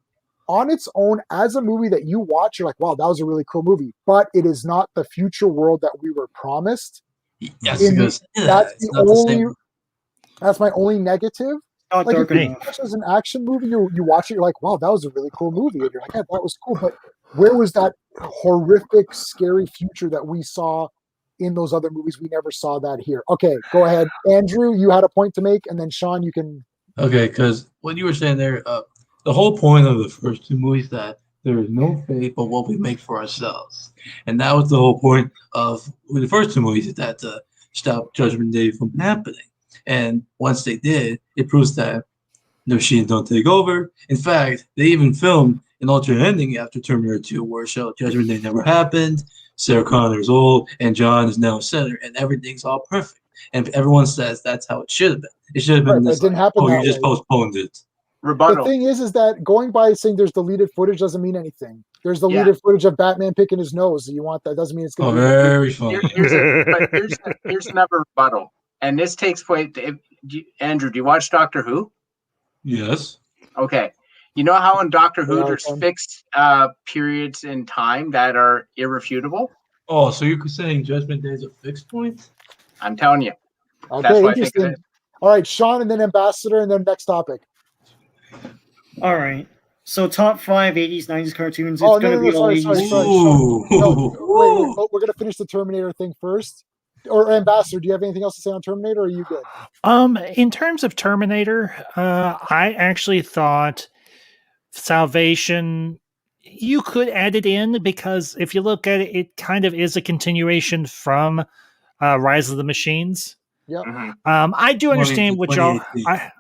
on its own, as a movie that you watch, you're like, wow, that was a really cool movie. But it is not the future world that we were promised. Yes, In- because That's it's the not the only. same. That's my only negative. Not Like dark if you enough. watch it as an action movie, you watch it, you're like, wow, that was a really cool movie. And you're like, yeah, that was cool. But where was that horrific, scary future that we saw in those other movies? We never saw that here. Okay, go ahead. Andrew, you had a point to make, and then Sean, you can. Okay, because what you were saying there, the whole point of the first two movies that there is no fate but what we make for ourselves, and that was the whole point of the first two movies, is that to stop Judgment Day from happening. And once they did, it proves that the machines don't take over. In fact, they even filmed an alternate ending after Terminator 2 where it showed Judgment Day never happened. Sarah Connor's old, and John is now center, and everything's all perfect. And everyone says that's how it should have been. It should have been Right, but this. it didn't happen oh, you that just way. postponed it. The Rebuttal. thing is that going by saying there's deleted footage doesn't mean anything. There's deleted footage of Batman picking his nose. You want that? Doesn't mean it's Oh, going to be. very funny. Here's another rebuttal, and this takes place. Andrew, do you watch Doctor Who? Yes. Okay. You know how in Doctor Who Yeah, there's okay. fixed periods in time that are irrefutable? Oh, so you're saying Judgment Day is a fixed point? I'm telling you. Okay, That's what I think it interesting. is. All right, Sean, and then Ambassador, and then next topic. All right. So top 5 80s, 90s cartoons. It's Oh, going to be all sorry. 80s. Ooh. No, wait. Oh, we're gonna finish the Terminator thing first. Or Ambassador, do you have anything else to say on Terminator? Or are you good? In terms of Terminator, I actually thought Salvation, you could add it in because if you look at it, it kind of is a continuation from Rise of the Machines. Yep. Mhm. I do understand what y'all. 2018.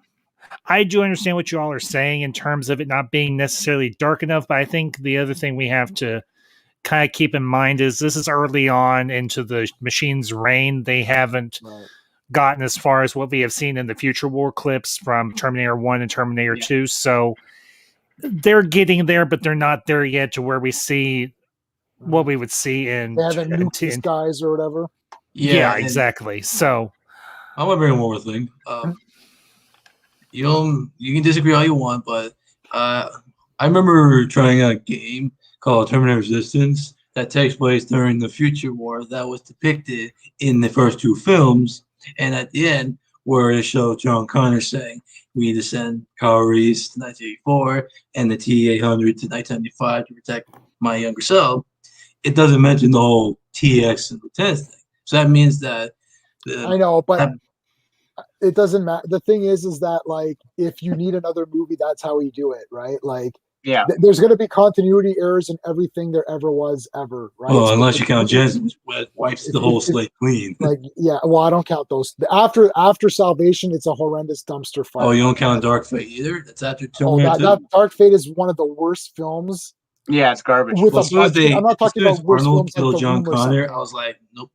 I do understand what you all are saying in terms of it not being necessarily dark enough, but I think the other thing we have to kind of keep in mind is this is early on into the machine's reign. They haven't gotten as far as what we have seen in the Future War clips from Terminator 1 and Terminator 2. So they're getting there, but they're not there yet to where we see what we would see in. They haven't nuked these guys or whatever. Yeah, exactly. So I'm gonna bring one more thing. You can disagree all you want, but I remember trying out a game called Terminator Resistance that takes place during the Future War that was depicted in the first 2 films, and at the end where it showed John Connor saying, "We need to send Kyle Reese to 1984 and the T-800 to 1995 to protect my younger self." It doesn't mention the whole TX and Lieutenant thing, so that means that I know, but it doesn't matter. The thing is that like if you need another movie, that's how you do it, right? Like, there's going to be continuity errors in everything there ever was, ever, right? Well, unless you count Jensen, which wipes the whole slate clean. Like, well, I don't count those. After Salvation, it's a horrendous dumpster fire. Oh, you don't count Dark Fate either? That's after Terminator 2? That Dark Fate is one of the worst films. Yeah, it's garbage. As soon as I'm not talking about worst films like John Connor, I was like, nope.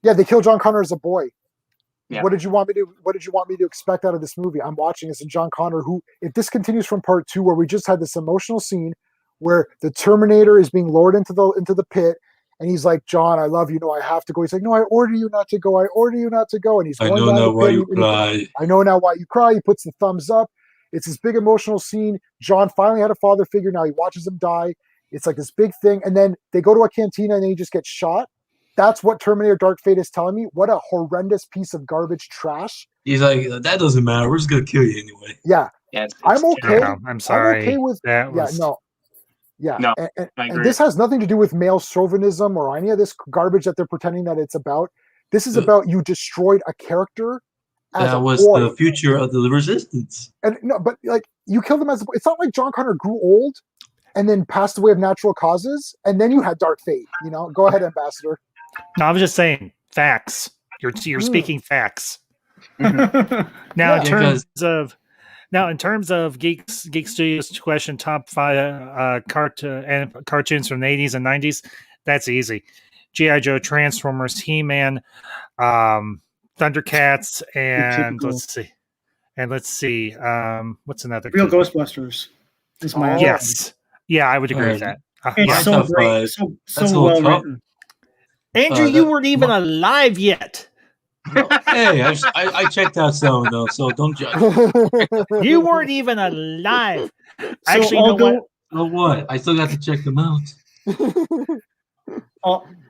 Yeah, they killed John Connor as a boy. Yeah. What did you want me to expect out of this movie? I'm watching this, and John Connor, who, if this continues from part 2, where we just had this emotional scene where the Terminator is being lowered into the pit, and he's like, "John, I love you. No, I have to go." He's like, "No, I order you not to go. I order you not to go." And he's going down the pit. I know now why you cry. He puts the thumbs up. It's this big emotional scene. John finally had a father figure. Now he watches him die. It's like this big thing, and then they go to a cantina, and then he just gets shot. That's what Terminator Dark Fate is telling me. What a horrendous piece of garbage trash. He's like, that doesn't matter. We're just going to kill you anyway. Yeah. I'm okay. I'm sorry. I'm okay with that. No. And this has nothing to do with male chauvinism or any of this garbage that they're pretending that it's about. This is about you destroyed a character. That was the future of the Resistance. And no, but like you killed him as a boy. It's not like John Connor grew old and then passed away of natural causes, and then you had Dark Fate. Go ahead, Ambassador. No, I was just saying facts. You're speaking facts. Now, in terms of Geek Studios question, top 5 cartoons from the 80s and 90s, that's easy. G.I. Joe, Transformers, He-Man, Thundercats, and let's see. What's another? Real Ghostbusters. Yes. Yeah, I would agree with that. It's so great. So well written. Andrew, you weren't even alive yet. Hey, I checked out some of them, so don't judge. You weren't even alive. Actually, what? I still got to check them out.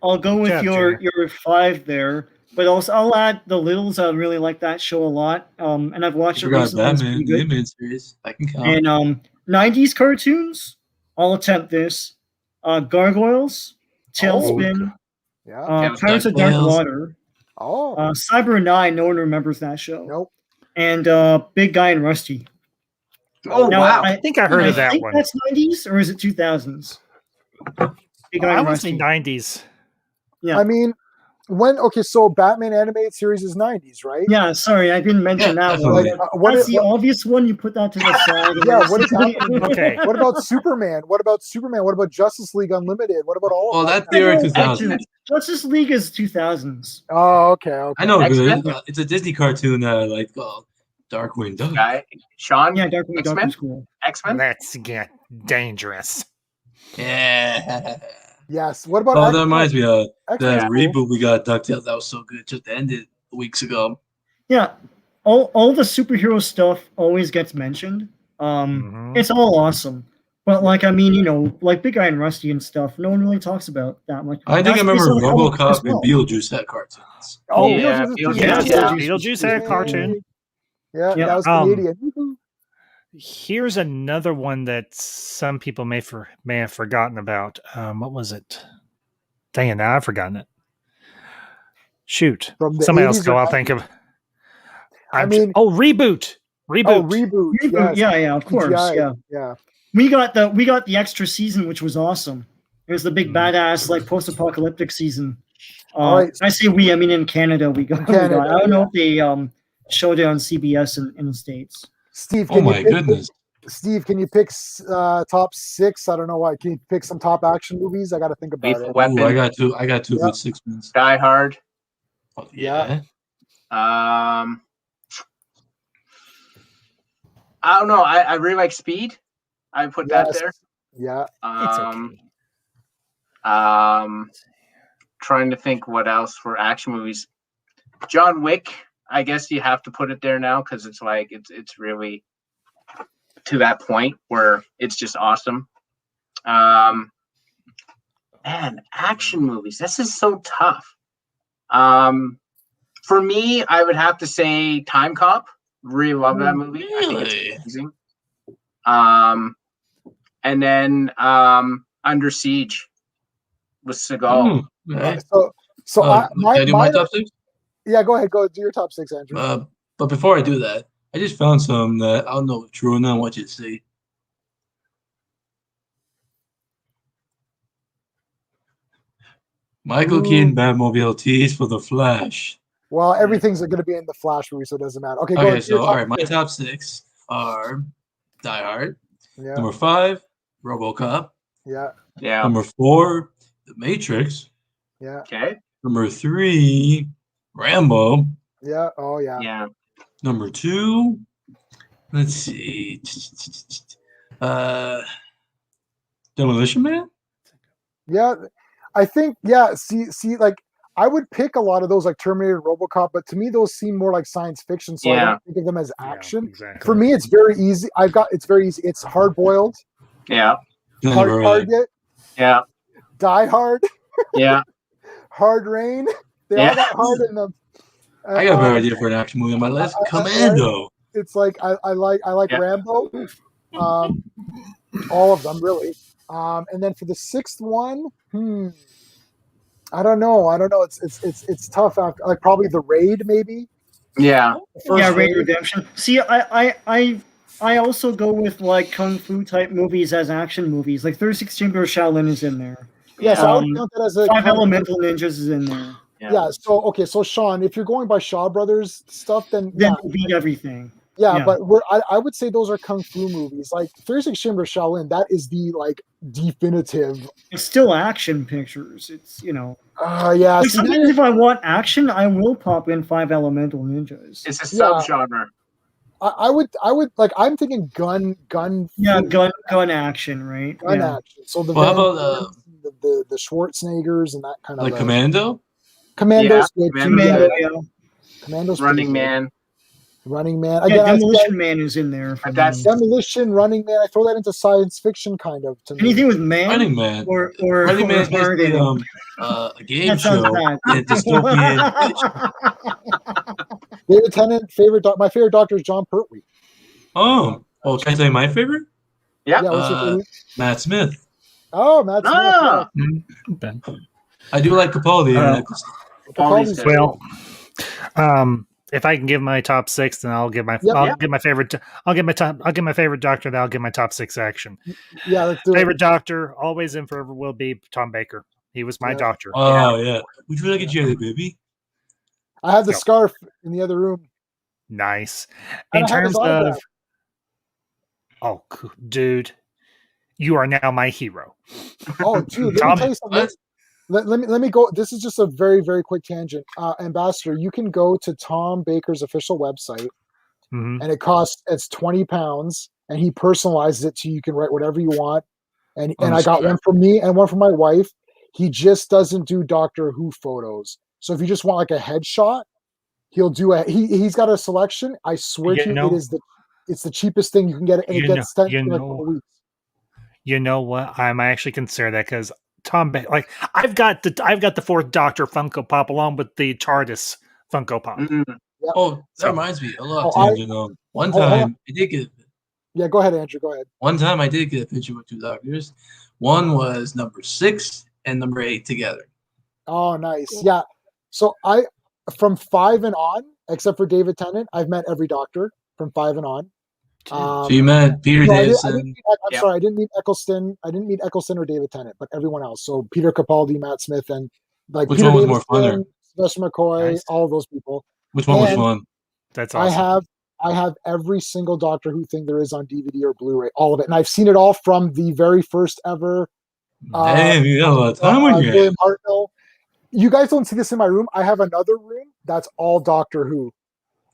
I'll go with your 5 there, but also I'll add the Littles. I really like that show a lot. And I've watched it recently. Batman, the animated series. I can count. And 90s cartoons. I'll attempt this. Gargoyles, Tailspin. Pirates of Dark Water. Cyber 9, no one remembers that show. Nope. And Big Guy and Rusty. Oh, now, wow. I think I heard of that one. That's 90s or is it 2000s? I would say 90s. Yeah. I mean, So Batman animated series is 90s, right? Yeah, sorry, I didn't mention Yeah, that one. definitely. That's the obvious one. You put that to the side. Yeah, what is happening? Okay. What about Superman? What about Justice League Unlimited? What about all Well, of that? that's the early X-Men. 2000s. Justice League is 2000s. Oh, okay. I know, X-Men? good. It's a Disney cartoon that I like called Darkwing Duck. Sean, Yeah, Darkwing Duck X-Men? is cool. X-Men? Let's get dangerous. Yeah. Yes. What about Oh, that X-Men? reminds me of X-Men's that cool. reboot we got, DuckTales. That was so good. Just ended weeks ago. Yeah, all the superhero stuff always gets mentioned. Mhm. It's all awesome. But like, I mean, like Big Eye and Rusty and stuff, no one really talks about that much. I think I That's based remember on the comic book as RoboCop and well. Beetlejuice had cartoons. Oh, Yeah, Beetlejuice is Beetlejuice, Yes, yeah. Beetlejuice had a cartoon. Yeah, Yeah. that was Canadian. Woohoo. Here's another one that some people may have forgotten about. What was it? Dang it, now I've forgotten it. Shoot. From the Somebody else 80s go. or I'll think of. Reboot. Reboot. Oh, Reboot. Reboot. Reboot, Yes. yeah, of course, CGI. yeah. Yeah. We got the extra season, which was awesome. It was the big Mm. badass like post-apocalyptic season. All right. I say we, I mean in Canada we got. Canada, I don't know if they showed it on CBS in the States. Steve, Oh can my you pick, goodness. Steve, can you pick top 6? I don't know why. Can you pick some top action movies? I got to think about Lethal it. Weapon. Ooh, I got two Yeah. good 6 minutes. Die Hard. Oh, yeah. I don't know. I really like Speed. I put that Yes. there. Yeah. It's okay. Trying to think what else for action movies. John Wick. I guess you have to put it there now because it's like it's really to that point where it's just awesome. Man, action movies. This is so tough. For me, I would have to say Time Cop. Really love that movie. I think Really? it's amazing. And then Under Siege with Seagal. Okay. So Can I do my top 6? Yeah, go ahead. Go do your top 6, Andrew. But before I do that, I just found some that I don't know if true or not. I want you to see. Michael Keaton Batmobile tease for The Flash. Well, everything's going to be in the Flash movie, so it doesn't matter. Okay, go Okay, ahead. so all right, my top 6 are Die Hard. Yeah. Number 5, RoboCop. Yeah. Yeah. Number 4, The Matrix. Yeah. Okay. Number 3, Rambo. Yeah. Oh, yeah. Yeah. Number 2, let's see, Demolition Man. Yeah. I think, yeah. See, like, I would pick a lot of those, like Terminator, RoboCop, but to me, those seem more like science fiction. So I Yeah. don't think of them as action. Exactly. For me, it's very easy. It's very easy. It's Hard Boiled, Yeah. Hard Target, Yeah. Die Hard, Yeah. Hard Rain. They all got hard in them. I got a better idea for an action movie on my list. Commando. It's like I like Yeah. Rambo. All of them really. And then for the 6th one, I don't know. It's tough. After, like probably The Raid, maybe. Yeah. Yeah, Raid Redemption. See, I also go with like kung fu type movies as action movies. Like 36 Chamber of Shaolin is in there. Yeah, so I would count that as a 5 Elemental Ninjas is in there. Yeah. So Sean, if you're going by Shaw Brothers stuff, then We'll beat everything. yeah. But I would say those are kung fu movies. Like 36 Chamber of Shaolin, that is the like definitive. It's still action pictures. It's Yeah. Like, see, sometimes if I want action, I will pop in 5 Elemental Ninjas. It's a subgenre. I would like. I'm thinking gun. Yeah, gun gun action, right? gun Yeah. action. So the Well, how Van about Dammes, the Schwarzeneggers and that kind of like Commando? Commandos. Yeah, good. Commando. Yeah. Commandos. Running pretty good. Man. Running Man. Yeah, Again, Demolition Man is in there. For That's- me. Demolition, Running Man. I throw that into science fiction kind of. To me. Anything with man Running Man. or Running Man is hard basically in it. a game That sounds show bad. in a dystopian. David Tennant. My favorite doctor is John Pertwee. Oh, can I tell you my favorite? Yeah. Yeah. What's your favorite? Matt Smith. Oh, Matt Smith. Ah. I do like Capaldi. Yeah. Capaldi's good. Well, if I can give my top 6, then I'll give my I'll give my favorite doctor. Then I'll give my top 6 action. Yeah, let's do Favorite doctor, always and forever will be Tom Baker. He was my Yeah. doctor. Oh yeah. Would you like a jelly, baby? I had the Yeah. scarf in the other room. Nice. And In I had his terms of, autograph. dude, you are now my hero. Oh, dude, let Tom- me tell you something. What? Let me go. This is just a very, very quick tangent. Ambassador, you can go to Tom Baker's official website, Mhm. and it's £20, and he personalizes it to you. You can write whatever you want. And I got one for me and one for my wife. He just doesn't do Doctor Who photos. So if you just want like a headshot, he'll do he's got a selection. I swear to you, it's the cheapest thing you can get, and it gets sent in a couple weeks. You know what? I might actually consider that because like I've got the Fourth Doctor Funko Pop along with the TARDIS Funko Pop. Oh, that So- reminds me. A lot Oh, tangent though. One hold on. time I did get. Yeah, go ahead, Andrew. Go ahead. One time I did get a picture with two doctors. One was number 6 and number 8 together. Oh, nice. Yeah. So from 5 and on, except for David Tennant, I've met every doctor from 5 and on. So you met Peter No, Davison. I'm sorry, I didn't meet Eccleston. I didn't meet Eccleston or David Tennant, but everyone else. So Peter Capaldi, Matt Smith, and like Which Peter one was more Davison, funner? Sylvester McCoy, Nice. all of those people. Which one was And fun? That's awesome. I have every single Doctor Who thing there is on DVD or Blu-ray, all of it, and I've seen it all from the very first ever. Damn, you got a lot of time on your William hands. Hartnell. You guys don't see this in my room. I have another room that's all Doctor Who,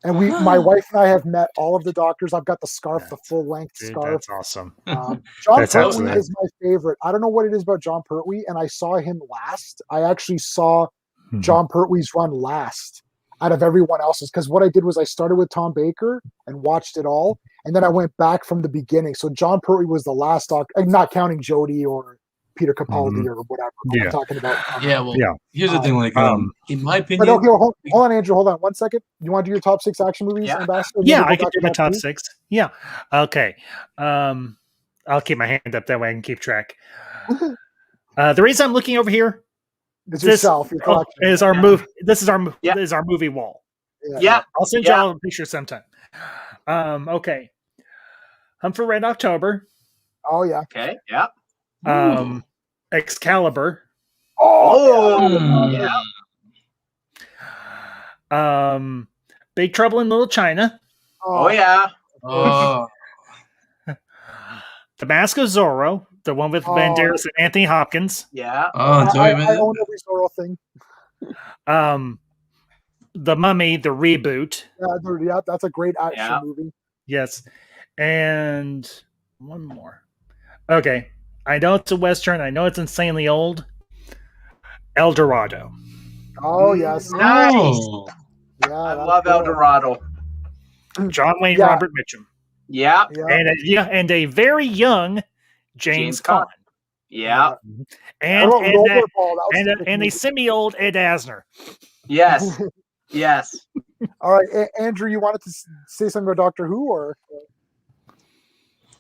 and my wife and I have met all of the doctors. I've got the scarf, the full length Dude, scarf. that's awesome. John That's Pertwee absolutely- is my favorite. I don't know what it is about John Pertwee, and I saw him last. I actually saw Mhm. John Pertwee's run last out of everyone else's, because what I did was I started with Tom Baker and watched it all, and then I went back from the beginning. So John Pertwee was the last Doctor, not counting Jodie or Peter Capaldi or whatever. Yeah. I'm talking about. Yeah, well, Yeah. here's the thing. Like, in my But opinion, okay, hold on, Andrew. Hold on 1 second. You want to do your top 6 action movies, Yeah. Ambassador? And Yeah, then we'll I go can back do to my top 3? 6. Yeah. Okay. I'll keep my hand up that way I can keep track. The reason I'm looking over here It's yourself. Your collection. is our move. This is our Yeah. this is our movie wall. Yeah. I'll send Yeah. y'all a picture sometime. Okay. Hunt for Red October. Oh yeah. Okay. Yeah. Excalibur. Oh. Hmm. Yeah. Big Trouble in Little China. Oh yeah. Oh, The Mask of Zorro, the one with Banderas and Anthony Hopkins. Yeah. oh, I Joey, own every Zorro thing. The Mummy, the reboot. Yeah, that's a great action Yeah. movie. Yes. And one more. Okay. I know it's a Western. I know it's insanely old. El Dorado. Oh yes. Nice. Oh. Yeah, I that's love El good. Dorado. John Wayne Yeah. Robert Mitchum. Yeah. Yeah. And a very young James Caan. Yeah. And What about and, Rollerball? That was and, a a, good and a movie. semi-old Ed Asner. Yes. Yes. All right, Andrew, you wanted to say something about Doctor Who, or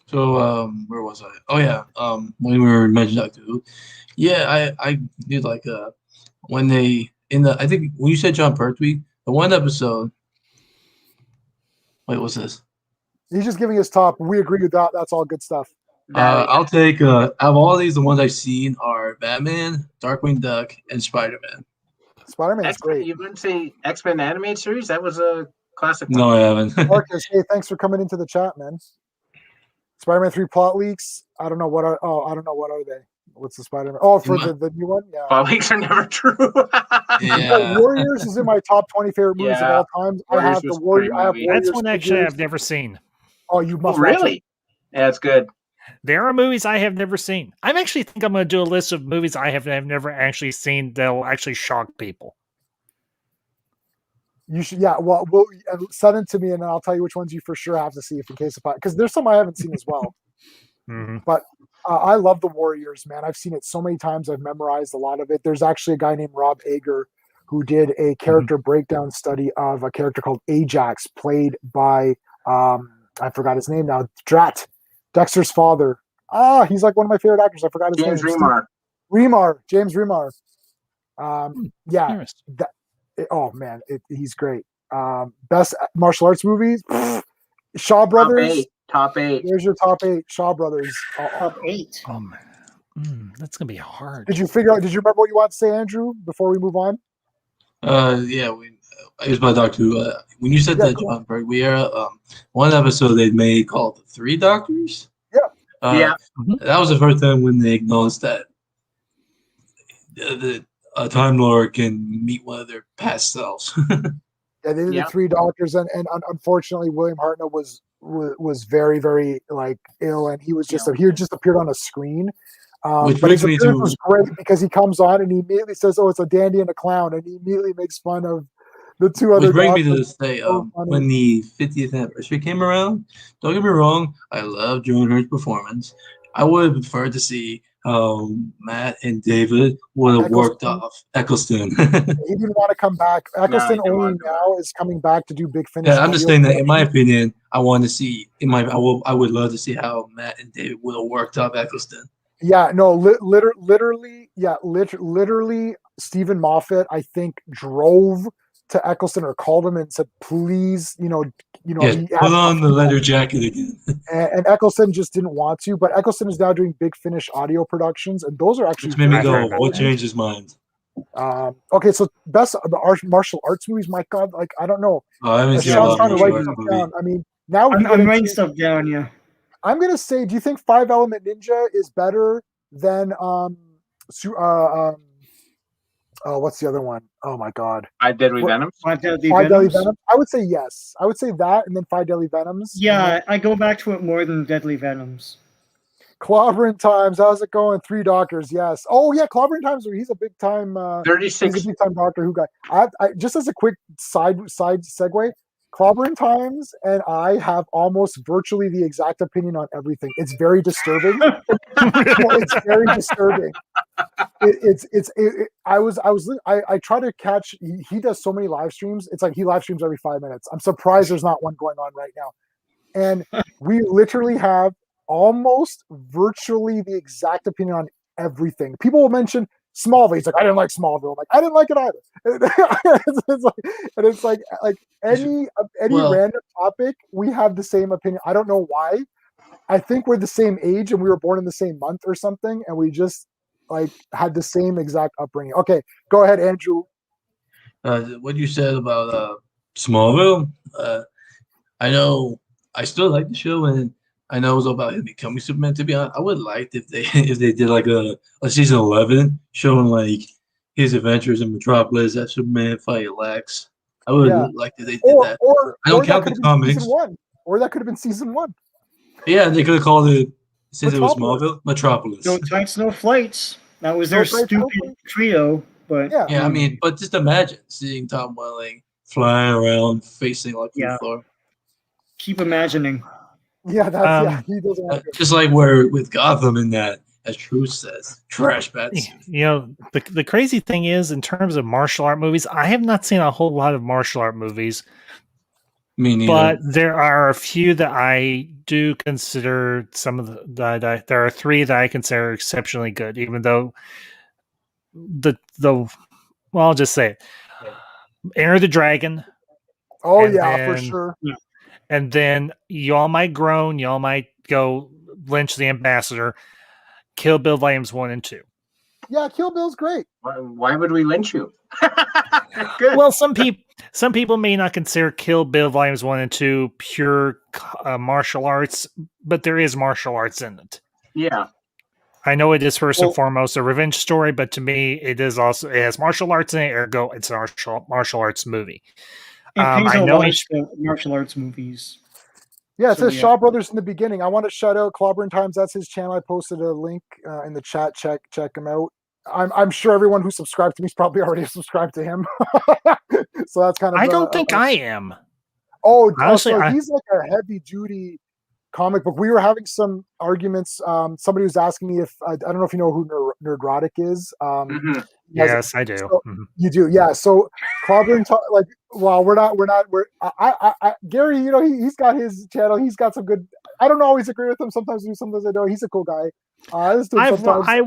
So, where was I? Oh yeah, when we were mentioning Doctor Who, yeah, I did like when they I think when you said John Pertwee, the one episode. Wait, what's this? he's just giving his top? We agree with that. That's all good stuff. I'll take out of all these, the ones I've seen are Batman, Darkwing Duck, and Spider-Man. Spider-Man's great. You wouldn't say X-Men animated series? That was a classic. No, I haven't. Marcus, hey, thanks for coming into the chat, man. Spider-Man 3 plot leaks. I don't know what are. Oh, I don't know what are they. What's the Spider-Man? Oh, for the new one, yeah. Plot leaks are never true. Yeah. Warriors is in my top 20 favorite movies Yeah. of all time. Warriors I have was the a Warrior. great I have movie. Warriors That's one actually figures. I've never seen. Oh, you Oh, must watch it. really? Yeah, it's good. There are movies I have never seen. I actually think I'm going to do a list of movies I have never actually seen that will actually shock people. You should, yeah. Well, we'll send it to me, and then I'll tell you which ones you for sure have to see, if in case of because there's some I haven't seen as well. Mm-hmm. But I love the Warriors, man. I've seen it so many times. I've memorized a lot of it. There's actually a guy named Rob Ager who did a character breakdown study of a character called Ajax, played by I forgot his name now. Drat, Dexter's father. He's like one of my favorite actors. I forgot his James name. Remar. James Remar. Yeah. Interesting. Oh man, he's great. Best martial arts movies. Shaw Brothers. Top eight. There's your top 8. Shaw Brothers. Top 8. Oh man. That's gonna be hard. Did you remember what you want to say, Andrew, before we move on? Yeah, it was my Doctor Who. When you said Yeah, that John Pertwee era, one episode they made called The Three Doctors. Yeah. Yeah. That was the first time when they acknowledged that a Time Lord can meet one of their past selves. Yeah, they did Yeah. the Three Doctors, and unfortunately, William Hartnell was very, very like ill, and he was just Yeah. he just appeared on a screen. Which But his brings me appearance to- was great because he comes on and he immediately says, "Oh, it's a dandy and a clown," and he immediately makes fun of the two other Which brings me doctors. to say, So funny. when the 50th anniversary came around, don't get me wrong, I love Joan Hurt's performance. I would have preferred to see how Matt and David would have worked Eccleston. off Eccleston. He didn't want to come back. Eccleston didn't only want to come now is coming back to do Big Finish. Yeah, I'm just audio saying that in my production. opinion, I want to see I would love to see how Matt and David would have worked off Eccleston. Yeah, no, literally, Stephen Moffat, I think, drove to Eccleston or called him and said, "Please, Yes, he put asked on the leather jacket again. and Eccleston just didn't want to. But Eccleston is now doing Big Finish audio productions, and those are actually Which made me I've go, heard about what that. changed his mind? okay. So best of the martial arts movies. My God, like I don't know. Oh, I haven't seen a Sean's lot trying of to write martial stuff arts movies. down. I mean, now we I'm get writing into, stuff down. Yeah. I'm gonna say, do you think Five Element Ninja is better than what's the other one? Oh my God, I Deadly What- Venoms. Five Deadly Five Deadly Venoms. Venoms. I would say yes. I would say that, and then Five Deadly Venoms. and then Yeah, I go back to it more than Deadly Venoms. Clobbering Times. How's it going? Three Doctors. Yes. Oh yeah, Clobbering Times. He's a big time. He's 36. a big time Doctor Who guy. I just as a quick side segue, Clobbering Times and I have almost virtually the exact opinion on everything. It's very disturbing. It's very disturbing. I try to catch. He does so many live streams. It's like he live streams every 5 minutes. I'm surprised there's not one going on right now. And we literally have almost virtually the exact opinion on everything. People will mention Smallville. He's like, I didn't like Smallville. I'm like, I didn't like it either. it's like any Well- random topic, we have the same opinion. I don't know why. I think we're the same age and we were born in the same month or something, and we just like had the same exact upbringing. Okay, go ahead, Andrew. What you said about Smallville, I know I still like the show, and I know it was about him becoming Superman. To be honest, I would like if they did like a season 11 showing like his adventures in Metropolis as Superman fight Lex. I would like if they did that. I don't count the comics. Season one, or that could have been season one. Yeah, they could have called it, since it was Metropolis. Smallville, Metropolis. No tights, no flights. That was No their tights, no stupid flights. trio. But Yeah. Yeah, I mean, but just imagine seeing Tom Welling flying around facing like Yeah. Luthor. keep imagining. Yeah, that's he doesn't want to. Just like where with Gotham in that, as Truth says, trash bats. You know, the crazy thing is, in terms of martial art movies, I have not seen a whole lot of martial art movies, Me neither. but there are a few that I do consider some of the there are three that I consider exceptionally good, even though the well, I'll just say it. Enter the Dragon, Oh and yeah, for then- sure. and then y'all might groan, y'all might go lynch the ambassador. Kill Bill Volumes 1 and 2. Yeah, Kill Bill's great. Why would we lynch you? Good. Well, some people may not consider Kill Bill Volumes 1 and 2 pure martial arts, but there is martial arts in it. Yeah. I know it is first Well- and foremost a revenge story, but to me, it has martial arts in it. Ergo, it's a martial arts movie. It pays I a know lot each- of martial arts movies. Yeah, it So, says yeah. Shaw Brothers in the beginning. I want to shout out Clobbering Times. That's his channel. I posted a link in the chat. Check him out. I'm sure everyone who subscribed to me is probably already subscribed to him. So that's kind of. I don't think I am. Oh, Honestly, so I- he's like a heavy duty comic book. We were having some arguments. Somebody was asking me if I don't know if you know who Nerdrotic is. Mhm. he has- Yes, I do. so- Mhm. You do, yeah. So Clobbering, like, well, we're not. Gary, you know, he's got his channel. He's got some good. I don't always agree with him. Sometimes I do. Sometimes I don't. He's a cool guy. I listen to him sometimes. I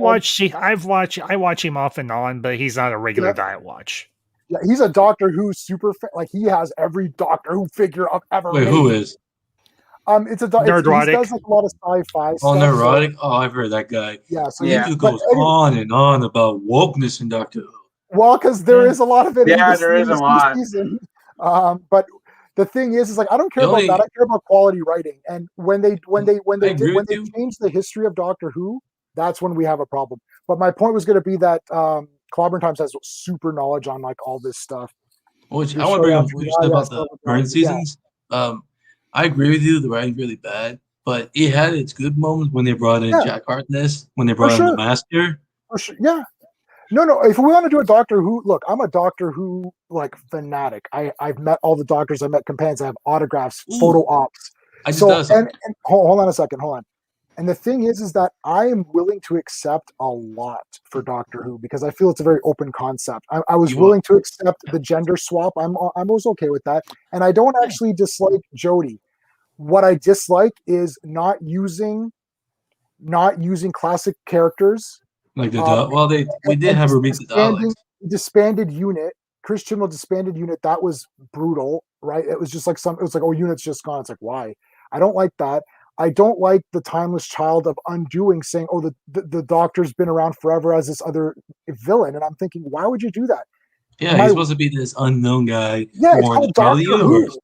watch him off and on, but he's not a regular Yeah. guy I watch. Yeah, he's a Doctor Who super fan. Like he has every Doctor Who figure I've ever Wait, made. who is? It's he Nerdrotic. does like a lot of sci-fi Oh, stuff. neurotic. So, Oh, I've heard that guy. yeah, so He Yeah. just goes anyway, on and on about wokeness in Doctor Who. well, because there Yeah. is a lot of it in Yeah, this, there is a new lot. season. But the thing is like I don't care The about only- that. I care about quality writing. And when they I agree with you. changed the history of Doctor Who, that's when we have a problem. But my point was going to be that Clobbering Times has super knowledge on like all this stuff. Which You're I want to showing bring up- up quick yeah, stuff yeah, about stuff the about current it. seasons. I agree with you. The writing's really bad, but it had its good moments when they brought in Yeah. Jack Harkness, when they brought in sure. the Master. For sure. Yeah. No. If we want to do a Doctor Who, look, I'm a Doctor Who like fanatic. I've met all the doctors. I met companions. I have autographs, Ooh. photo ops. I just So thought of something. and hold on a second. Hold on. And the thing is that I am willing to accept a lot for Doctor Who because I feel it's a very open concept. I was You willing to accept the gender swap. I was okay with that, and I don't actually dislike Jodie. What I dislike is not using classic characters. Like the Um, well, we did have her meet the Daleks. disbanded unit. Chris Chibnall disbanded unit. That was brutal, right? It was just like it was like, oh, unit's just gone. It's like, why? I don't like that. I don't like the timeless child of undoing, saying, oh, the Doctor's been around forever as this other villain. And I'm thinking, why would you do that? Yeah, he's supposed to be this unknown guy Yeah, it's born called part of the Doctor universe. Who.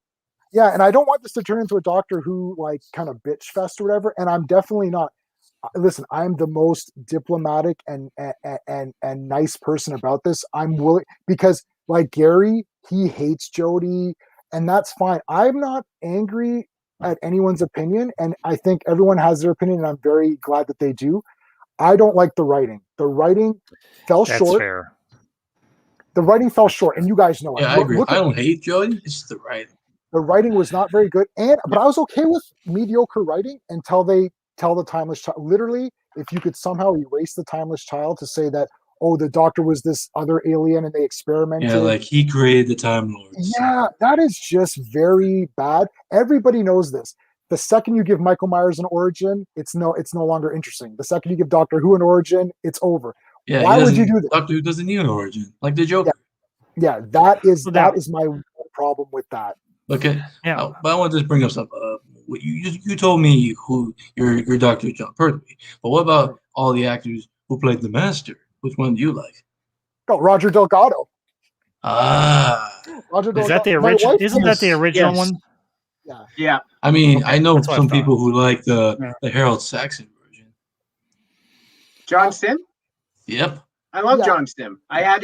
Yeah, and I don't want this to turn into a Doctor Who like kind of bitch fest or whatever. And I'm definitely not. Listen, I'm the most diplomatic and nice person about this. I'm willing because like Gary, he hates Jodie, and that's fine. I'm not angry at anyone's opinion, and I think everyone has their opinion, and I'm very glad that they do. I don't like the writing. The writing fell That's short. fair. The writing fell short, and you guys know it. Yeah, I agree. Look I at don't hate Jodie. It's just the writing. the writing was not very good, but I was okay with mediocre writing until they tell the timeless child. Literally, if you could somehow erase the timeless child to say that, oh, the Doctor was this other alien and they experimented. Yeah, like he created the Time Lords. Yeah, that is just very bad. Everybody knows this. The second you give Michael Myers an origin, it's no longer interesting. The second you give Doctor Who an origin, it's over. Yeah, why would you do this? Doctor Who doesn't need an origin, like the Joker. Yeah, that is Now- my problem with that. Okay, Yeah. but I want to just bring up something. What you told me who your Doctor John Pertwee, but what about all the actors who played the Master? Which one do you like? Oh, Roger Delgado. Roger Is that the Delgado. My original? wife Isn't that the Yes, original yes. one? Yeah. Yeah. I mean, Okay, I know that's what I some thought. people who like the Harold Saxon version. John Sim? Yep. I love Yeah. John Sim. I had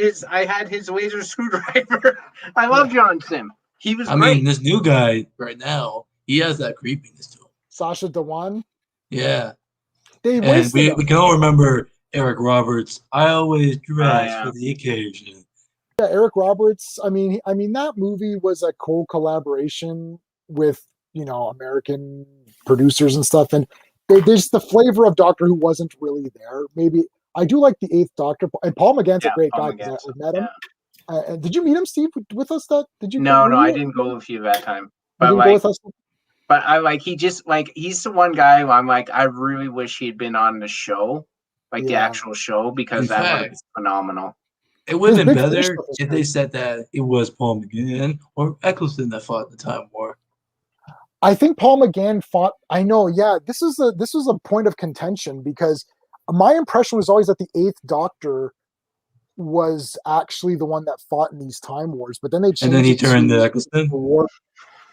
his laser screwdriver. I love John Sim. He was I great. mean, this new guy right now, he has that creepiness to him. Sasha Dewan. Yeah. They And wasted we him. can all remember Eric Roberts. I always dress yeah. for the occasion. Yeah, Eric Roberts. I mean, that movie was a co-collaboration with American producers and stuff, and there's the flavor of Doctor Who wasn't really there. Maybe I do like the Eighth Doctor, and Paul McGann's a great Paul guy because McGann's- I met him. yeah. Did you meet him, Steve, with us? Did you? No, were I you- didn't go with you that time. You But didn't go with us. but I like he's the one guy who I'm like, I really wish he'd been on the show, like the Yeah. actual show, because In that would have fact- been phenomenal. It would have His been Big Fish better stuff was if great. they said that it was Paul McGann or Eccleston that fought the Time War. I think Paul McGann fought. I know. Yeah, this was a point of contention because my impression was always that the Eighth Doctor was actually the one that fought in these time wars, but then they changed. And then he it turned to to Eccleston. the war.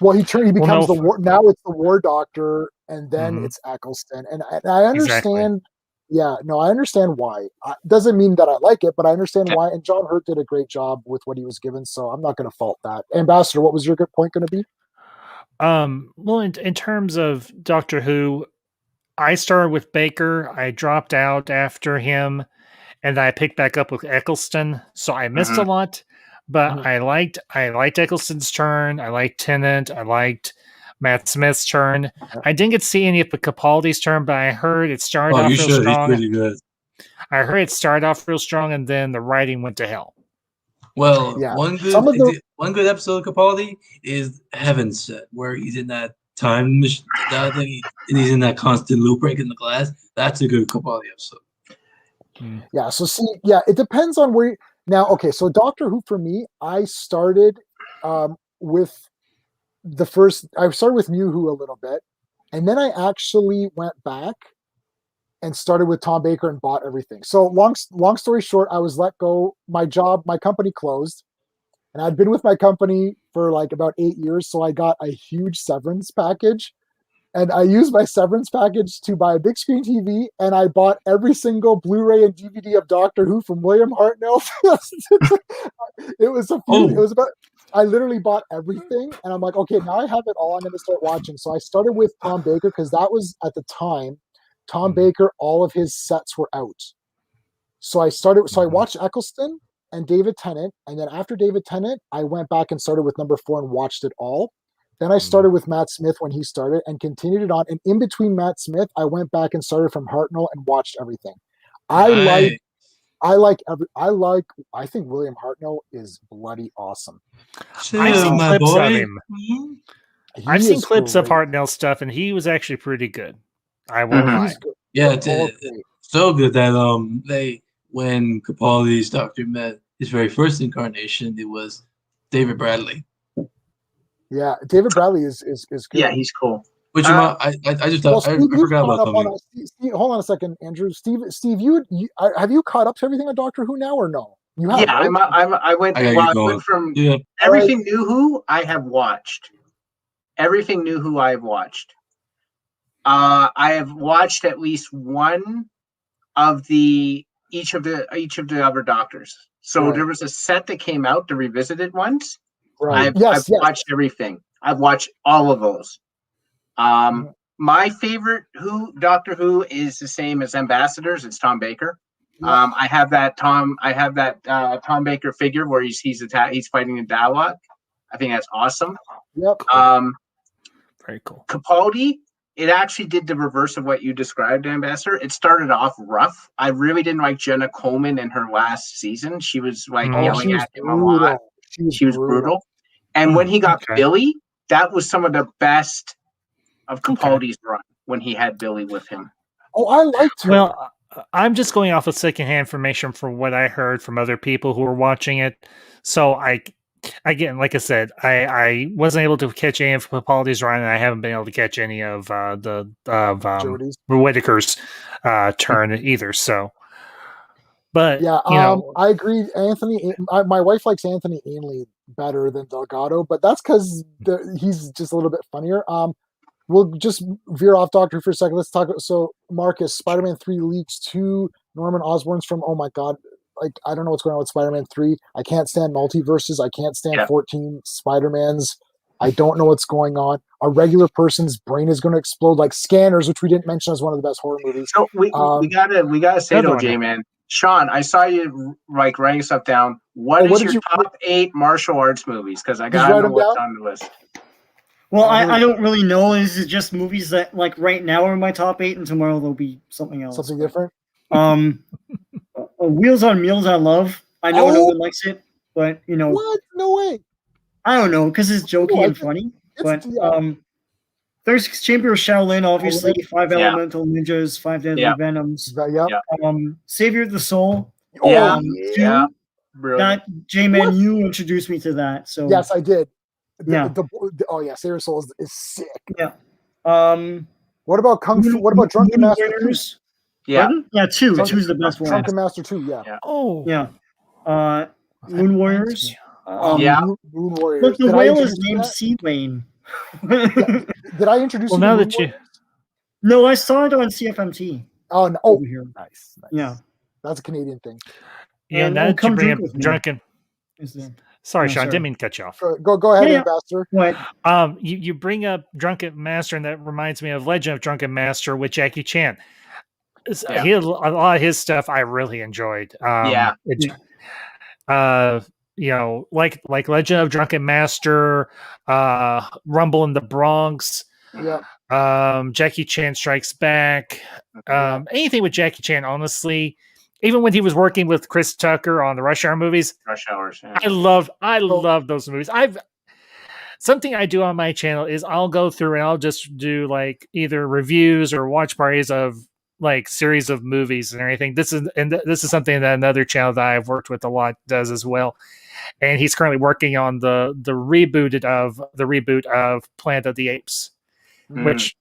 Well, he becomes no, the war. Now it's the War Doctor, and then Mhm. it's Eccleston, and I understand. Yeah, no, I understand why. Doesn't mean that I like it, but I understand why. And John Hurt did a great job with what he was given, so I'm not going to fault that. Ambassador, what was your good point going to be? Well, in terms of Doctor Who, I started with Baker. I dropped out after him, and I picked back up with Eccleston. So I missed a lot, but Mhm. I liked Eccleston's turn. I liked Tennant. I liked Matt Smith's turn. I didn't get to see any of the Capaldi's turn, but I heard it started Oh, off you real should. He's strong. pretty good. I heard it started off real strong, and then the writing went to hell. Well, Yeah. one Some of the- good episode of Capaldi is Heaven Set, where he's in that time machine, that thing, and he's in that constant loop breaking the glass. That's a good Capaldi episode. Yeah. So see, yeah, it depends on where. Now, okay, so Doctor Who for me, I started with the first. I started with New Who a little bit, And then I actually went back and started with Tom Baker and bought everything. So long story short, I was let go. My company closed, and I'd been with my company for like about 8 years. So I got a huge severance package, and I used my severance package to buy a big screen TV, and I bought every single Blu-ray and DVD of Doctor Who from William Hartnell. It was a few. It was about. I literally bought everything, and I'm like, okay, now I have it all. I'm going to start watching. So I started with Tom Baker because that was at the time. Tom Baker, all of his sets were out. So I started. So I watched Eccleston and David Tennant, and then after David Tennant, I went back and started with number 4 and watched it all. Then I started with Matt Smith when he started and continued it on. And in between Matt Smith, I went back and started from Hartnell and watched everything. I think William Hartnell is bloody awesome. I've seen my clips boy. of him. He I've seen is clips of great. Hartnell stuff, and he was actually pretty good. I won't lie. He's good. Yeah, They're all great. so good that when Capaldi's Doctor met his very first incarnation, it was David Bradley. Yeah, David Bradley is good. Yeah, he's cool. Which I just Well, thought Steve, I you've forgot caught about up on something. Steve, hold on a second, Andrew. Steve, have you caught up to everything on Doctor Who now or no? You have, Yeah, right? I went. I gotta Well, get I going. went from Yeah. everything New Who I have watched. Everything New Who I have watched. I have watched at least one of each of the other Doctors. So Right. there was a set that came out, the revisited ones. Right. I've Yes. watched everything. I've watched all of those. My favorite Doctor Who is the same as Ambassadors. It's Tom Baker. Yeah. I have that Tom Baker figure where he's fighting a Dalek. I think that's awesome. Yep. Very cool. Capaldi, it actually did the reverse of what you described, Ambassador. It started off rough. I really didn't like Jenna Coleman in her last season. She was like yelling at him a lot. She was brutal. And when he got Billy, that was some of the best of Capaldi's run when he had Billy with him. Oh, I liked her. Well, I'm just going off of secondhand information from what I heard from other people who were watching it. So again, like I said, I wasn't able to catch any of Capaldi's run, and I haven't been able to catch any of Jodie's. Whittaker's turn either. So, but Yeah, you know, I agree. My wife likes Anthony Ainley better than Delgado, but that's because he's just a little bit funnier. We'll just veer off Doctor for a second. Let's talk. So, Marcus, Spider-Man 3 leaks 2 Norman Osborn's from. Oh my God, like I don't know what's going on with Spider-Man 3. I can't stand multiverses. I can't stand 14 Spider-Mans. I don't know what's going on. A regular person's brain is going to explode, like Scanners, which we didn't mention as one of the best horror movies. So we gotta say though, J-Man, Sean, I saw you like writing stuff down. What is your top 8 martial arts movies? Because I gotta know what's on the list. Well, I don't really know. This is just movies that, like, right now are in my top 8, and tomorrow there'll be something else. Something different? Wheels on Meals I love. I know no one likes it, but, you know. What? No way. I don't know, because it's jokey and funny. But there's Chamber of Shaolin, obviously. 5 Elemental Ninjas, 5 Deadly Venoms. Savior of the Soul. Brilliant. That, J-Man, you introduced me to that. So yes, I did. Savior Soul is sick. Yeah. What about Kung Fu? What about Drunken Master 2? Yeah. Yeah, 2. 2's the best one. Drunken Master 2, yeah. Oh. Yeah. Moon Warriors. Moon Warriors. Look, the whale is named Sea Wayne. Did I introduce you to now Moon that you... Warriors? No, I saw it on CFMT. Oh, no. Oh, here. Nice. Yeah. That's a Canadian thing. Yeah, now that you bring up Drunken... Sorry, Sean, didn't mean to cut you off. Go ahead, Ambassador. What? You bring up Drunken Master, and that reminds me of Legend of Drunken Master with Jackie Chan. He had a lot of his stuff I really enjoyed. You know, like Legend of Drunken Master, Rumble in the Bronx, Jackie Chan Strikes Back, anything with Jackie Chan, honestly. Even when he was working with Chris Tucker on the Rush Hour movies, I love those movies. Something I do on my channel is I'll go through and I'll just do like either reviews or watch parties of like series of movies and everything. This is something that another channel that I've worked with a lot does as well. And he's currently working on the reboot of Planet of the Apes, which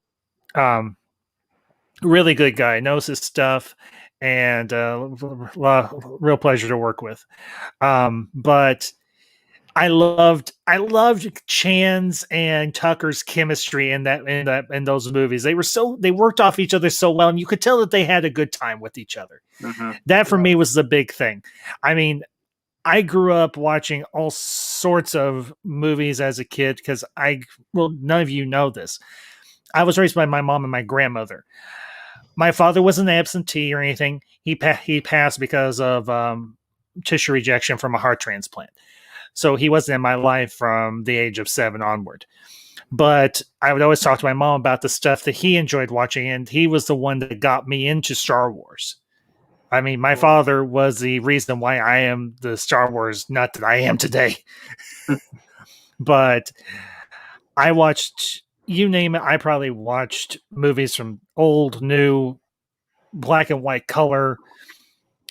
Really good guy, knows his stuff, and real pleasure to work with. But I loved Chan's and Tucker's chemistry in those movies. They worked off each other so well, and you could tell that they had a good time with each other. That for me was the big thing. I mean, I grew up watching all sorts of movies as a kid because none of you know this. I was raised by my mom and my grandmother. My father wasn't absentee or anything. He passed because of tissue rejection from a heart transplant. So he wasn't in my life from the age of 7 onward. But I would always talk to my mom about the stuff that he enjoyed watching, and he was the one that got me into Star Wars. I mean, my father was the reason why I am the Star Wars nut that I am today. But I watched, you name it, I probably watched movies from old, new, black and white, color,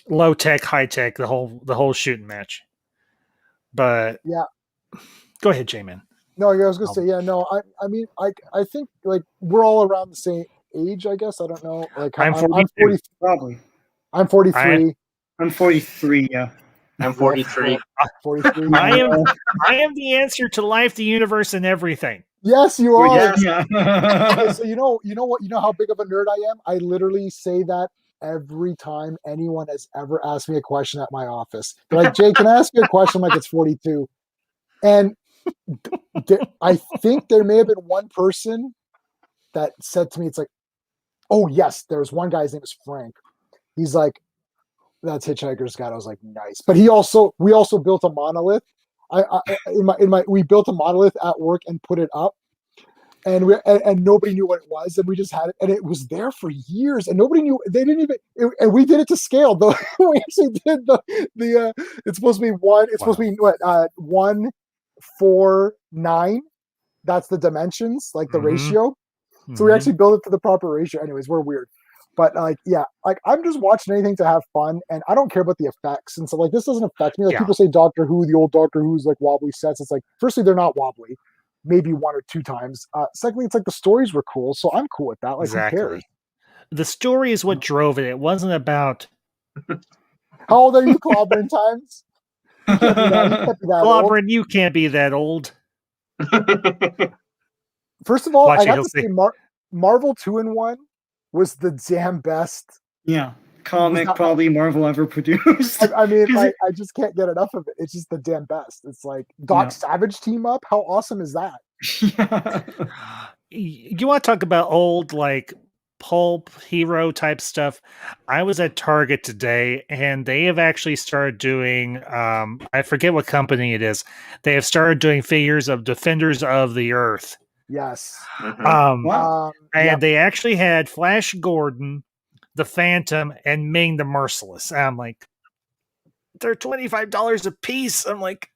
low tech, high tech, the whole shooting match. But yeah, go ahead, J-Man. No, I was gonna say, yeah, no, I mean, I think like we're all around the same age, I guess. I don't know. Like I'm 40, probably. I'm 43. I'm 43, yeah. I'm 43. 43. I am the answer to life, the universe, and everything. Yes, you are. Yeah. Okay, so you know what? You know how big of a nerd I am? I literally say that every time anyone has ever asked me a question at my office. They're like, Jay, can I ask you a question? I'm like, it's 42. And I think there may have been one person that said to me, it's like, oh, yes, there's one guy, his name is Frank. He's like, that's Hitchhiker's Guide. I was like, nice. But we also built a monolith. We built a monolith at work and put it up. And nobody knew what it was, and we just had it, and it was there for years, and nobody knew. They didn't even, and we did it to scale. Though we actually did the. It's supposed to be one. It's supposed to be what 1, 4, 9. That's the dimensions, like the ratio. So we actually built it to the proper ratio. Anyways, we're weird, but yeah, I'm just watching anything to have fun, and I don't care about the effects. And so this doesn't affect me. Like people say, Doctor Who, the old Doctor Who's like wobbly sets. It's like, firstly, they're not wobbly. Maybe 1 or 2 times. Secondly, it's like the stories were cool, so I'm cool with that. Like, exactly. Who cares? The story is what drove it. It wasn't about. How old are you, Clobbering Times? You can't be that Clobbering, you can't be that old. First of all, I got to say, Marvel 2-in-1 was the damn best. Yeah, comic probably Marvel ever produced. I mean, I just can't get enough of it. It's just the damn best. It's like Doc Savage team up. How awesome is that? You want to talk about old pulp hero type stuff? I was at Target today, and they have actually started doing. I forget what company it is. They have started doing figures of Defenders of the Earth. Yes. And they actually had Flash Gordon, the Phantom, and Ming the Merciless. And I'm like, they're $25 a piece. I'm like,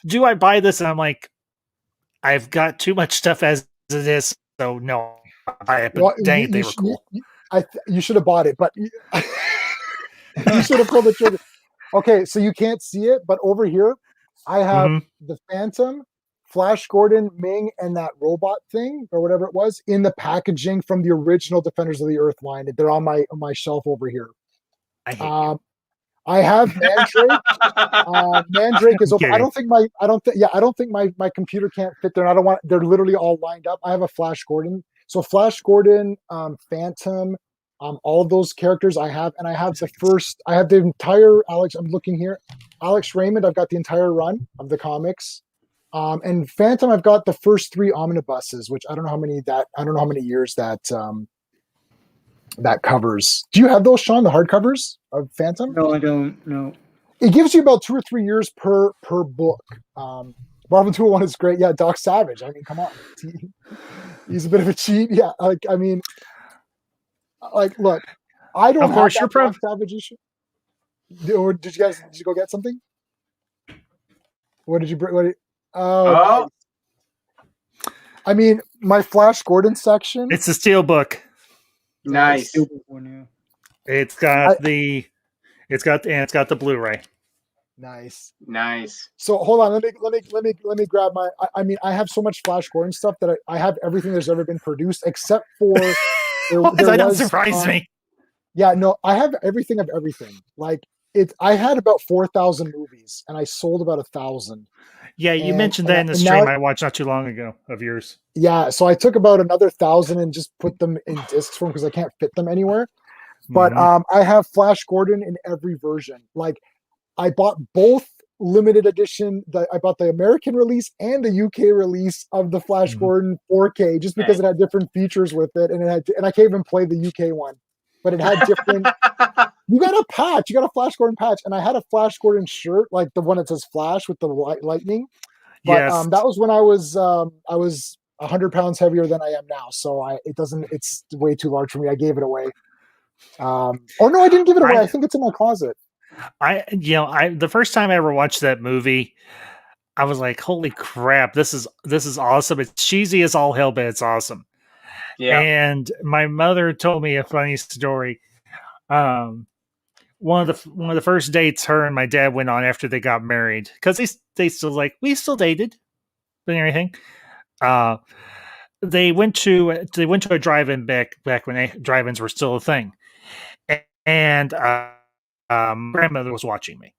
do I buy this? And I'm like, I've got too much stuff as it is, so no. But dang it, they were cool. You should have bought it, but you should have pulled the trigger. Okay, so you can't see it, but over here, I have the Phantom, Flash Gordon, Ming, and that robot thing, or whatever it was, in the packaging from the original Defenders of the Earth line. They're on my shelf over here. I hate you. I have Mandrake. Mandrake is open. I don't think my computer can't fit there. And I don't want. They're literally all lined up. I have a Flash Gordon. So Flash Gordon, Phantom, all of those characters I have, and I have the entire Alex. I'm looking here, Alex Raymond. I've got the entire run of the comics, and Phantom. I've got the first 3 omnibuses, which I don't know how many years that covers. Do you have those, Sean? The hardcovers of Phantom? No, I don't. No. It gives you about 2 or 3 years per book. Marvel 201 is great. Yeah, Doc Savage. I mean, come on. He's a bit of a cheat. Yeah, look, I don't. Of course, you're Doc Savage issue. Or did you go get something? What did you bring? Nice. I mean, my Flash Gordon section. It's a steel book. Nice. It's got the Blu-ray. Nice. Nice. So hold on, let me grab my. I mean, I have so much Flash Gordon stuff that I have everything that's ever been produced except for Why does that not surprise me? Yeah, no, I have everything of everything. Like I had about 4,000 movies, and I sold about 1,000. Yeah, you And- mentioned and that I- in the and stream now- I watched not too long ago of yours. Yeah, so I took about another 1,000 and just put them in discs form because I can't fit them anywhere. But Mhm. I have Flash Gordon in every version. Like I bought both limited edition. I bought the American release and the UK release of the Flash Mhm. Gordon 4K, just because it had different features with it, and and I can't even play the UK one, but it had different. You got a patch. You got a Flash Gordon patch, and I had a Flash Gordon shirt, like the one that says Flash with the lightning. But Yes. that was when I was 100 pounds heavier than I am now, so it's way too large for me. I gave it away. Or no, I didn't give it away. I think it's in my closet. The first time I ever watched that movie, I was like, "Holy crap! This is awesome! It's cheesy as all hell, but it's awesome." Yeah. And my mother told me a funny story. One of the first dates her and my dad went on after they got married, because they still dated and everything. They went to a drive-in back when drive-ins were still a thing, and grandmother was watching me,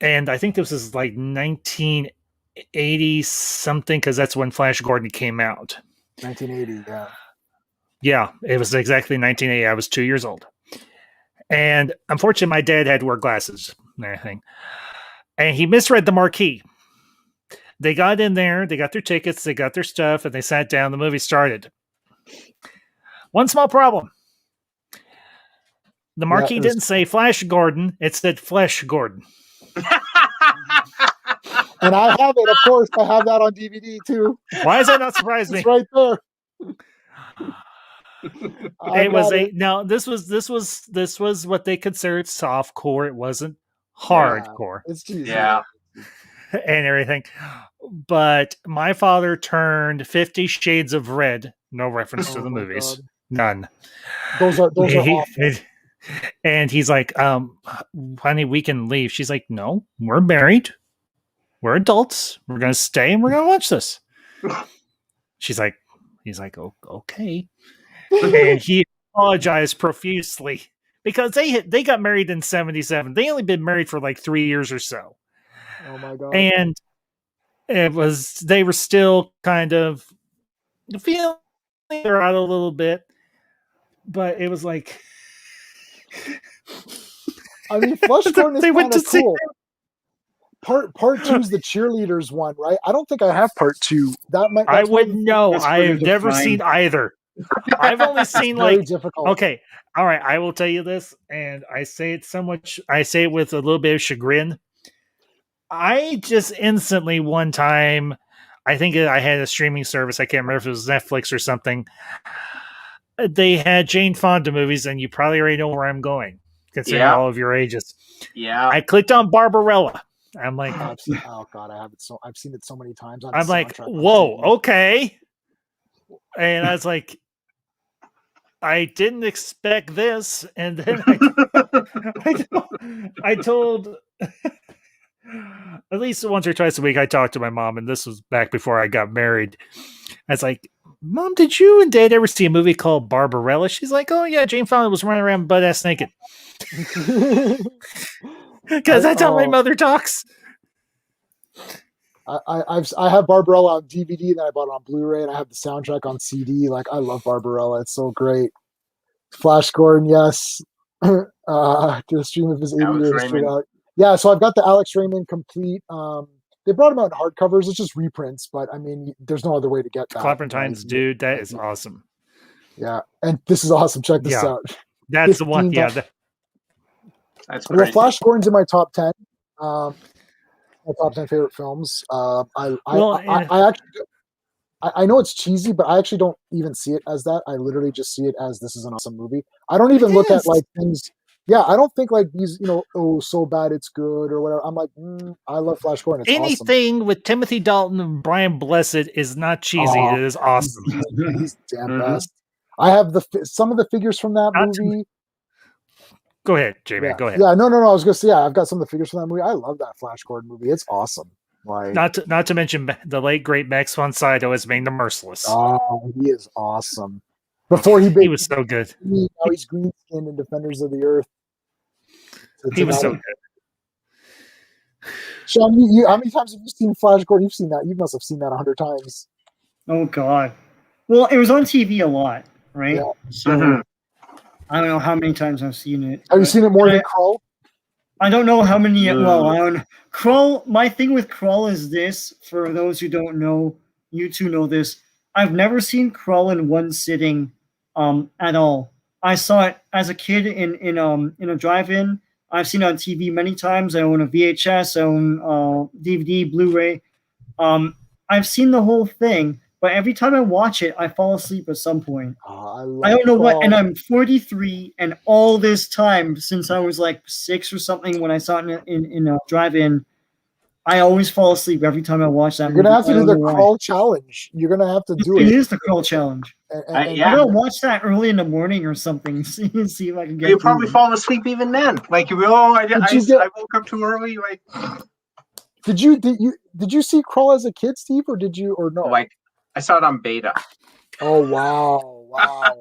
and I think this is like 1980 something, because that's when Flash Gordon came out. 1980, yeah. Yeah, it was exactly 1980. I was 2 years old, and unfortunately, my dad had to wear glasses and everything, and he misread the marquee. They got in there, they got their tickets, they got their stuff, and they sat down. The movie started. One small problem. The marquee didn't say Flash Gordon, it said Flesh Gordon. And I have it, of course. I have that on DVD too. Why does that not surprise me? It's right there. This was what they considered softcore. It wasn't hardcore. It's cheesy. Yeah. And everything. But my father turned 50 Shades of Red. No reference to the movies. God. None. Those are awful. And he's like, honey, we can leave. She's like, no, we're married. We're adults. We're going to stay and we're going to watch this. He's like, oh, okay. And he apologized profusely because they got married in 1977. They only been married for like 3 years or so. Oh my God. And they were still kind of feeling they're out a little bit, but it was like, I mean, Flush Gordon is they went kind to of cool. Part 2 is the cheerleaders one, right? I don't think I have part 2. I wouldn't know. That's I've pretty never defined. seen either. I've only seen very like difficult. Okay, all right. I will tell you this, and I say it with a little bit of chagrin. I just instantly one time, I think I had a streaming service. I can't remember if it was Netflix or something. They had Jane Fonda movies, and you probably already know where I'm going, considering all of your ages. Yeah. I clicked on Barbarella. I'm like, oh God, I've seen it so many times. I'm like, whoa, okay. And I was like, I didn't expect this. And then I told at least once or twice a week, I talked to my mom, and this was back before I got married. I was like, Mom, did you and Dad ever see a movie called Barbarella? She's like, oh yeah, Jane Fonda was running around butt ass naked. Because that's how my mother talks. I have Barbarella on DVD, then I bought it on Blu-ray, and I have the soundtrack on CD. Like, I love Barbarella; it's so great. Flash Gordon, yes. To the stream of his 80 years. Yeah, so I've got the Alex Raymond complete. They brought them out in hardcovers. It's just reprints, but I mean, there's no other way to get that. Clementines, dude, that is awesome. Yeah, and this is awesome. Check this out. That's the one. Yeah, that's great. Well, Flash Gordon's in my top 10. My top 10 favorite films. I know it's cheesy, but I actually don't even see it as that. I literally just see it as this is an awesome movie. I don't even look at like things. Yeah, I don't think like these, so bad it's good or whatever. I'm like, I love Flash Gordon. It's anything awesome. with Timothy Dalton and Brian Blessed is not cheesy. It is awesome. He's damn best. I have some of the figures from that movie. Go ahead, J-Man. Yeah, Go ahead. yeah, no. I was gonna say, I've got some of the figures from that movie. I love that Flash Gordon movie. It's awesome. Like, Not to mention the late great Max von Sydow as Ming the Merciless. oh, he is awesome. Before He was so good. now he's green skinned in Defenders of the Earth. He was so good. Sean, you how many times have you seen Flash Gordon? You've seen that. You must have seen that 100 times. Oh God. Well, it was on TV a lot, right? Yeah. So Mhm. I don't know how many times I've seen it. Have you but- seen it more and than Krull? I don't know how many. Well, Mm. I don't. Krull. My thing with Krull is this. For those who don't know, you two know this. I've never seen Krull in one sitting, at all. I saw it as a kid in a drive-in. I've seen it on TV many times. I own a VHS. I own DVD, Blu-ray. I've seen the whole thing, but every time I watch it, I fall asleep at some point. Oh, I don't know what, Krull. and I'm 43, and all this time since I was like 6 or something when I saw it in a drive-in, I always fall asleep every time I watch that. You're gonna have to I do don't the know why. Krull challenge. You're gonna have to do It it. is the Krull challenge. Yeah. I'm gonna watch that early in the morning or something. See if I can get. You through probably it. fall asleep even then. Like, I woke up too early. Like, Did you see Krull as a kid, Steve, or did you or no? like I saw it on beta. Oh wow.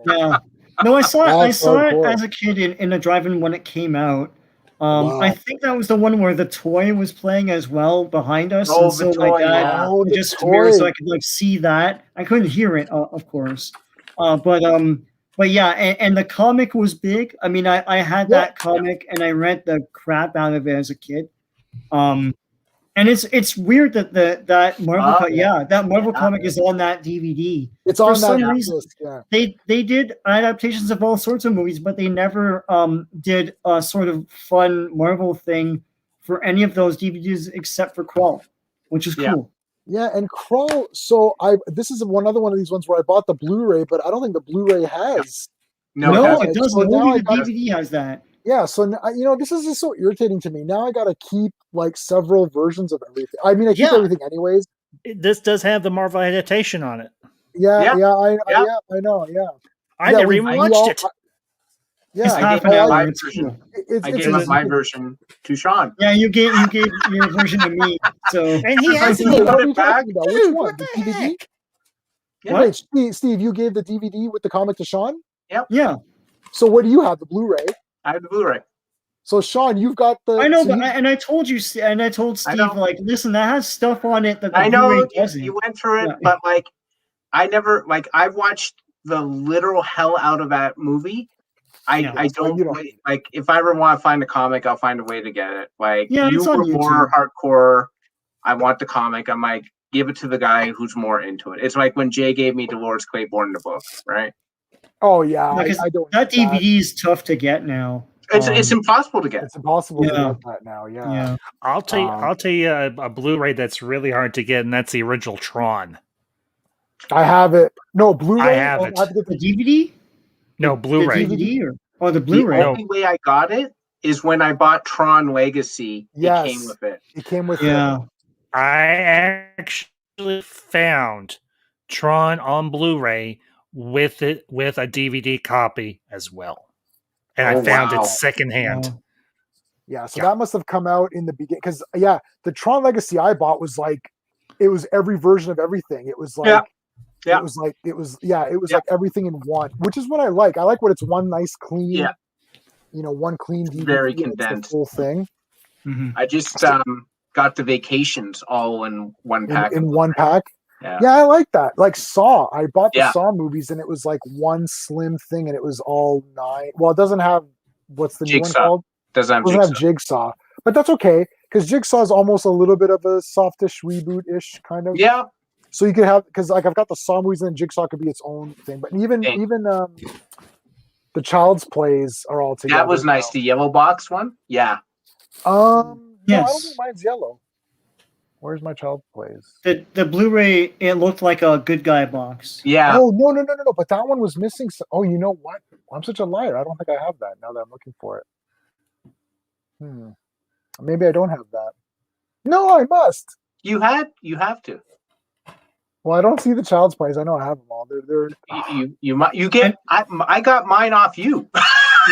Yeah. No, I saw That's so it cool. as a kid in a drive-in when it came out. Wow. I think that was the one where the toy was playing as well behind us. Oh, and so the my toy, dad yeah. Oh, the just mirror so toy. I could like see that. I couldn't hear it, of course. But yeah, and the comic was big. I mean, I had Yeah. that comic and I read the crap out of it as a kid. And it's weird that that Marvel that Marvel Yeah. comic is on that DVD. It's For on some that reason, disc, yeah. they did adaptations of all sorts of movies, but they never did a sort of fun Marvel thing for any of those DVDs except for Krull, which is Yeah. cool. Yeah, and Krull. So this is another one of these ones where I bought the Blu-ray, but I don't think the Blu-ray has. No, No, it it hasn't. doesn't. So now Only I the got- DVD has that. Yeah, so this is just so irritating to me. Now I got to keep like several versions of everything. I mean, I keep Yeah. everything anyways. This does have the Marvel adaptation on it. Yeah, Yeah. I know. Yeah, I Yeah, never we- even we watched all- it. yeah. It's I half gave an my hour. live It's version. cool. It's I gave up my version to Sean. Yeah, you gave your version to me. So And he has Steve, it. what are you it back. talking about? Which Dude, one? what The the DVD? heck? Yeah. Wait, Steve, you gave the DVD with the comic to Sean. yeah, So what do you have? The Blu-ray. I have the Blu-ray. So Sean, you've got the. I know, so but you- and I told you, and I told I Steve, know. like, listen, that has stuff on it that the I know Blu-ray doesn't. you went through it, Yeah. but like, I never like. I've watched the literal hell out of that movie. I Yeah. don't You don't like. If I ever want to find a comic, I'll find a way to get it. Like, Yeah, you it's on were more YouTube. hardcore. I want the comic. I'm like, give it to the guy who's more into it. It's like when Jay gave me Dolores Claiborne the book, right? Oh yeah, Because I don't. that need DVD is tough to get now. It's impossible to get. It's impossible Yeah. to get that now. Yeah. Yeah. I'll tell you a Blu-ray that's really hard to get, and that's the original Tron. I have it. No Blu-ray. I have Oh, it. I have to get The DVD? No, Blu-ray. The DVD or the The Blu-ray? No. only way I got it is when I bought Tron Legacy. Yes. It came with it. It came with. Yeah. I actually found Tron on Blu-ray with a DVD copy as well, and I Oh, found wow. it secondhand. Wow. Yeah, so Yeah. that must have come out in the beginning because the Tron Legacy I bought was like it was every version of everything. It was like Yeah. it was like Yeah. like everything in one, which is what I like. I like when it's one nice clean, Yeah. one clean DVD. Very and it's the condensed. full thing Mhm. I just got the Vacations all in one pack. in one pack. Yeah. Yeah, I like that. Like Saw, I bought the Yeah. Saw movies and it was like one slim thing and it was all 9. Well, it doesn't have what's the new one Jigsaw. called? Doesn't have It doesn't have Jigsaw. Jigsaw, but that's okay because Jigsaw is almost a little bit of a softish reboot-ish kind of. Yeah. So you could have because like I've got the Saw movies and Jigsaw could be its own thing, but even Thing. the Child's Plays are all together. That was nice. now. The yellow box one. Yeah. No, I don't Yes. think mine's yellow. Where's my Child's Plays? The Blu-ray, it looked like a good guy box. Yeah. Oh no! But that one was missing. Oh, you know what? I'm such a liar. I don't think I have that now that I'm looking for it. Maybe I don't have that. No, I must. You have to. Well, I don't see the Child's Plays. I know I have them all. They're You get. I got mine off you.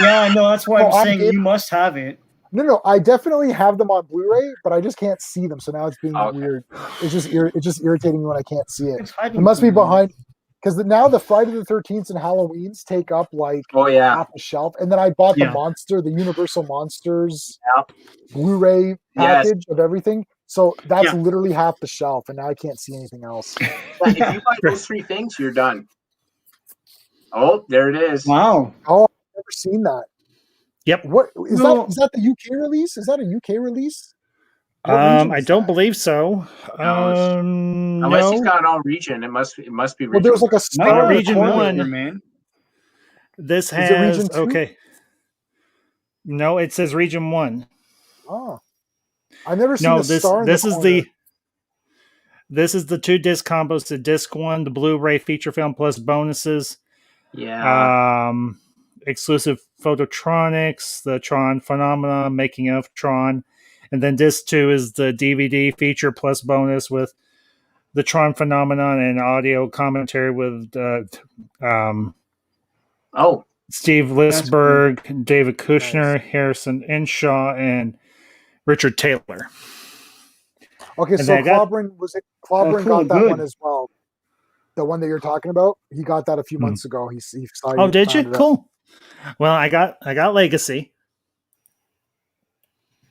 Yeah, no, that's why No, I'm I saying did- you must have it. No, I definitely have them on Blu-ray, but I just can't see them. So now it's being Okay. weird. It's just irritating me when I can't see it. It's hiding It must be from you. behind because now the Friday the 13th and Halloween's take up like Oh yeah. half the shelf, and then I bought Yeah. the Universal Monsters Yep. Blu-ray Yes. package of everything. So that's Yeah. literally half the shelf, and now I can't see anything else. Yeah, if you buy those 3 things, you're done. Oh, there it is. Wow. Oh, I've never seen that. Yep. What is No. that? Is that the UK release? Is that a UK release? What region I is don't that? believe so. No, Unless he's No. got all region, it must be Well, region. there was like a Might star have in the Region corner. one. Here, man. This Is it has region 2? okay. No, it says region 1. Oh, I've never seen No, a this star in this the is corner. this is the 2 disc combos, the disc 1, the Blu-ray feature film plus bonuses. Yeah. Exclusive Phototronics, the Tron Phenomena, making of Tron, and then disc 2 is the DVD feature plus bonus with the Tron Phenomenon and audio commentary with Oh, Steve That's cool. Lisberg, David Kushner, Nice. Harrison Inshaw, and Richard Taylor. Okay, And so then I got- Clobbering cool, got that good. one as well. The one that you're talking about, he got that a few Hmm. months ago. He saw Oh, did you? found it up. Cool. Well, I got Legacy.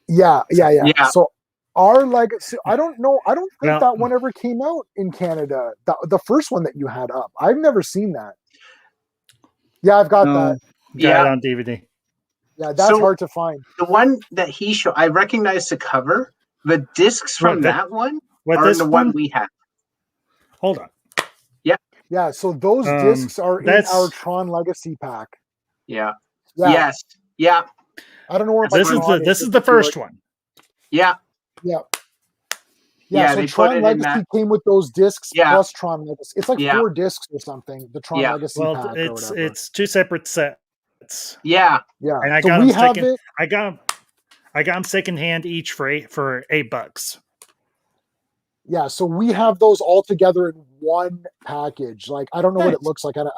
Yeah. Yeah. So our legacy, I don't know. I don't think Well- that one ever came out in Canada. The first one that you had up, I've never seen that. Yeah, I've got No. that. Got Yeah. it on DVD. Yeah, that's So- hard to find. the one that he showed, I recognize the cover. The discs from What, that one What are this the one? one we have. Hold on. Yeah, so those Um, discs are in that's- our Tron Legacy pack. Yeah. Yeah, Yes. Yeah. I don't know where my This is Tron the just the to do first it. one. Yeah. Yeah. Yeah, So they put Tron it in Legacy that. came with those discs Yeah. plus Tron Legacy. It's like Yeah. 4 discs or something. The Tron Yeah. Legacy Well, pack or it's whatever. 2 separate sets. Yeah. Yeah. And I so got we them have second. it. I got them secondhand each for $8. Yeah, so we have those all together in one package. Like I don't know what it Nice. looks like. I don't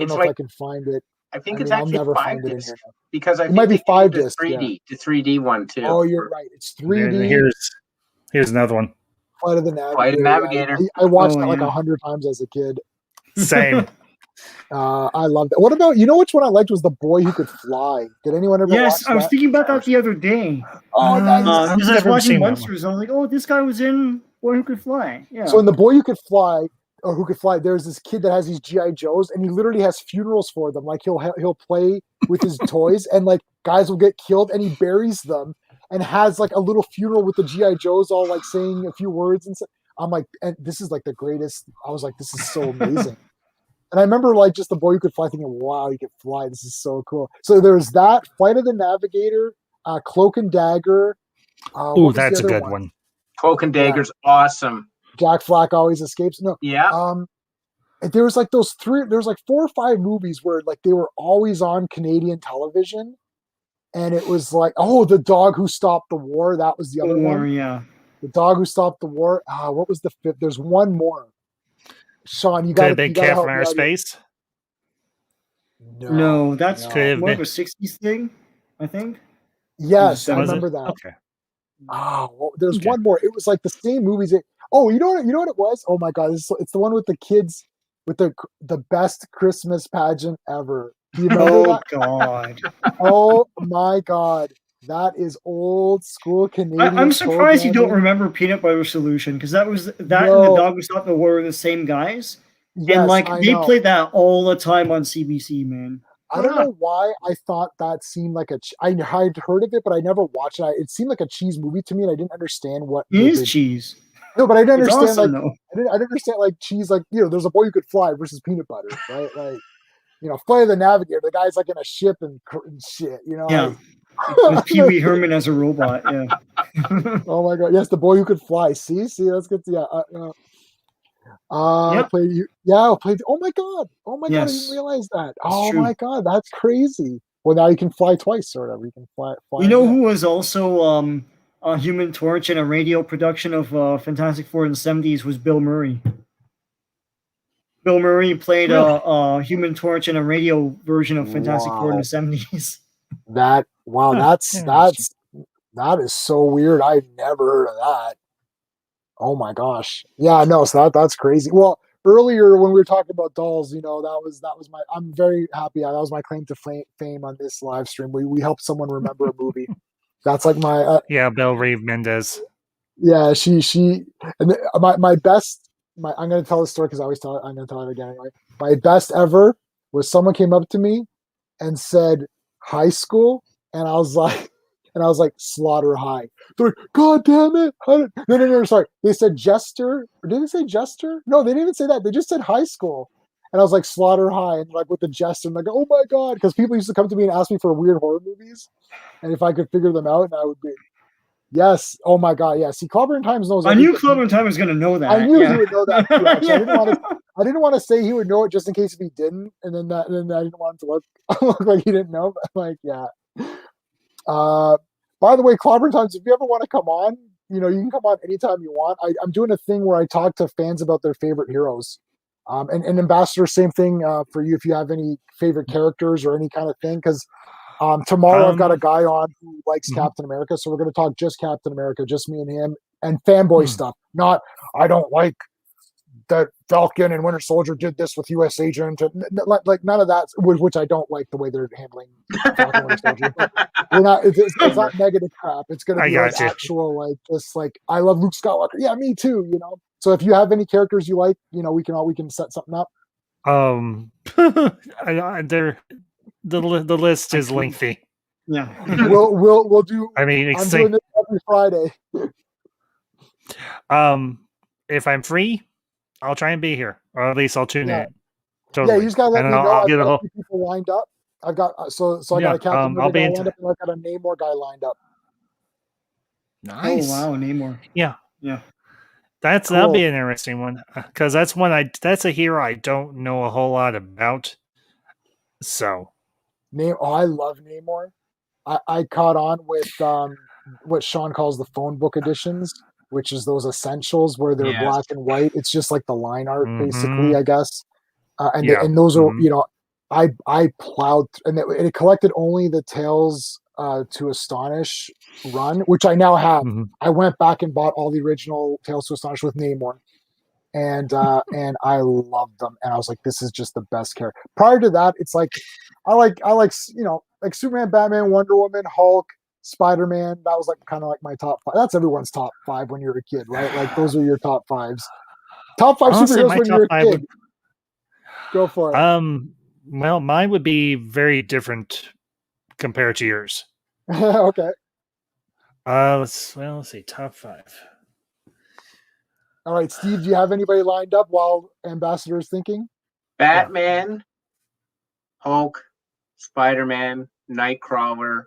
It's know if like- I can find it. I think I it's mean, I'll actually never 5 find it in discs here now. because I It think might be they came 5 with the discs, 3D, the 3D one too. Oh, you're right. It's And 3D. here's another one. Flight of the Navigator. Flight of the yeah. Navigator. I watched Oh, that like yeah. 100 times as a kid. Same. I loved it. What about which one I liked was The Boy Who Could Fly. Did anyone ever Yes, watch I was that? thinking about that the other day. Oh, nice. I've Because I was never watching seen that one. Monsters. I was like, oh, this guy was in Boy Who Could Fly. Yeah. So in The Boy Who Could Fly, or Who Could Fly, there's this kid that has these GI Joes, and he literally has funerals for them. Like he'll play with his toys, and like guys will get killed, and he buries them, and has like a little funeral with the GI Joes, all like saying a few words and stuff. I'm like, and this is like the greatest. I was like, this is so amazing. And I remember like just The Boy Who Could Fly, thinking, wow, he could fly. This is so cool. So there's that Flight of the Navigator, Cloak and Dagger. what Ooh, was the that's a other good one. Cloak and Dagger's awesome. Jack Flack always escapes. No, Yeah. there was like there was like 4 or 5 movies where like they were always on Canadian television, and it was like, oh, The Dog Who Stopped the War. That was the other one. yeah. The Dog Who Stopped the War. What was the 5th? There's one more. Sean, you Could got have been Cat from Outer Space. No, that's Could have more of been. a 60s thing, I think. Yes, I Was it? remember that. Okay. There's Okay. one more. It was like the same movies. You know what it was? Oh my god, it's the one with the kids with the best Christmas pageant ever. Do you remember Oh, that? God. Oh my god, that is old school Canadian. I'm surprised you don't programming. remember Peanut Butter Solution, because that was and No. The Dog Who Stopped the War were the same guys. Yes, And like I they know. played that all the time on CBC, man. I don't know why I thought that seemed like I had heard of it, but I never watched it. It seemed like a cheese movie to me, and I didn't understand what. It is cheese. No, but I didn't It's understand awesome like though. I didn't understand like cheese, like there's A Boy Who Could Fly versus Peanut Butter, right? Like Flight of the Navigator, the guy's like in a ship and shit, Yeah. like- With Pee Wee Herman as a robot. Yeah. Oh my god, yes, The Boy Who Could Fly. See, that's good. Yeah. Yep. Played. Oh my god, I Yes. didn't realize that. Oh true. my god, that's crazy. Well, now you can fly twice or whatever. You can fly. You know again. who was also a Human Torch in a radio production of Fantastic Four in the 70s was Bill Murray. Bill Murray played a Human Torch in a radio version of Fantastic Four in the 70s. Wow, Huh, that is so weird. I've never heard of that. Oh my gosh. Yeah, no, so that's crazy. Well, earlier when we were talking about dolls, that was my I'm very happy. That was my claim to fame on this live stream. We helped someone remember a movie. That's like my Yeah, Bill Reeve Mendez. yeah, she and my best I'm gonna tell the story because I always tell it, I'm gonna tell it again anyway. My best ever was someone came up to me and said high school, and I was like Slaughter High. They're like, God damn it! No, sorry. They said Jester, or did they say Jester? No, they didn't even say that. They just said high school, and I was like Slaughter High, and like with the Jester, and like, oh my god, because people used to come to me and ask me for weird horror movies, and if I could figure them out, and I would be. Yes. Oh my God. Yeah. See, Clover and Times knows I knew everything. Clover and Time was going to know that. I knew yeah. he would know that too. Actually, Yeah. I didn't want to say he would know it just in case if he didn't, and then I didn't want him to look like he didn't know. But like, yeah. By the way, Clover and Times, if you ever want to come on, you can come on anytime you want. I'm doing a thing where I talk to fans about their favorite heroes. And Ambassador, same thing for you if you have any favorite characters or any kind of thing, because. Tomorrow I've got a guy on who likes Captain America, so we're going to talk just Captain America, just me and him, and fanboy stuff. Not I don't like that Falcon and Winter Soldier did this with U.S. Agent, like none of that. Which I don't like the way they're handling Falcon and Winter Soldier. But we're not. It's not negative crap. It's going to be like actual, like just like I love Luke Skywalker. Yeah, me too. So if you have any characters you like, we can set something up. The list is lengthy. Yeah. We'll do. I mean, I'm doing this every Friday. If I'm free, I'll try and be here, or at least I'll tune in. Totally. Yeah, you just gotta let me know. I'll I've got a few people lined up. I've got so I got a Captain America guy lined up, and I've got a Namor guy lined up. Nice. Oh wow, Namor. Yeah. cool. That'll be an interesting one because that's a hero I don't know a whole lot about. So. I love Namor. I caught on with what Sean calls the phone book editions, which is those essentials where they're black and white. It's just like the line art, basically, I guess. And those are, I plowed, and it collected only the Tales to Astonish run, which I now have. I went back and bought all the original Tales to Astonish with Namor. And I loved them, and I was like, "This is just the best character." Prior to that, it's like, I like like Superman, Batman, Wonder Woman, Hulk, Spider-Man. That was like kind of like my top 5. That's everyone's top 5 when you're a kid, right? Like those are your top 5s. Top 5 superheroes when you're a kid. Go for it. Well, mine would be very different compared to yours. Okay. Let's see, top 5. All right, Steve, do you have anybody lined up while Ambassador is thinking? Batman, Hulk, Spider-Man, Nightcrawler,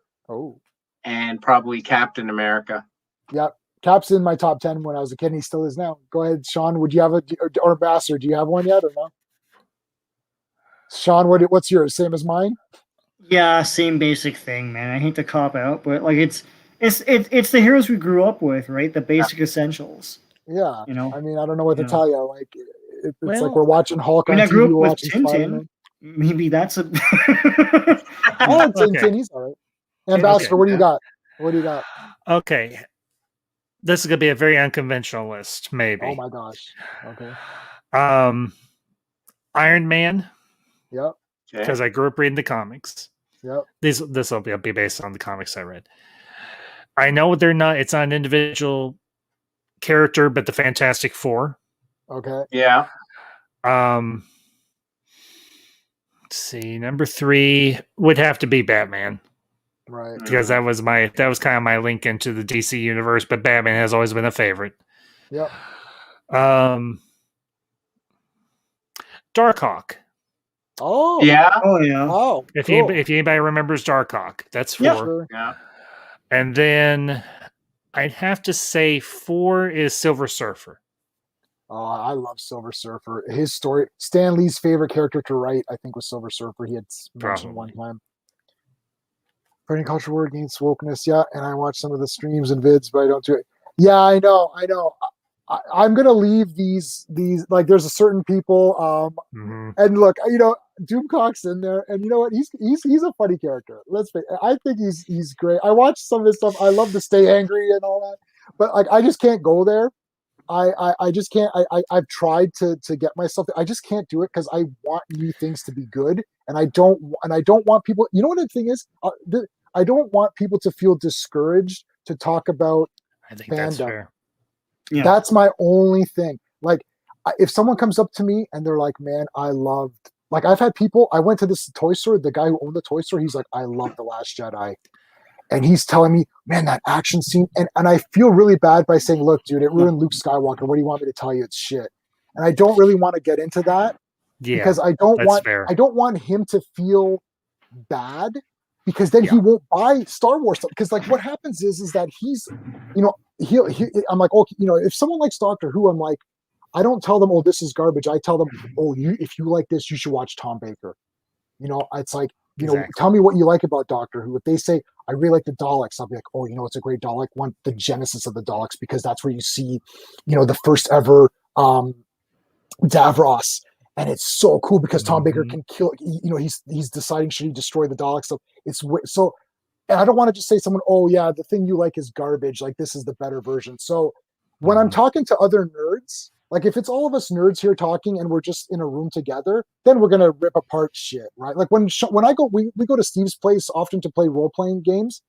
and probably Captain America. Yep. Cap's in my top 10 when I was a kid, and he still is now. Go ahead, Sean. Would you have or Ambassador, do you have one yet or no? Sean, what's yours? Same as mine? Yeah, same basic thing, man. I hate to cop out, but like it's the heroes we grew up with, right? The basic essentials. Yeah, I mean, I don't know what to tell you. Like, it's like we're watching Hulk. I grew up with Tintin. Spider-Man. Maybe that's a. I like Tintin. He's all right. Ambassador, what do you got? What do you got? Okay, this is gonna be a very unconventional list, maybe. Oh my gosh. Okay. Iron Man. Yep. Because I grew up reading the comics. Yep. This will be based on the comics I read. I know they're not. It's not an individual character, but the Fantastic Four. Okay. Yeah. Let's see. Number 3 would have to be Batman. Right. Because that was kind of my link into the DC universe, but Batman has always been a favorite. Yep. Darkhawk. Oh. Yeah. Oh yeah. Oh. If anybody remembers Darkhawk, that's 4. Sure. Yeah. And then I'd have to say 4 is Silver Surfer. Oh, I love Silver Surfer. His story, Stan Lee's favorite character to write, I think, was Silver Surfer. He had mentioned one time. Spreading culture word against wokeness, yeah. And I watch some of the streams and vids, but I don't do it. Yeah, I know. I'm gonna leave these like. There's a certain people, and look, Doomcock's in there, and you know what? He's a funny character. Let's face it. I think he's great. I watched some of his stuff. I love to stay angry and all that, but like I just can't go there. I just can't. I've tried to get myself. I just can't do it because I want new things to be good, and I don't want people. You know what the thing is? I don't want people to feel discouraged to talk about I think that's fandom. fair. Yeah. That's my only thing. Like, if someone comes up to me and they're like, "Man, I loved." Like, I've had people. I went to this toy store. The guy who owned the toy store, he's like, "I love The Last Jedi," and he's telling me, "Man, that action scene." And I feel really bad by saying, "Look, dude, it ruined Luke Skywalker. What do you want me to tell you? It's shit." And I don't really want to get into that Yeah, because I don't that's want fair. I don't want him to feel bad because then he Yeah. won't buy Star Wars stuff. Because like what happens is that he's, you know, I'm like, okay, you know, if someone likes Doctor Who, I'm like, I don't tell them, oh, this is garbage. I tell them, oh, if you like this, you should watch Tom Baker. You know, it's like, you know, Exactly. tell me what you like about Doctor Who. If they say, I really like the Daleks, I'll be like, oh, you know, it's a great Dalek one, the genesis of the Daleks, because that's where you see, you know, the first ever Davros. And it's so cool because Tom Baker Mhm. can kill, you know, he's deciding should he destroy the Daleks. So it's so, and I don't want to just say someone, oh yeah, the thing you like is garbage. Like this is the better version. So when I'm Mhm. talking to other nerds, like if it's all of us nerds here talking and we're just in a room together, then we're gonna rip apart shit, right? Like when I go, we go to Steve's place often to play role playing games,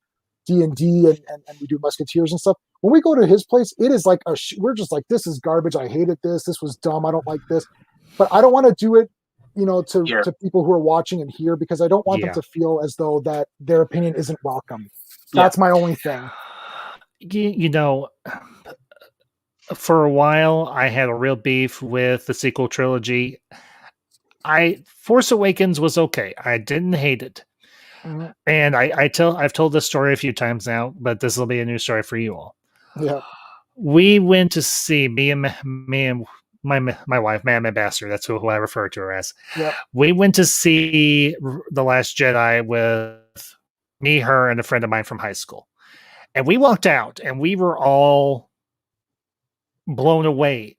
D&D, and we do Musketeers and stuff. When we go to his place, it is like we're just like, this is garbage. I hated this. This was dumb. I don't like this. But I don't want to do it, you know, Yeah. to people who are watching and here because I don't want them Yeah. to feel as though that their opinion isn't welcome. Yeah. That's my only thing. You know, for a while, I had a real beef with the sequel trilogy. Force Awakens was okay. I didn't hate it. Mhm. And I've told this story a few times now, but this will be a new story for you all. Yeah. We went to see me and my wife, Ma'am Ambassador. That's who I refer to her as. Yep. We went to see The Last Jedi with me, her, and a friend of mine from high school, and we walked out, and we were all blown away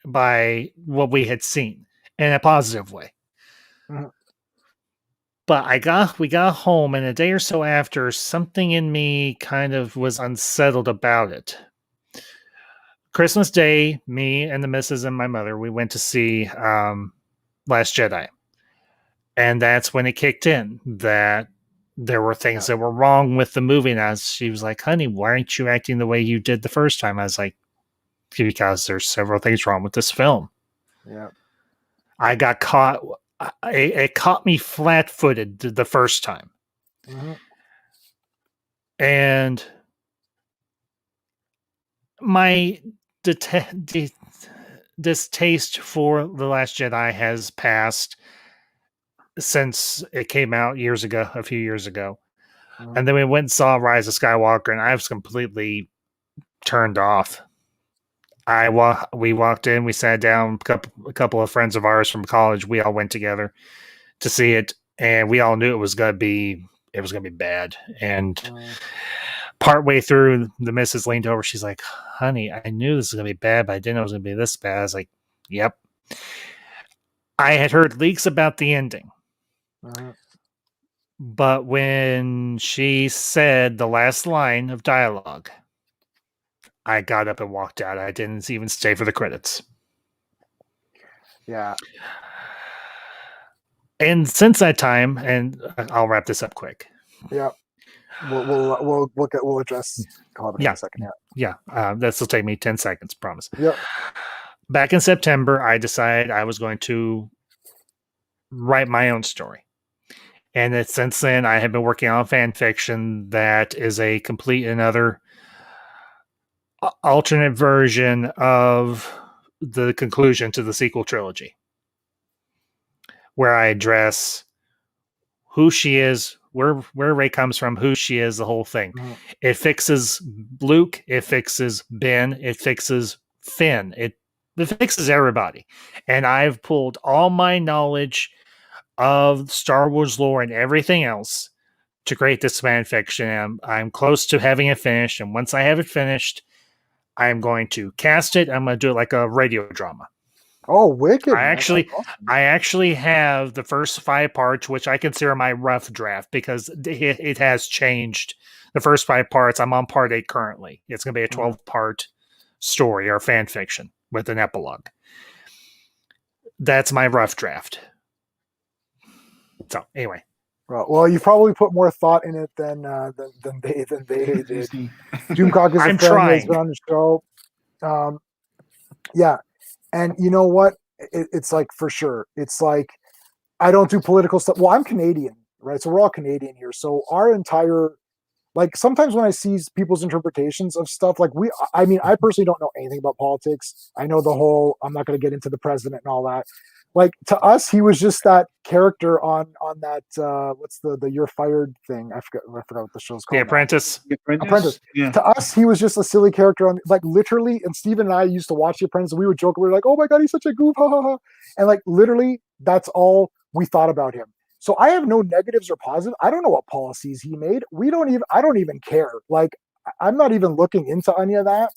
by what we had seen in a positive way. Mhm. But we got home, and a day or so after, something in me kind of was unsettled about it. Christmas Day, me and the missus and my mother, we went to see Last Jedi. And that's when it kicked in that there were things that were wrong with the movie. And she was like, honey, why aren't you acting the way you did the first time? I was like, because there's several things wrong with this film. Yeah. I got caught. It caught me flat-footed the first time. Mhm. And my distaste for The Last Jedi has passed since it came out a few years ago. Mhm. And then we went and saw Rise of Skywalker, and I was completely turned off. We walked in, we sat down, a couple of friends of ours from college, we all went together to see it, and we all knew it was gonna be bad. And partway through, the missus leaned over, she's like, honey, I knew this was gonna be bad, but I didn't know it was gonna be this bad. I was like, yep. I had heard leaks about the ending. But when she said the last line of dialogue, I got up and walked out. I didn't even stay for the credits. Yeah. And since that time, and I'll wrap this up quick. Yeah. We'll address Collaborative in a second. Yeah. This will take me 10 seconds, promise. Yep. Back in September, I decided I was going to write my own story. And since then, I have been working on fan fiction that is a complete and utter alternate version of the conclusion to the sequel trilogy, where I address who she is, where Rey comes from, who she is, the whole thing. Mhm. It fixes Luke, it fixes Ben, it fixes Finn, it fixes everybody. And I've pulled all my knowledge of Star Wars lore and everything else to create this fan fiction. I'm close to having it finished, and once I have it finished, I'm going to cast it. I'm going to do it like a radio drama. Oh, wicked! I man. actually, That's awesome. I actually have the first 5 parts, which I consider my rough draft because it has changed. The first 5 parts, I'm on part 8 currently. It's going to be a 12-part story or fan fiction with an epilogue. That's my rough draft. So anyway, Well, you probably put more thought in it than they did. Disney. Doomcock is a I'm friend. He's trying. been on the show. Yeah, and you know what? It's like for sure. It's like I don't do political stuff. Well, I'm Canadian, right? So we're all Canadian here. So our entire like sometimes when I see people's interpretations of stuff, like I mean, I personally don't know anything about politics. I know the whole. I'm not going to get into the president and all that. Like to us, he was just that character on that what's the You're Fired thing. I forgot what the show's called. The Apprentice. Apprentice. Yeah. To us, he was just a silly character on like literally. And Steven and I used to watch The Apprentice. And we would joke. We were like, "Oh my god, he's such a goof!" Ha ha ha. And like literally, that's all we thought about him. So I have no negatives or positives. I don't know what policies he made. I don't even care. Like I'm not even looking into any of that.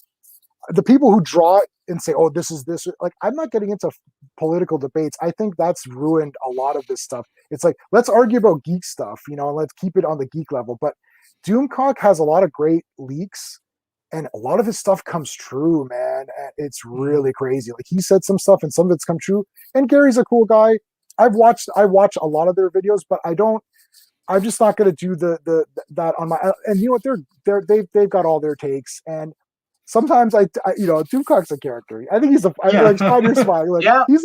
The people who draw it and say, "Oh, this is this," like I'm not getting into political debates. I think that's ruined a lot of this stuff. It's like let's argue about geek stuff, and let's keep it on the geek level. But Doomcock has a lot of great leaks, and a lot of his stuff comes true, man. And it's really crazy. Like he said some stuff, and some of it's come true. And Gary's a cool guy. I watch a lot of their videos, but I don't. I'm just not going to do the that on my. And you know what? They've got all their takes and. Sometimes I Doomcock's a character. I think he's I like Spider Spy. Like he's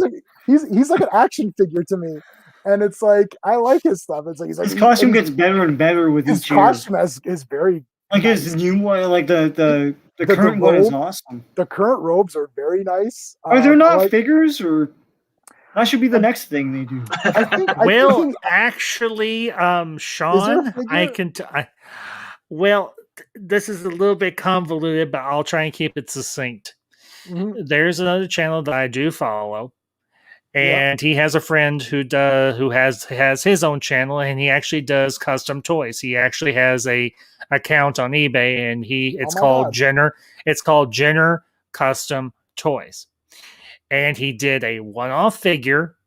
like an action figure to me, and it's like I like his stuff. It's like his costume gets better and better with his each year. His costume is very like nice. His new one, like the current one is awesome. The current robes are very nice. Are there not figures or? That should be the next thing they do. Actually, Sean, I can. Well. This is a little bit convoluted, but I'll try and keep it succinct. Mm-hmm. There's another channel that I do follow, and he has a friend who has his own channel, and he actually does custom toys. He actually has a account on eBay, and it's called Jenner Custom Toys, and he did a one-off figure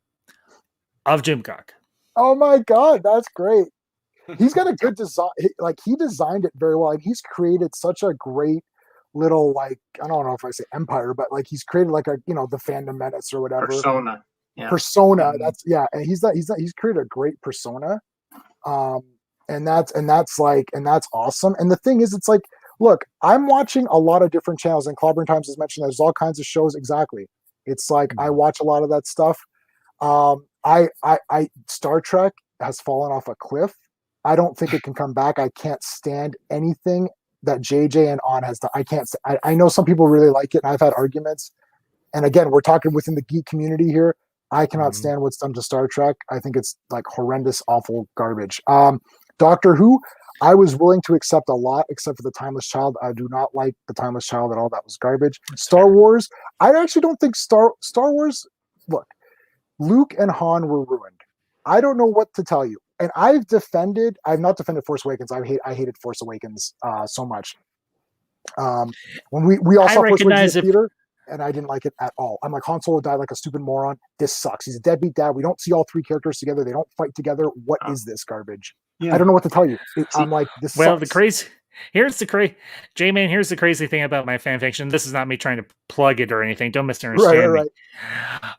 of Doomcock. Oh my god, that's great! He's got a good design. Like he designed it very well, and he's created such a great little like I don't know if I say empire, but like he's created like the Fandom Menace or whatever persona. Yeah. Persona. That's and he's created a great persona, and that's awesome. And the thing is, it's like, look, I'm watching a lot of different channels, and Clobbering Times has mentioned there's all kinds of shows. Exactly, it's like I watch a lot of that stuff. I Star Trek has fallen off a cliff. I don't think it can come back. I can't stand anything that JJ and On has done. I can't. I know some people really like it, and I've had arguments. And again, we're talking within the geek community here. I cannot stand what's done to Star Trek. I think it's like horrendous, awful garbage. Doctor Who, I was willing to accept a lot, except for the Timeless Child. I do not like the Timeless Child at all. That was garbage. Star Wars, I actually don't think Star Wars. Look, Luke and Han were ruined. I don't know what to tell you. And I've not defended Force Awakens. I hated Force Awakens so much. When we all saw Force Awakens in the theater, and I didn't like it at all. I'm like, Han Solo died like a stupid moron. This sucks. He's a deadbeat dad. We don't see all 3 characters together. They don't fight together. What is this garbage? Yeah. I don't know what to tell you. I'm like, this well, sucks. Here's the crazy thing about my fan fiction. This is not me trying to plug it or anything. Don't misunderstand me.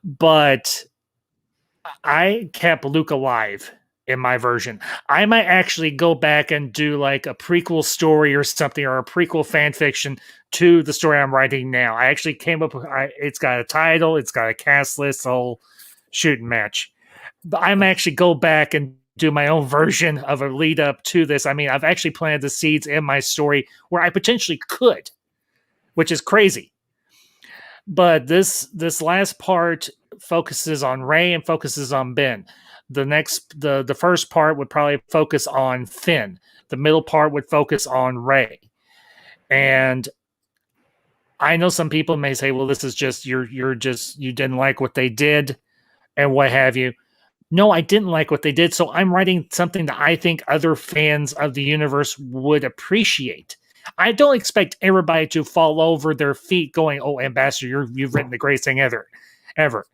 But I kept Luke alive in my version. I might actually go back and do like a prequel story or something, or a prequel fan fiction to the story I'm writing now. I actually came up with it's got a title, it's got a cast list, whole shooting match. But I'm actually go back and do my own version of a lead up to this. I mean, I've actually planted the seeds in my story where I potentially could, which is crazy. But this last part focuses on Rey and focuses on Ben. The first part would probably focus on Finn. The middle part would focus on Rey. And I know some people may say, well, this is just you didn't like what they did and what have you. No, I didn't like what they did. So I'm writing something that I think other fans of the universe would appreciate. I don't expect everybody to fall over their feet going, oh, Ambassador, you've written the greatest thing ever. ever.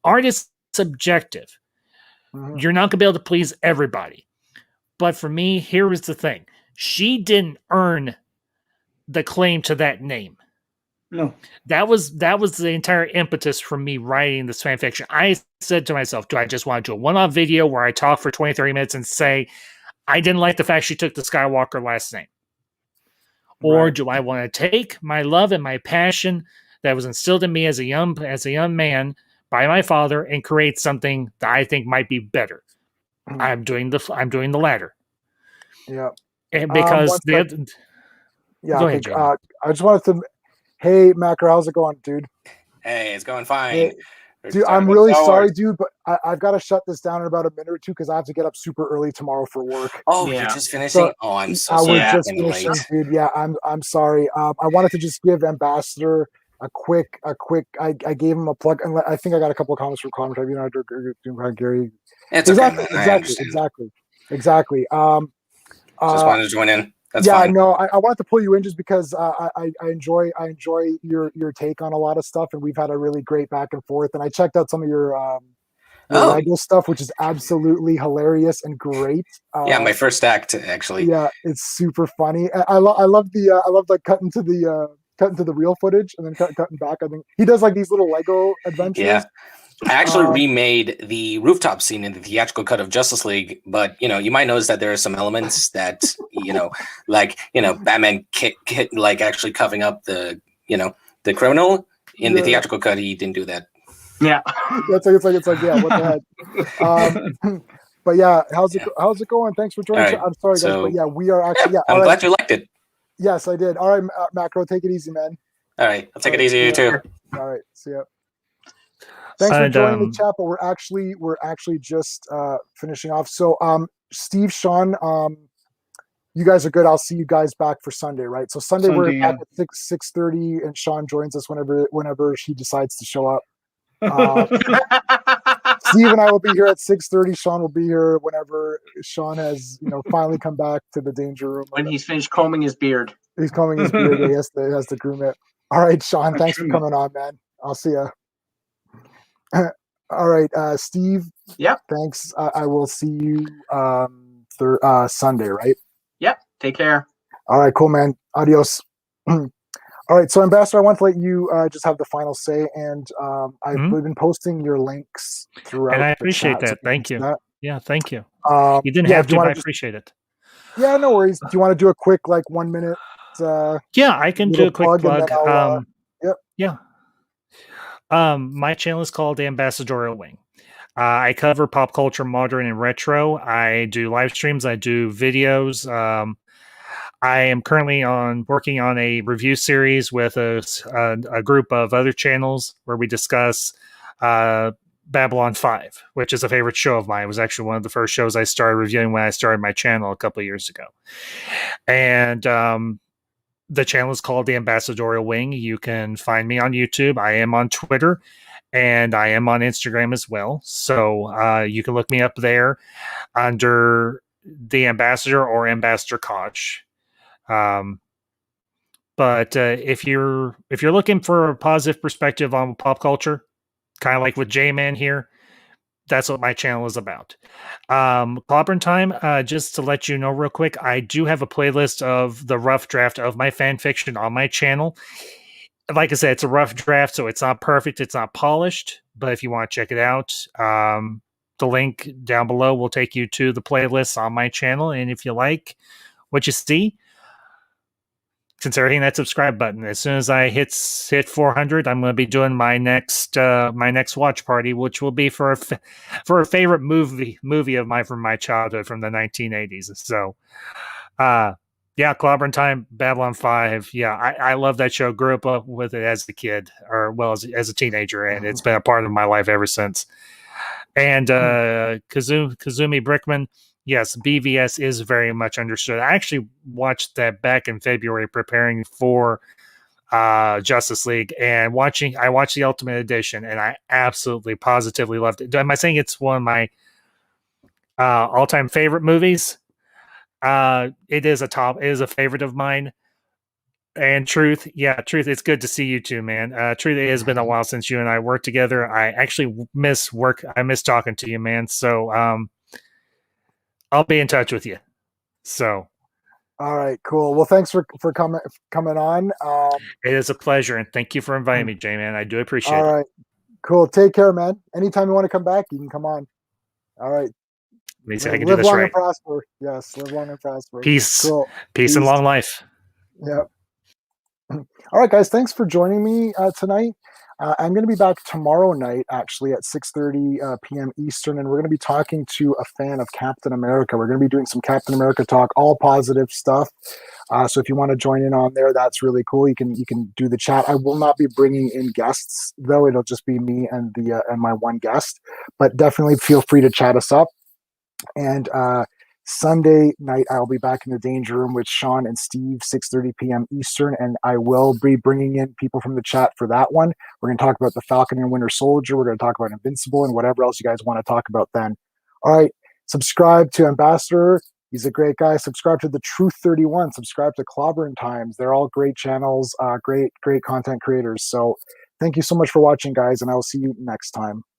Art is subjective. Mhm. You're not going to be able to please everybody. But for me, here is the thing. She didn't earn the claim to that name. No. That was the entire impetus for me writing this fan fiction. I said to myself, do I just want to do a one-off video where I talk for 20, 30 minutes and say, I didn't like the fact she took the Skywalker last name? Or Right. do I want to take my love and my passion that was instilled in me as a young man by my father and create something that I think might be better? I'm doing the latter. Yeah. And because one sec. Yeah. Go Okay. ahead, Jamie. I just wanted to. Hey, Macro, how's it going, dude? Hey, it's going fine. Hey, We're dude, talking I'm about really Star sorry, Wars. dude, but I've got to shut this down in about a minute or two because I have to get up super early tomorrow for work. Oh, Yeah. you're just finishing? So, Oh, I'm so I was sorry. Yeah. just I'm late. finishing, dude. Yeah, I'm sorry. I wanted to just give Ambassador a quick. I gave him a plug, and I think I got a couple of comments from Connor. You know, Gary. It's okay, man. I Exactly. understand. Exactly. Just wanted to join in. That's yeah, fine. no, I wanted to pull you in just because I enjoy your take on a lot of stuff, and we've had a really great back and forth. And I checked out some of your Oh. Lego stuff, which is absolutely hilarious and great. Yeah, my first act, actually. Yeah, it's super funny. I love like cutting to the real footage and then cutting back. I think he does like these little Lego adventures. Yeah. I actually remade the rooftop scene in the theatrical cut of Justice League, but you might notice that there are some elements that Batman like actually covering up the the criminal in the theatrical cut. He didn't do that. Yeah. It's like yeah, what the heck. But yeah, how's it going? Thanks for joining. Right, I'm sorry, guys, so- but yeah, we are actually I'm glad you liked it. Yes, I did. All right, Macro, take it easy, man. All right, I'll take it easy, you too. All right, see ya. Thanks for joining the chat, but we're actually just finishing off. So Steve, Sean, you guys are good. I'll see you guys back for Sunday, right? So Sunday we're back at 6:30, and Sean joins us whenever he decides to show up. Steve and I will be here at 6:30. Sean will be here whenever Sean has finally come back to the danger room. When he's finished combing his beard. He's combing his beard. He has to groom it. All right, Sean, thanks for coming on, man. I'll see ya. All right, Steve. Yep. Thanks. I will see you Sunday, right? Yep. Take care. All right, cool, man. Adios. All right, so Ambassador, I want to let you just have the final say, and I've been posting your links throughout. And I the appreciate chat, that. Thank you. Yeah, thank you. You didn't have to, but I appreciate it. Yeah, no worries. Do you want to do a quick 1 minute? Yeah, I can do a quick plug. Yep. Yeah. My channel is called The Ambassadorial Wing. I cover pop culture, modern, and retro. I do live streams. I do videos. I am currently working on a review series with a group of other channels where we discuss Babylon 5, which is a favorite show of mine. It was actually one of the first shows I started reviewing when I started my channel a couple of years ago. And the channel is called The Ambassadorial Wing. You can find me on YouTube. I am on Twitter, and I am on Instagram as well. So you can look me up there under The Ambassador or Ambassador Koch. But if you're looking for a positive perspective on pop culture, kind of like with J-Man here, that's what my channel is about. Clobbering Time, just to let you know real quick, I do have a playlist of the rough draft of my fan fiction on my channel. Like I said, it's a rough draft, so it's not perfect, it's not polished, but if you want to check it out, the link down below will take you to the playlist on my channel, and if you like what you see, consider hitting that subscribe button. As soon as I hit 400, I'm going to be doing my next watch party, which will be for a favorite movie of mine from my childhood from the 1980s. So, yeah, Clobbering Time, Babylon 5. Yeah, I love that show. Grew up with it as a kid, or as a teenager, and it's been a part of my life ever since. And Kazumi Brickman. Yes, BVS is very much understood. I actually watched that back in February preparing for Justice League, and I watched the Ultimate Edition, and I absolutely, positively loved it. Am I saying it's one of my all-time favorite movies? It is a favorite of mine. And Truth, yeah, Truth, it's good to see you too, man. Truth, it has been a while since you and I worked together. I actually miss work. I miss talking to you, man. So I'll be in touch with you. So All right, cool. Well, thanks for coming on. it is a pleasure, and thank you for inviting me, Jay, man. I do appreciate All it. right, cool. Take care, man. Anytime you want to come back, you can come on. All right. Let me see if I can do Live this long right. and prosper. Yes, live long and prosper. Peace. Cool. Peace and long life. Yep. All right, guys. Thanks for joining me tonight. I'm going to be back tomorrow night, actually, at 6:30 p.m. Eastern, and we're going to be talking to a fan of Captain America. We're going to be doing some Captain America talk, all positive stuff. So if you want to join in on there, that's really cool. You can do the chat. I will not be bringing in guests, though. It'll just be me and my one guest. But definitely feel free to chat us up. And Sunday night, I'll be back in the Danger Room with Sean and Steve, 6:30 p.m. Eastern, and I will be bringing in people from the chat for that one. We're going to talk about the Falcon and Winter Soldier. We're going to talk about Invincible and whatever else you guys want to talk about then. All right, subscribe to Ambassador. He's a great guy. Subscribe to the Truth 31. Subscribe to Clobbering Times. They're all great channels, great content creators. So thank you so much for watching, guys, and I will see you next time.